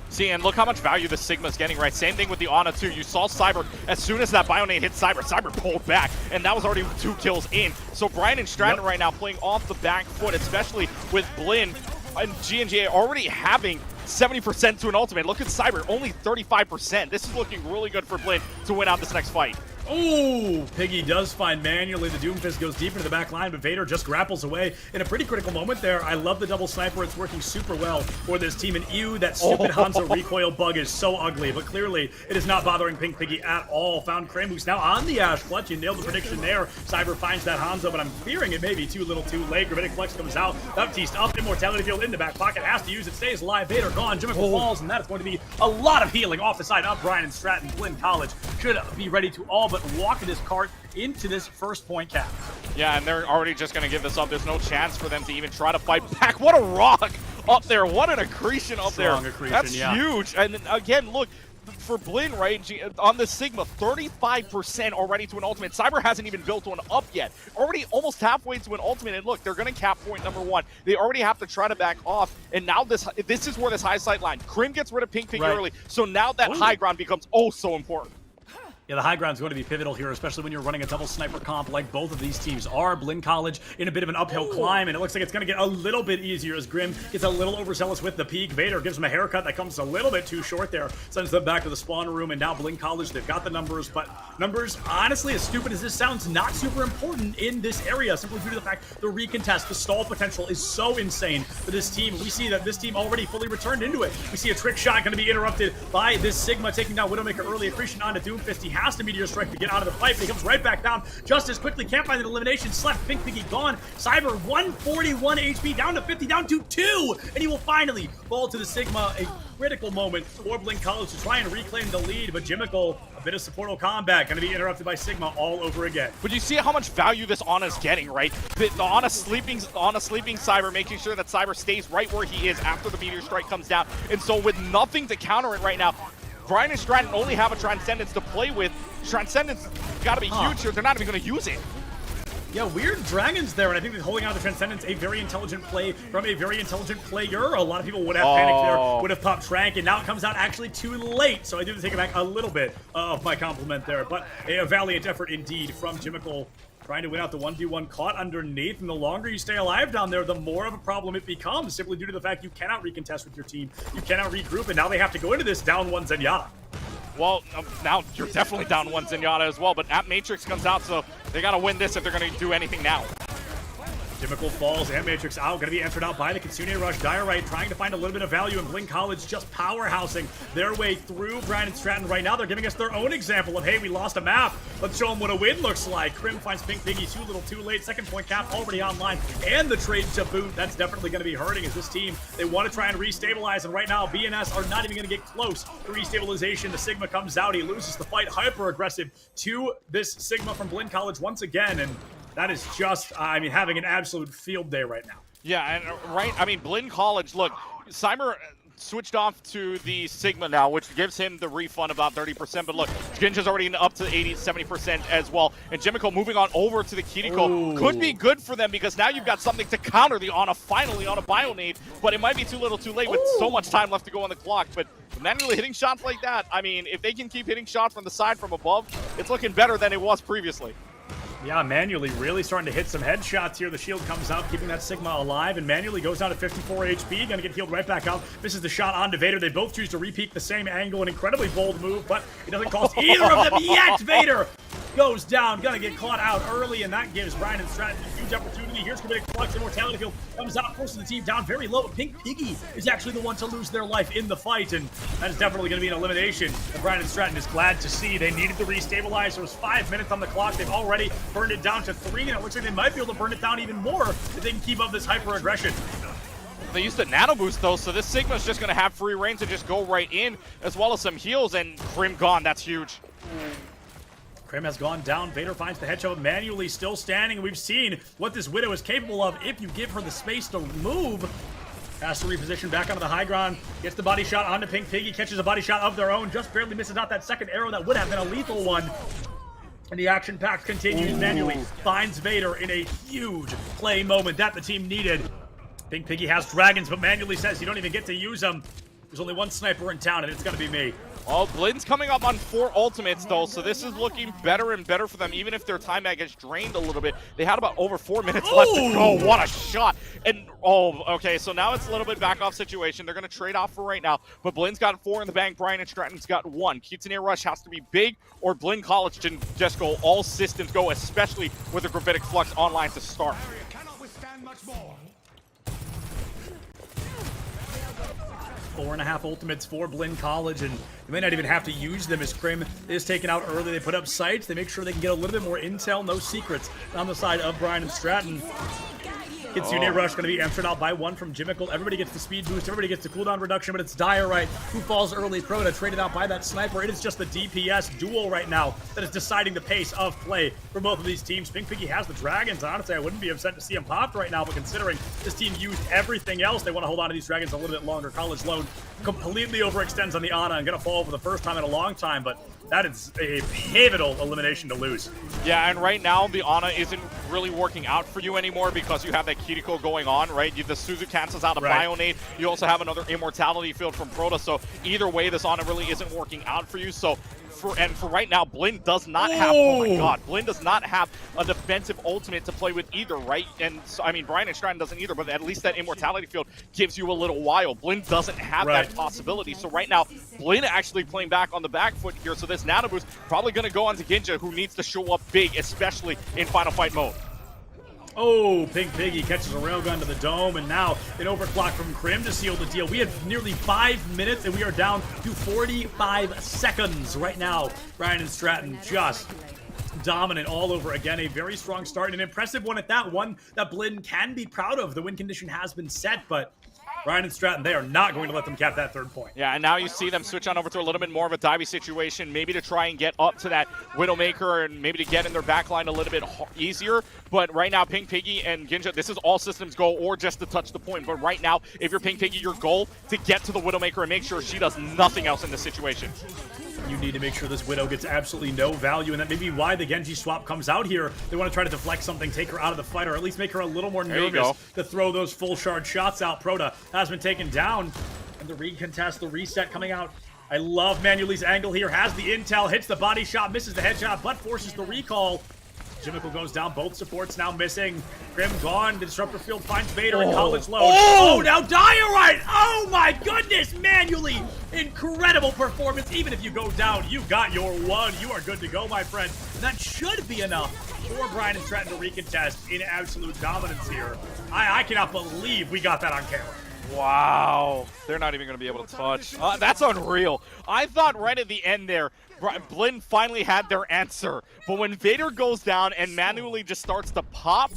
See, and look how much value the Sigma's getting, right? Same thing with the Ana, too. You saw Cyber, as soon as that Bionade hit Cyber, Cyber pulled back, and that was already 2 kills in. So Brian and Stratton right now playing off the back foot, especially with Blinn and NJCAAE already having 70% to an ultimate. Look at Cyber, only 35%. This is looking really good for Blinn to win out this next fight. Oh, Piggy does find manually. The Doomfist goes deep into the back line, but Vader just grapples away in a pretty critical moment there. I love the double sniper. It's working super well for this team. And ew, that stupid Hanzo recoil bug is so ugly, but clearly it is not bothering Pink Piggy at all. Found Krim, who's now on the Ashe clutch. You nailed the prediction there. Cyber finds that Hanzo, but I'm fearing it may be too little too late. Gravitic Flex comes out. Baptiste up, Immortality Field in the back pocket. Has to use it, stays alive. Vader gone. Jimmickle falls, and that is going to be a lot of healing off the side of Brian and Stratton. Blinn College should be ready to all but walk this cart into this first point cap. Yeah, and they're already just going to give this up. There's no chance for them to even try to fight back. What a rock up there. What an accretion up there. That's huge. And then, again, look, for Blinn, right, on the Sigma, 35% already to an ultimate. Cyber hasn't even built one up yet. Already almost halfway to an ultimate, and look, they're going to cap point number 1. They already have to try to back off, and now this is where this high sight line. Krim gets rid of Pink Pig early, so now that high ground becomes so important. Yeah, the high ground is going to be pivotal here, especially when you're running a double sniper comp like both of these teams are. Blinn College in a bit of an uphill climb, and it looks like it's going to get a little bit easier as Grim gets a little overzealous with the peak. Vader gives him a haircut that comes a little bit too short there, sends them back to the spawn room, and now Blinn College, they've got the numbers, but numbers, honestly, as stupid as this sounds, not super important in this area, simply due to the fact the recontest, the stall potential is so insane for this team. We see that this team already fully returned into it. We see a trick shot going to be interrupted by this Sigma taking down Widowmaker early. Accretion onto Doomfist. He has to Meteor Strike to get out of the fight, but he comes right back down just as quickly. Can't find an elimination. Slept. Pink Piggy gone. Cyber 141 HP, down to 50, down to 2, and he will finally fall to the Sigma. A critical moment for Blinn College to try and reclaim the lead, but Jimmickle, a bit of supportal combat, going to be interrupted by Sigma all over again. But you see how much value this Ana is getting, right? The Ana sleeping Cyber, making sure that Cyber stays right where he is after the Meteor Strike comes down, and so with nothing to counter it right now, Brian and Stratton only have a Transcendence to play with. Transcendence got to be huge here. They're not even going to use it. Yeah, weird dragons there, and I think that holding out the Transcendence, a very intelligent play from a very intelligent player. A lot of people would have panicked there, would have popped Trank, and now it comes out actually too late. So I do take back a little bit of my compliment there, but a valiant effort indeed from Jimmickle. Trying to win out the 1v1 caught underneath, and the longer you stay alive down there, the more of a problem it becomes, simply due to the fact you cannot recontest with your team, you cannot regroup, and now they have to go into this down 1 Zenyatta. Well, now you're definitely down 1 Zenyatta as well, but App Matrix comes out, so they got to win this if they're going to do anything now. Chemical falls and Matrix out, gonna be answered out by the Kitsune Rush. Diorite trying to find a little bit of value, and Blink College just powerhousing their way through Brian and Stratton right now. They're giving us their own example of, hey, we lost a map. Let's show them what a win looks like. Crim finds Pink Piggy too little too late. Second point cap already online, and the trade to boot. That's definitely gonna be hurting as this team, they want to try and restabilize, and right now BNS are not even gonna get close to restabilization. The Sigma comes out, he loses the fight, hyper aggressive to this Sigma from Blink College once again, and that is just, I mean, having an absolute field day right now. Yeah, and right, I mean, Blinn College, look, Cymer switched off to the Sigma now, which gives him the refund about 30%, but look, Ginja's already up to 80, 70% as well, and Jimico moving on over to the Kiriko could be good for them, because now you've got something to counter the Ana finally on a Bionade, but it might be too little too late with so much time left to go on the clock, but manually hitting shots like that, I mean, if they can keep hitting shots from the side from above, it's looking better than it was previously. Yeah, Manually really starting to hit some headshots here. The shield comes out, keeping that Sigma alive, and Manually goes down to 54 HP. Gonna get healed right back out. Misses the shot onto Vader. They both choose to repeat the same angle. An incredibly bold move, but it doesn't cost either of them yet. Vader goes down, gonna get caught out early, and that gives Brian and Stratton a huge opportunity. Here's Kinetic Flux. Immortality Field comes out, forces the team down very low. Pink Piggy is actually the one to lose their life in the fight, and that is definitely gonna be an elimination. And Brian and Stratton is glad to see. They needed to restabilize. There was 5 minutes on the clock. They've already burned it down to 3, and it looks like they might be able to burn it down even more if they can keep up this hyper aggression. They used a nano boost though, so this Sigma's just gonna have free reign to just go right in, as well as some heals, and Crim gone. That's huge. Crim has gone down. Vader finds the headshot, Manually still standing. We've seen what this Widow is capable of if you give her the space to move. Has to reposition back onto the high ground. Gets the body shot onto Pink Piggy. Catches a body shot of their own. Just barely misses out that second arrow that would have been a lethal one. And the action pack continues. Manually finds Vader in a huge play moment that the team needed. Pink Piggy has dragons, but Manually says you don't even get to use them. There's only one sniper in town, and it's going to be me. Oh, Blinn's coming up on 4 ultimates, though, so this is looking better and better for them, even if their time mag gets drained a little bit. They had about over 4 minutes left to go. What a shot. And, okay, so now it's a little bit back off situation. They're going to trade off for right now, but Blinn's got 4 in the bank. Brian and Stratton's got 1. Kitsune Rush has to be big, or Blinn College can just go all systems go, especially with the Gravitic Flux online to start. 4.5 ultimates for Blinn College, and you may not even have to use them as Crim is taken out early. They put up sights. They make sure they can get a little bit more intel. No secrets on the side of Brian and Stratton. Kitsune Rush going to be answered out by 1 from Jimical. Everybody gets the speed boost. Everybody gets the cooldown reduction, but it's Diorite who falls early. Proto traded out by that sniper. It is just the DPS duel right now that is deciding the pace of play for both of these teams. Pink Piggy has the dragons. Honestly, I wouldn't be upset to see him popped right now, but considering this team used everything else, they want to hold on to these dragons a little bit longer. College Lone completely overextends on the Ana and going to fall for the first time in a long time, but that is a pivotal elimination to lose. Yeah, and right now the Ana isn't really working out for you anymore because you have that Kiriko going on, right? The Suzu cancels out a Bionade. You also have another Immortality Field from Proto, so either way, this Ana really isn't working out for you. So for right now, Blinn does not have, oh my god, Blinn does not have a defensive ultimate to play with either, right? And so, I mean, Brian and Stratton doesn't either, but at least that Immortality Field gives you a little while. Blinn doesn't have that possibility. So right now, Blinn actually playing back on the back foot here. So this nano boost probably going to go on to Ginja, who needs to show up big, especially in Final Fight mode. Oh, Pink Piggy catches a railgun to the dome, and now an overclock from Crim to seal the deal. We have nearly 5 minutes, and we are down to 45 seconds right now. Brian and Stratton just dominant all over again. A very strong start, an impressive one at that, one that Blinn can be proud of. The win condition has been set, but Brian and Stratton, they are not going to let them cap that 3rd point. Yeah, and now you see them switch on over to a little bit more of a divey situation, maybe to try and get up to that Widowmaker and maybe to get in their backline a little bit easier. But right now, Pink Piggy and Ginja, this is all systems go or just to touch the point. But right now, if you're Pink Piggy, your goal to get to the Widowmaker and make sure she does nothing else in this situation. You need to make sure this Widow gets absolutely no value, and that may be why the Genji swap comes out here. They want to try to deflect something, take her out of the fight, or at least make her a little more nervous to throw those full shard shots out. Proto has been taken down, and the recontest, the reset coming out. I love Manually's angle here, has the intel, hits the body shot, misses the headshot, but forces the recall. Jimmicle goes down, both supports now missing. Grim gone, the disruptor field finds Vader and Oh. College Low. Oh! Oh, now Diorite! Oh my goodness, manually! Incredible performance. Even if you go down, you got your one. You are good to go, my friend. That should be enough for Brian and Stratton to recontest in absolute dominance here. I cannot believe we got that on camera. Wow. They're not even going to be able to touch. That's unreal. I thought right at the end there, Blinn finally had their answer. But when Vader goes down and manually just starts to pop,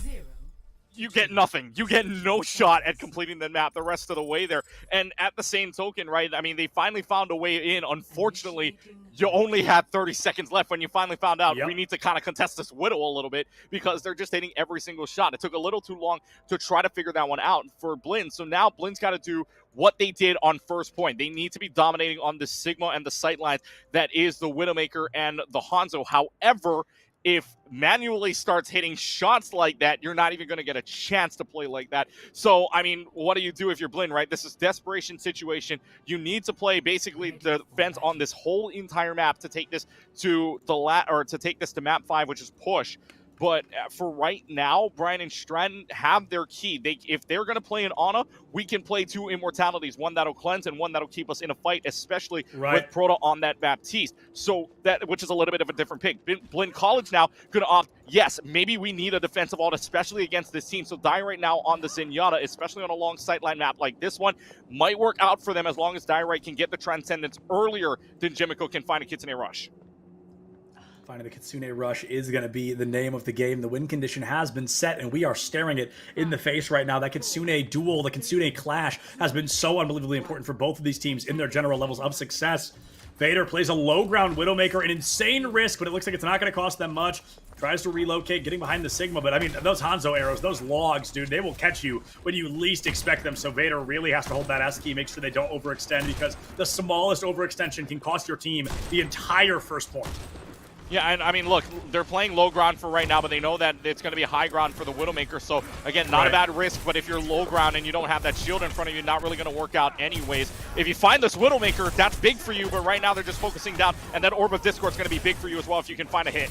you get nothing. You get no shot at completing the map the rest of the way there. And at the same token, right, I mean, they finally found a way in. Unfortunately, you only had 30 seconds left when you finally found out we need to kind of contest this Widow a little bit because they're just hitting every single shot. It took a little too long to try to figure that one out for Blinn. So now Blinn's got to do what they did on first point. They need to be dominating on the Sigma and the sightlines that is the Widowmaker and the Hanzo. However, if manually starts hitting shots like that, you're not even going to get a chance to play like that. So, I mean, what do you do if you're Blinn, right? This is desperation situation. You need to play basically defense on this whole entire map to take this to to map 5, which is push. But for right now, Brian and Stratton have their key. If they're going to play an Ana, we can play 2 immortalities, one that'll cleanse and one that'll keep us in a fight, especially with Proto on that Baptiste. So which is a little bit of a different pick. Blinn College now going to opt, yes, maybe we need a defensive ult, especially against this team. So Diorite now on the Zenyatta, especially on a long sightline map like this one, might work out for them as long as Diorite can get the Transcendence earlier than Jimmico can find a Kitsune Rush. Finding the Kitsune Rush is going to be the name of the game. The win condition has been set, and we are staring it in the face right now. That Kitsune duel, the Kitsune clash, has been so unbelievably important for both of these teams in their general levels of success. Vader plays a low ground Widowmaker, an insane risk, but it looks like it's not going to cost them much. Tries to relocate, getting behind the Sigma, but I mean, those Hanzo arrows, those logs, dude, they will catch you when you least expect them. So Vader really has to hold that S key, make sure they don't overextend, because the smallest overextension can cost your team the entire first point. Yeah, and I mean, look, they're playing low ground for right now, but they know that it's going to be high ground for the Widowmaker. So, again, not a bad risk, but if you're low ground and you don't have that shield in front of you, not really going to work out anyways. If you find this Widowmaker, that's big for you, but right now they're just focusing down, and that Orb of Discord is going to be big for you as well if you can find a hit.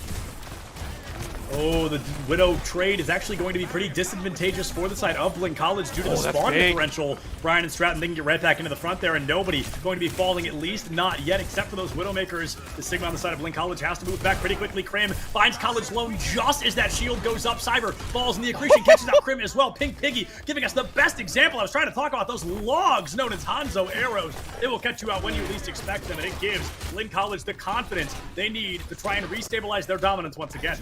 Oh, the Widow trade is actually going to be pretty disadvantageous for the side of Blinn College due to the spawn differential. Brian and Stratton, they can get right back into the front there, and nobody going to be falling, at least not yet, except for those Widowmakers. The Sigma on the side of Blinn College has to move back pretty quickly. Krim finds College Lone just as that shield goes up. Cyber falls in the accretion, catches out Krim as well. Pink Piggy giving us the best example. I was trying to talk about those logs known as Hanzo arrows. They will catch you out when you least expect them, and it gives Blinn College the confidence they need to try and restabilize their dominance once again.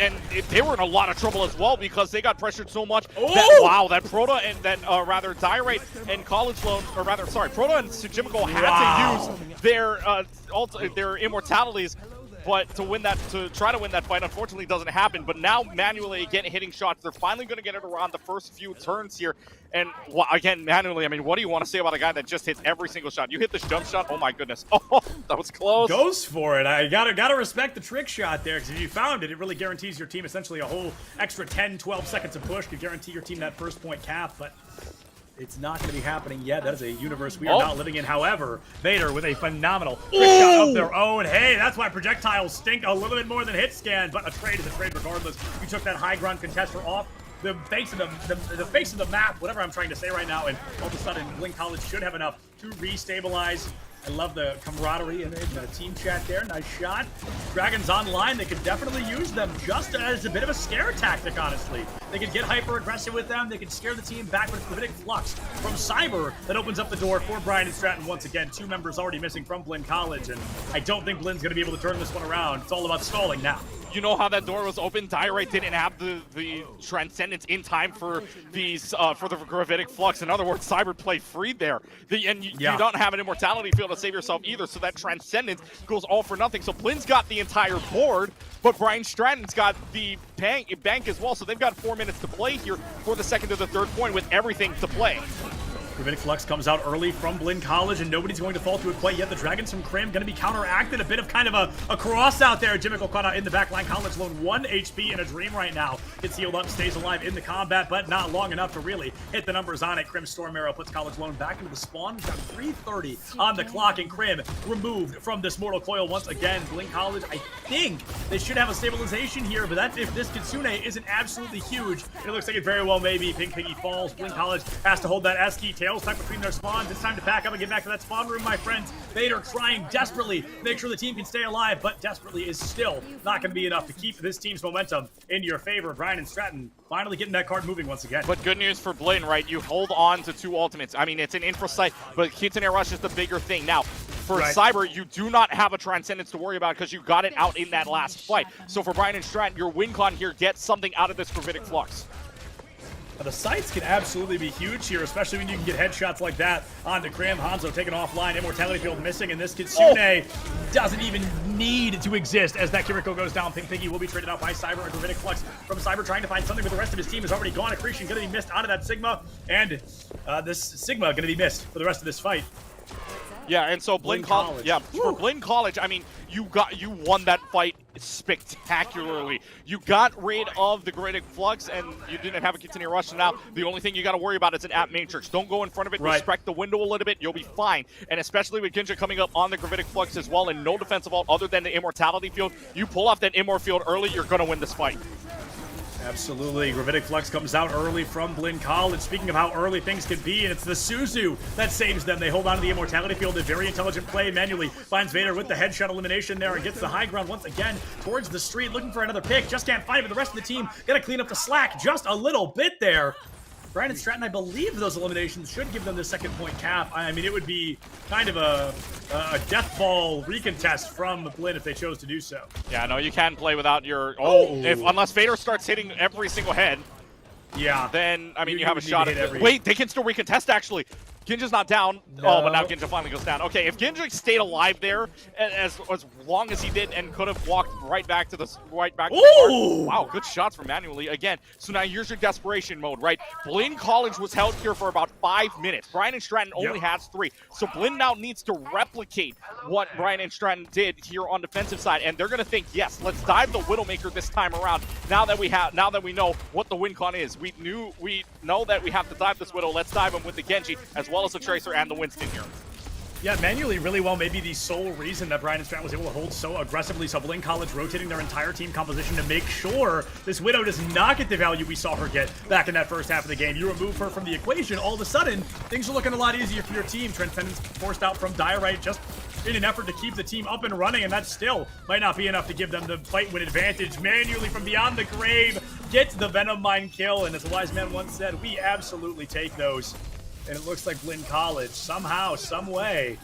And they were in a lot of trouble as well because they got pressured so much that Proto and then Diorite and College Loan, or rather, sorry, Proto and Jimmico had to use their immortalities, but to try to win that fight, unfortunately, doesn't happen. But now manually again hitting shots, they're finally going to get it around the first few turns here. And again, manually, I mean, what do you want to say about a guy that just hits every single shot? You hit this jump shot, oh my goodness. Oh, that was close. Goes for it. I gotta respect the trick shot there, because if you found it, it really guarantees your team essentially a whole extra 10, 12 seconds of push to guarantee your team that first point cap, but it's not going to be happening yet. That is a universe we are not living in. However, Vader with a phenomenal trick shot of their own. Hey, that's why projectiles stink a little bit more than hit scan, but a trade is a trade regardless. You took that high ground contester off the face of the face of the map, whatever I'm trying to say right now, and all of a sudden Blinn College should have enough to restabilize. I love the camaraderie in the team chat there. Nice shot. Dragons online, they could definitely use them just as a bit of a scare tactic, honestly. They could get hyper-aggressive with them. They could scare the team back with Levitic Flux from Cyber that opens up the door for Brian and Stratton once again. 2 members already missing from Blinn College, and I don't think Blinn's going to be able to turn this one around. It's all about stalling now. You know how that door was open? Diorite didn't have the Transcendence in time for these for the Gravitic Flux. In other words, Cyber played free there. You don't have an immortality field to save yourself either, so that Transcendence goes all for nothing. So Blinn's got the entire board, but Brian Stratton's got the bank as well. So they've got 4 minutes to play here for the second to the third point with everything to play. Gravitic Flux comes out early from Blinn College, and nobody's going to fall to it quite yet. The Dragons from Crim going to be counteracted. A bit of kind of a cross out there. Jimmickle caught out in the back line. College Lone 1 HP in a dream right now. Gets healed up, stays alive in the combat, but not long enough to really hit the numbers on it. Crim Storm Arrow puts College Lone back into the spawn. We've got 3:30 on the clock, and Crim removed from this mortal coil once again. Blinn College, I think they should have a stabilization here, but that's if this Kitsune isn't absolutely huge. It looks like it very well may be. Pink Piggy falls. Blinn College has to hold that S-key. Tails tucked between their spawns. It's time to back up and get back to that spawn room, my friends. Vader trying desperately to make sure the team can stay alive, but desperately is still not going to be enough to keep this team's momentum in your favor. Brian and Stratton finally getting that card moving once again. But good news for Blinn, right? You hold on to 2 ultimates. I mean, it's an infra site, but Kitsune Rush is the bigger thing. Now, for Cyber, you do not have a Transcendence to worry about because you got it out in that last fight. So for Brian and Stratton, your win con here gets something out of this Gravitic Flux. The sights can absolutely be huge here, especially when you can get headshots like that onto Crim. Hanzo taken offline, Immortality Field missing, and this Kitsune doesn't even need to exist as that Kiriko goes down. Pink Piggy will be traded out by Cyber. A Gravitic Flux from Cyber trying to find something, but the rest of his team is already gone. Accretion going to be missed out of that Sigma, and this Sigma going to be missed for the rest of this fight. Yeah, and so Blinn College. Yeah, for Blinn College, I mean, you won that fight spectacularly. You got rid of the Gravitic Flux, and you didn't have a Kitsune Rush. So now the only thing you got to worry about is an App Matrix. Don't go in front of it. Respect the window a little bit. You'll be fine. And especially with Ginja coming up on the Gravitic Flux as well, and no defensive ult other than the Immortality Field. You pull off that Immor Field early, you're going to win this fight. Absolutely. Gravitic Flux comes out early from Blinn College. Speaking of how early things can be, and it's the Suzu that saves them. They hold on to the Immortality Field. A very intelligent play. Manually finds Vader with the headshot elimination there and gets the high ground once again towards the street, looking for another pick. Just can't find it, but the rest of the team got to clean up the slack just a little bit there. Brian and Stratton, I believe those eliminations should give them the 2nd point cap. I mean, it would be kind of a death ball recontest from Blinn if they chose to do so. Yeah, no, you can play without your... unless Vader starts hitting every single head. Yeah. Then, I mean, you have a shot at it. Wait, they can still recontest, actually. Ginja's not down. Oh, but now Ginja finally goes down. Okay, if Ginja stayed alive there as long as he did and could have walked right back to the wow, good shots from Manually again. So now here's your desperation mode, right? Blinn College was held here for about 5 minutes. Brian and Stratton only has 3. So Blinn now needs to replicate what Brian and Stratton did here on defensive side, and they're gonna think, yes, let's dive the Widowmaker this time around. Now that we know what the win con is, we know that we have to dive this Widow. Let's dive him with the Genji as well as the Tracer and the Winston here. Yeah, Manually really well maybe the sole reason that Brian and Stratton was able to hold so aggressively. So Blinn College rotating their entire team composition to make sure this Widow does not get the value we saw her get back in that first half of the game. You remove her from the equation, all of a sudden, things are looking a lot easier for your team. Transcendence forced out from Diorite just in an effort to keep the team up and running, and that still might not be enough to give them the fight win advantage. Manually from beyond the grave gets the Venom Mine kill, and as a wise man once said, we absolutely take those. And it looks like Blinn College, somehow, some way,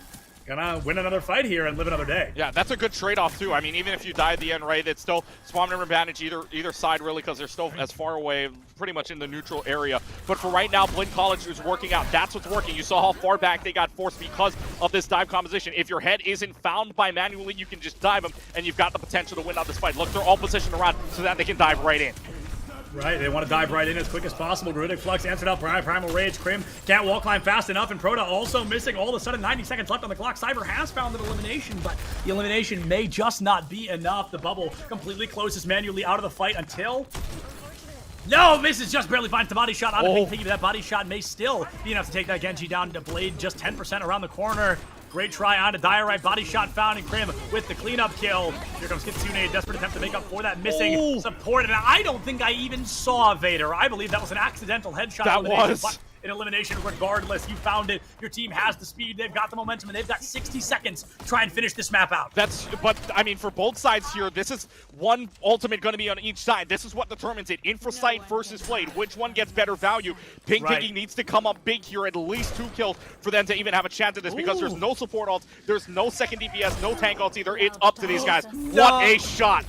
gonna win another fight here and live another day. Yeah, that's a good trade-off, too. I mean, even if you die at the end, right, it's still spawn number advantage either side, really, because they're still as far away, pretty much in the neutral area. But for right now, Blinn College is working out. That's what's working. You saw how far back they got forced because of this dive composition. If your head isn't found by Manually, you can just dive them, and you've got the potential to win out this fight. Look, they're all positioned around so that they can dive right in. Right, they want to dive right in as quick as possible. Gravitic Flux answered up. Primal Rage. Crim can't wall climb fast enough, and Proto also missing. All of a sudden, 90 seconds left on the clock. Cyber has found an elimination, but the elimination may just not be enough. The bubble completely closes Manually out of the fight until... No, misses, just barely finds the body shot on Pink Piggy, but that body shot may still be enough to take that Genji down to Blade, just 10% around the corner. Great try on to Diorite, body shot found, and Crim with the cleanup kill. Here comes Kitsune, a desperate attempt to make up for that missing support, and I don't think I even saw Vader. I believe that was an accidental headshot. That was. An elimination regardless. You found it. Your team has the speed. They've got the momentum, and they've got 60 seconds to try and finish this map out. But I mean, for both sides here, this is one ultimate going to be on each side. This is what determines it. Infrasight versus Blade. Which one gets better value? Pink Piggy needs to come up big here, at least 2 kills for them to even have a chance at this, because there's no support ults, there's no second DPS, no tank ults either. It's up to these guys. What a shot.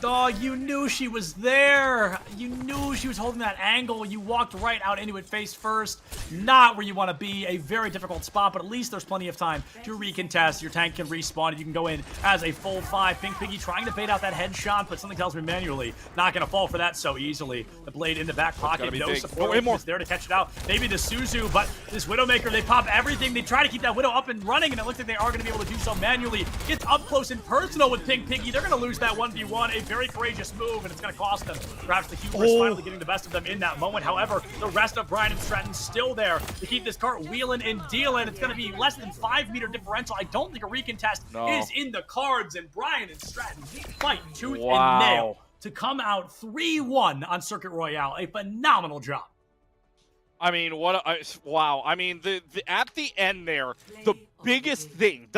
Oh, you knew she was there. You knew she was holding that angle. You walked right out into it face first. first. Not where you want to be, a very difficult spot, but at least there's plenty of time to recontest. Your tank can respawn, and you can go in as a full 5. Pink Piggy trying to bait out that headshot, but something tells me manually not going to fall for that so easily. The blade in the back pocket, no support is there to catch it out. Maybe the Suzu, but this Widowmaker, they pop everything. They try to keep that Widow up and running, and it looks like they are going to be able to do so manually. Gets up close and personal with Pink Piggy. They're going to lose that 1v1. A very courageous move, and it's going to cost them. Perhaps the hubris finally getting the best of them in that moment. However, the rest of Brian and Stratton still there to keep this cart wheeling and dealing. It's going to be less than 5-meter differential. I don't think a recontest is in the cards, and Brian and Stratton fight tooth and nail to come out 3-1 on Circuit Royale. A phenomenal job. I mean, wow. I mean, at the end there, the biggest thing,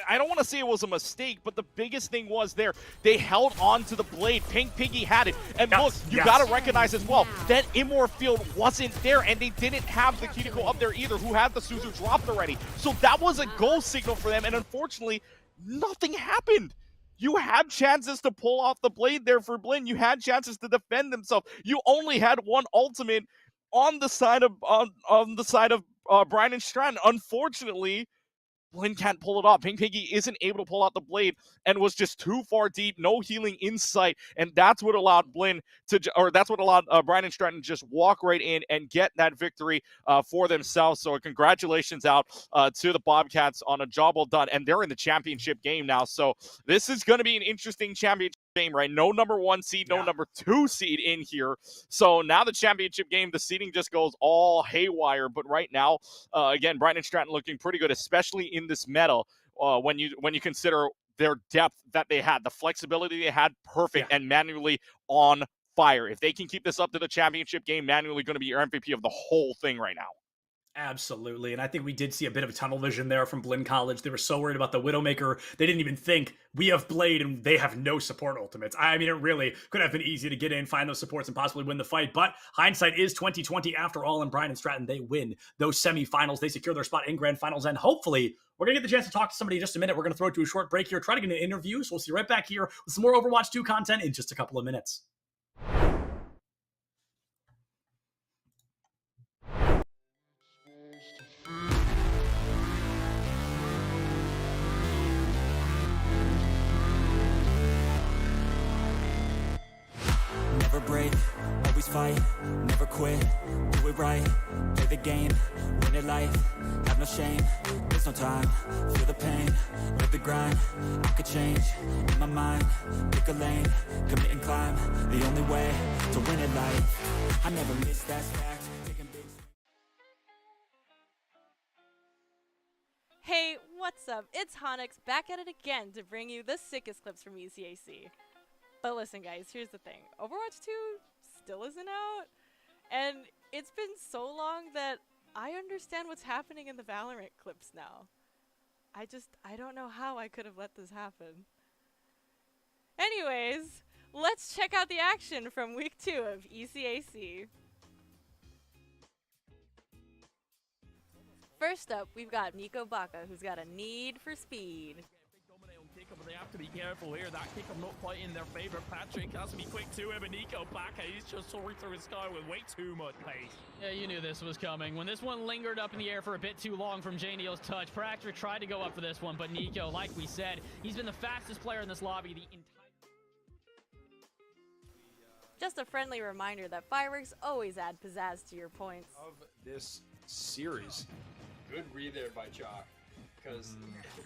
I don't want to say it was a mistake, but the biggest thing was there, they held on to the blade. Pink Piggy had it. And look, you got to recognize as well, that Immor field wasn't there, and they didn't have the Kiriko up there either, who had the Suzu dropped already. So that was a goal signal for them, and unfortunately, nothing happened. You had chances to pull off the blade there for Blinn. You had chances to defend themselves. You only had one ultimate on the side of Brian and Stratton. Unfortunately, Blinn can't pull it off. Pink Piggy isn't able to pull out the blade and was just too far deep, no healing in sight, and that's what allowed Brian and Stratton to just walk right in and get that victory for themselves. So congratulations out to the Bobcats on a job well done, and they're in the championship game now. So this is going to be an interesting championship game, right? No number 1 seed, no number 2 seed in here. So now the championship game, the seeding just goes all haywire. But right now, again, Brian and Stratton looking pretty good, especially in this meta. When you consider their depth that they had, the flexibility they had, perfect, and manually on fire. If they can keep this up to the championship game, manually going to be your MVP of the whole thing right now. Absolutely, and I think we did see a bit of a tunnel vision there from Blinn College. They were so worried about the Widowmaker, they didn't even think, we have Blade and they have no support ultimates. I mean, it really could have been easy to get in, find those supports, and possibly win the fight, but hindsight is 2020 after all, and Brian and Stratton, they win those semifinals. They secure their spot in grand finals, and hopefully, we're going to get the chance to talk to somebody in just a minute. We're going to throw it to a short break here, try to get an interview, so we'll see you right back here with some more Overwatch 2 content in just a couple of minutes. Never break, always fight, never quit, do it right, play the game, win it life, have no shame, there's no time, feel the pain, live the grind, I could change, in my mind, pick a lane, commit and climb, the only way to win it life, I never miss, that's fact, taking big. Hey, what's up? It's Honix back at it again to bring you the sickest clips from ECAC. But listen guys, here's the thing. Overwatch 2 still isn't out, and it's been so long that I understand what's happening in the Valorant clips now. I don't know how I could have let this happen. Anyways, let's check out the action from week 2 of ECAC. First up, we've got Nico Baka, who's got a need for speed. But they have to be careful here. That kick up not quite in their favor. Patrick has to be quick to him, and Nico Baka, he's just soaring through the sky with way too much pace. Yeah, you knew this was coming. When this one lingered up in the air for a bit too long from Janiel's touch, Patrick tried to go up for this one, but Nico, like we said, he's been the fastest player in this lobby the entire... Just a friendly reminder that fireworks always add pizzazz to your points. Of this series. Good read there by Chalk. Because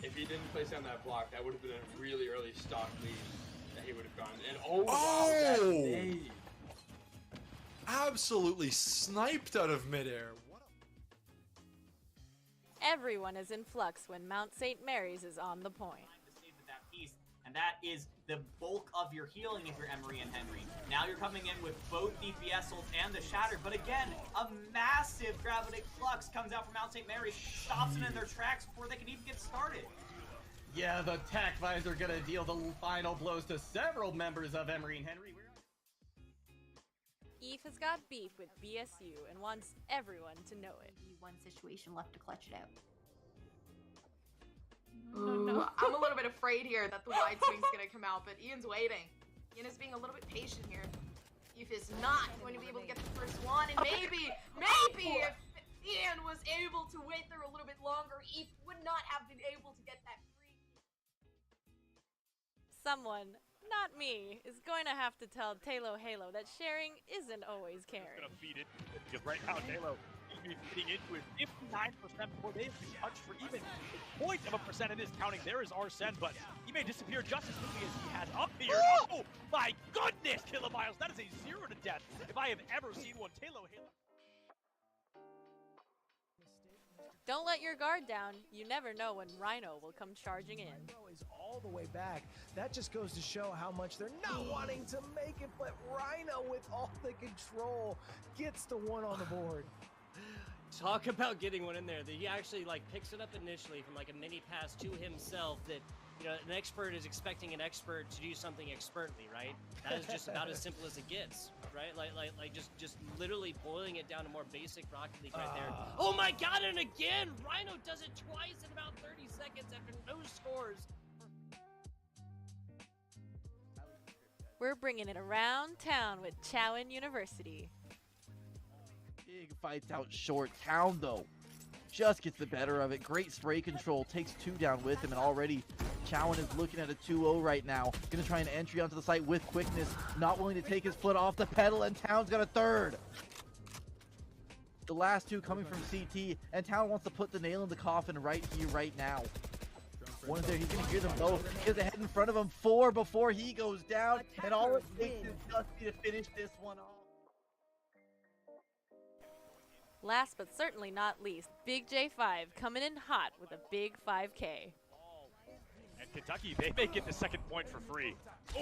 if he didn't place down that block, that would have been a really early stock lead that he would have gotten. And wow, absolutely sniped out of midair. Everyone is in flux when Mount St. Mary's is on the point. That piece, and that is the bulk of your healing if you're Emery and Henry. Now you're coming in with both DPS ult and the Shatter, but again, a massive Gravitic Flux comes out from Mount St. Mary's, stops them in their tracks before they can even get started. Yeah, the Tac Vines are gonna deal the final blows to several members of Emery and Henry. Eve has got beef with BSU and wants everyone to know it. One situation left to clutch it out. No. I'm a little bit afraid here that the wide swing's gonna come out, but Ian's waiting. Ian is being a little bit patient here. Youth is not going to be able to get the first one, and maybe if Ian was able to wait there a little bit longer, he would not have been able to get that free. Someone, not me, is going to have to tell Talo Halo that sharing isn't always caring. Gonna feed it because right now Halo is feeding into it 59% before they have been touched for even a point of a percent in this counting. There is Arsene, but he may disappear just as quickly as he has up here. Oh my goodness, Kilomiles, that is a 0 to death if I have ever seen one. Talo Halo. Don't let your guard down. You never know when Rhino will come charging in. Is all the way back. That just goes to show how much they're not wanting to make it, but Rhino with all the control gets the one on the board. Talk about getting one in there. That he actually picks it up initially from a mini pass to himself. That an expert is expecting an expert to do something expertly, right? That is just about as simple as it gets, right? Just literally boiling it down to more basic Rocket League right there. Oh my God! And again, Rhino does it twice in about 30 seconds after no scores. We're bringing it around town with Chowan University. Big fights out short. Town, though, just gets the better of it. Great spray control. Takes 2 down with him, and already Chowan is looking at a 2-0 right now. Gonna try an entry onto the site with quickness. Not willing to take his foot off the pedal, and Town's got a third. The last 2 coming from CT, and Town wants to put the nail in the coffin right here, right now. One's there, he's gonna hear them both. He has a head in front of him, 4 before he goes down, and all it takes is Dusty to finish this one off. Last but certainly not least, Big J5 coming in hot with a big 5K. And Kentucky, they may get the second point for free.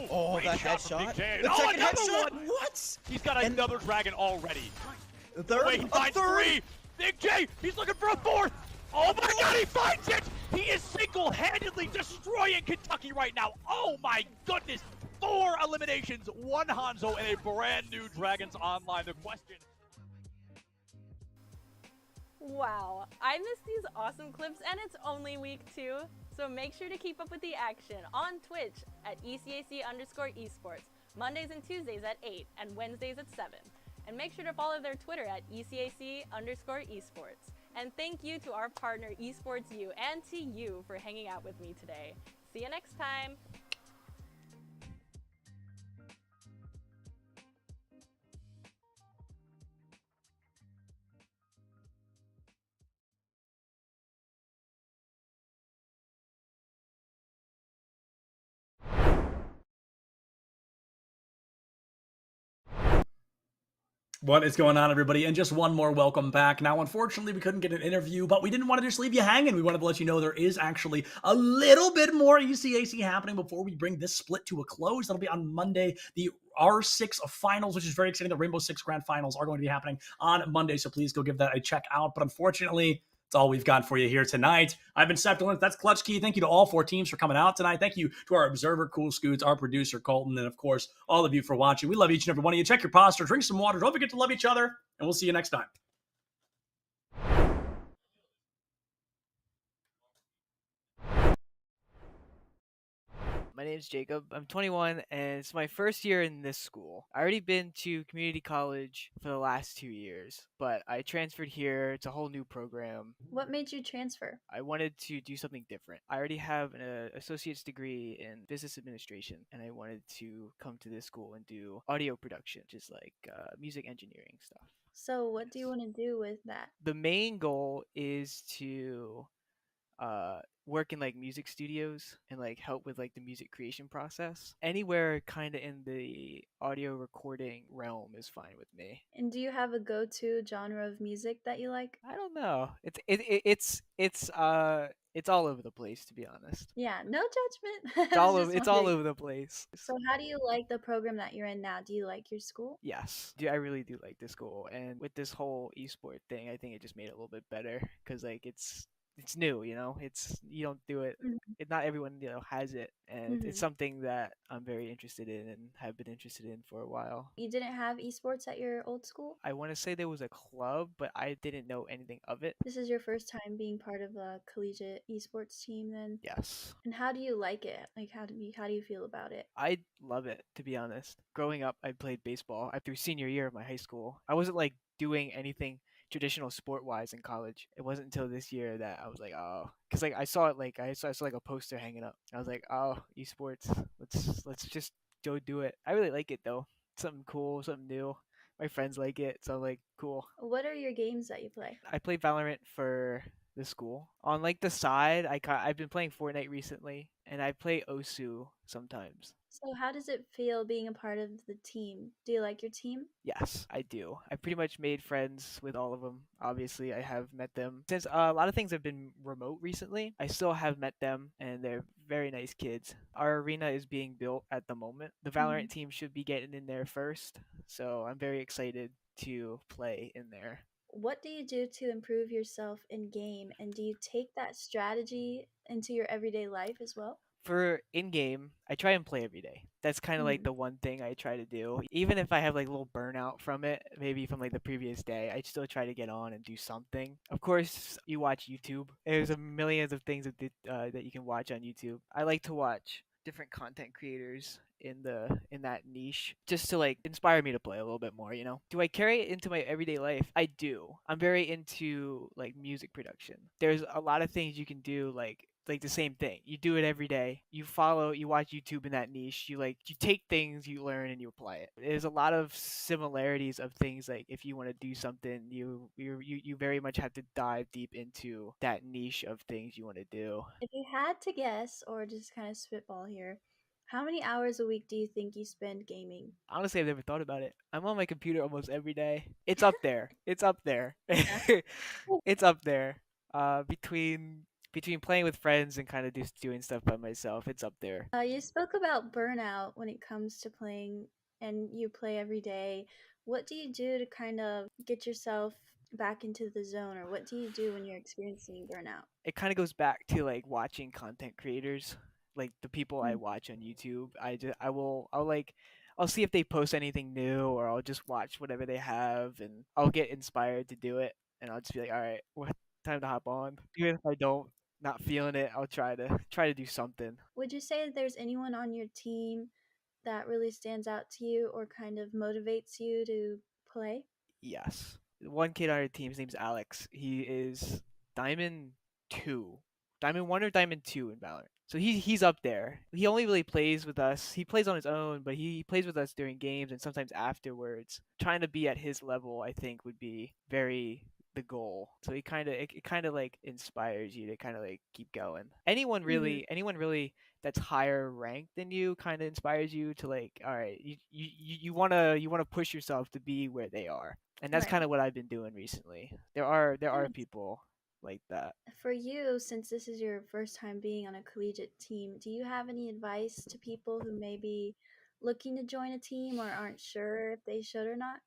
Oh, great that shot from headshot. Big J. The Oh, second another headshot? one! What? He's got another dragon already. The third? Wait, he finds 3. Big J, he's looking for a 4th. Oh my God, he finds it! He is single-handedly destroying Kentucky right now. Oh my goodness! 4 eliminations, 1 Hanzo, and a brand new Dragons Online. The question... Wow, I miss these awesome clips, and it's only week 2, so make sure to keep up with the action on Twitch at ECAC_esports, Mondays and Tuesdays at 8, and Wednesdays at 7. And make sure to follow their Twitter at ECAC_esports. And thank you to our partner Esports U and to you for hanging out with me today. See you next time! What is going on, everybody? And just one more welcome back. Now, unfortunately, we couldn't get an interview, but we didn't want to just leave you hanging. We wanted to let you know there is actually a little bit more ECAC happening before we bring this split to a close. That'll be on Monday. The R6 finals, which is very exciting. The Rainbow Six Grand Finals are going to be happening on Monday, so please go give that a check out. But unfortunately, that's all we've got for you here tonight. I've been Septilin. That's Clutch Key. Thank you to all 4 teams for coming out tonight. Thank you to our observer, Cool Scoots, our producer, Colton, and of course, all of you for watching. We love each and every one of you. Check your posture, drink some water. Don't forget to love each other, and we'll see you next time. My name's Jacob. I'm 21 and it's my first year in this school. I already been to community college for the last 2 years, but I transferred here. It's a whole new program. What made you transfer? I wanted to do something different. I already have an associate's degree in business administration, and I wanted to come to this school and do audio production, just like music engineering stuff. So what do you want to do with that? The main goal is to work in like music studios and like help with like the music creation process. Anywhere kind of in the audio recording realm is fine with me. And do you have a go-to genre of music that you like? I don't know. It's all over the place, to be honest. Yeah, no judgment. It's all over the place. So how do you like the program that you're in now? Do you like your school? Yes, I really do like this school, and with this whole esport thing, I think it just made it a little bit better because like it's it's new, you know. You don't do it. Not everyone, you know, has it, and it's something that I'm very interested in and have been interested in for a while. You didn't have esports at your old school? I want to say there was a club, but I didn't know anything of it. This is your first time being part of a collegiate esports team then? Yes. And how do you like it? Like how do you feel about it? I love it, to be honest. Growing up, I played baseball through senior year of my high school. I wasn't like doing anything traditional sport wise in college. It wasn't until this year that I was like, oh, because like I saw it, like I saw like a poster hanging up. I was like, oh, esports, let's just go do it. I really like it though. Something cool, something new. My friends like it, so I'm like, cool. What are your games that you play? I play Valorant for the school. On like the side, I've been playing Fortnite recently, and I play Osu sometimes. So how does it feel being a part of the team? Do you like your team? Yes, I do. I pretty much made friends with all of them. Obviously, I have met them. Since a lot of things have been remote recently, I still have met them, and they're very nice kids. Our arena is being built at the moment. The Valorant team should be getting in there first, so I'm very excited to play in there. What do you do to improve yourself in game, and do you take that strategy into your everyday life as well? For in-game, I try and play every day. That's kind of like the one thing I try to do. Even if I have like a little burnout from it, maybe from like the previous day, I still try to get on and do something. Of course, you watch YouTube. There's a millions of things that you can watch on YouTube. I like to watch different content creators in that niche just to like inspire me to play a little bit more, you know. Do I carry it into my everyday life? I do. I'm very into like music production. There's a lot of things you can do, like the same thing. You do it every day. You watch YouTube in that niche. You take things you learn and you apply it. There's a lot of similarities of things. Like if you want to do something, you very much have to dive deep into that niche of things you want to do. If you had to guess or just kind of spitball here, how many hours a week do you think you spend gaming? Honestly, I've never thought about it. I'm on my computer almost every day. It's up there. It's up there. It's up there. Between playing with friends and kind of just doing stuff by myself, it's up there. You spoke about burnout when it comes to playing, and you play every day. What do you do to kind of get yourself back into the zone, or what do you do when you're experiencing burnout? It kind of goes back to like watching content creators, like the people I watch on YouTube. I'll see if they post anything new, or I'll just watch whatever they have, and I'll get inspired to do it, and I'll just be like, all right, time to hop on. Even if I don't, not feeling it, I'll try to do something. Would you say that there's anyone on your team that really stands out to you or kind of motivates you to play? Yes. One kid on our team, his name's Alex. He is Diamond 2. Diamond 1 or Diamond 2 in Valorant. So he's up there. He only really plays with us. He plays on his own, but he plays with us during games and sometimes afterwards. Trying to be at his level, I think, would be very the goal. So it kind of like inspires you to kind of like keep going. Anyone really that's higher ranked than you kind of inspires you to like, all right, you want to push yourself to be where they are. And that's kind of what I've been doing recently. There are people like that. For you, since this is your first time being on a collegiate team, do you have any advice to people who may be looking to join a team or aren't sure if they should or not?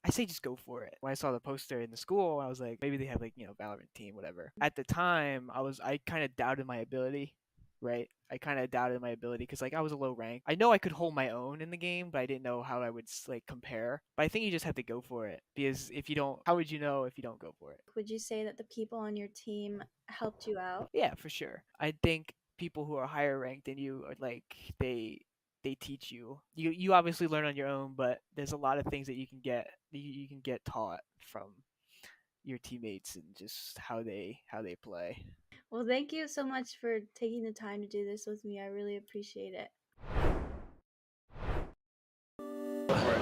I say just go for it. When I saw the poster in the school, I was like, maybe they have like, you know, Valorant team, whatever. At the time, I kind of doubted my ability, right? I kind of doubted my ability because like I was a low rank. I know I could hold my own in the game, but I didn't know how I would like compare. But I think you just have to go for it, because if you don't, how would you know if you don't go for it? Would you say that the people on your team helped you out? Yeah, for sure. I think people who are higher ranked than you are like they teach you. You obviously learn on your own, but there's a lot of things that you can get taught from your teammates and just how they play. Well, thank you so much for taking the time to do this with me. I really appreciate it.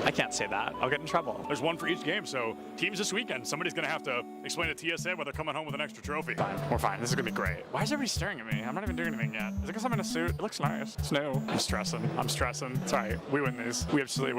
I can't say that. I'll get in trouble. There's one for each game, so teams this weekend, somebody's going to have to explain to TSA why they're coming home with an extra trophy. Fine. We're fine. This is going to be great. Why is everybody staring at me? I'm not even doing anything yet. Is it because I'm in a suit? It looks nice. It's new. I'm stressing. It's all right. We win these. We absolutely win.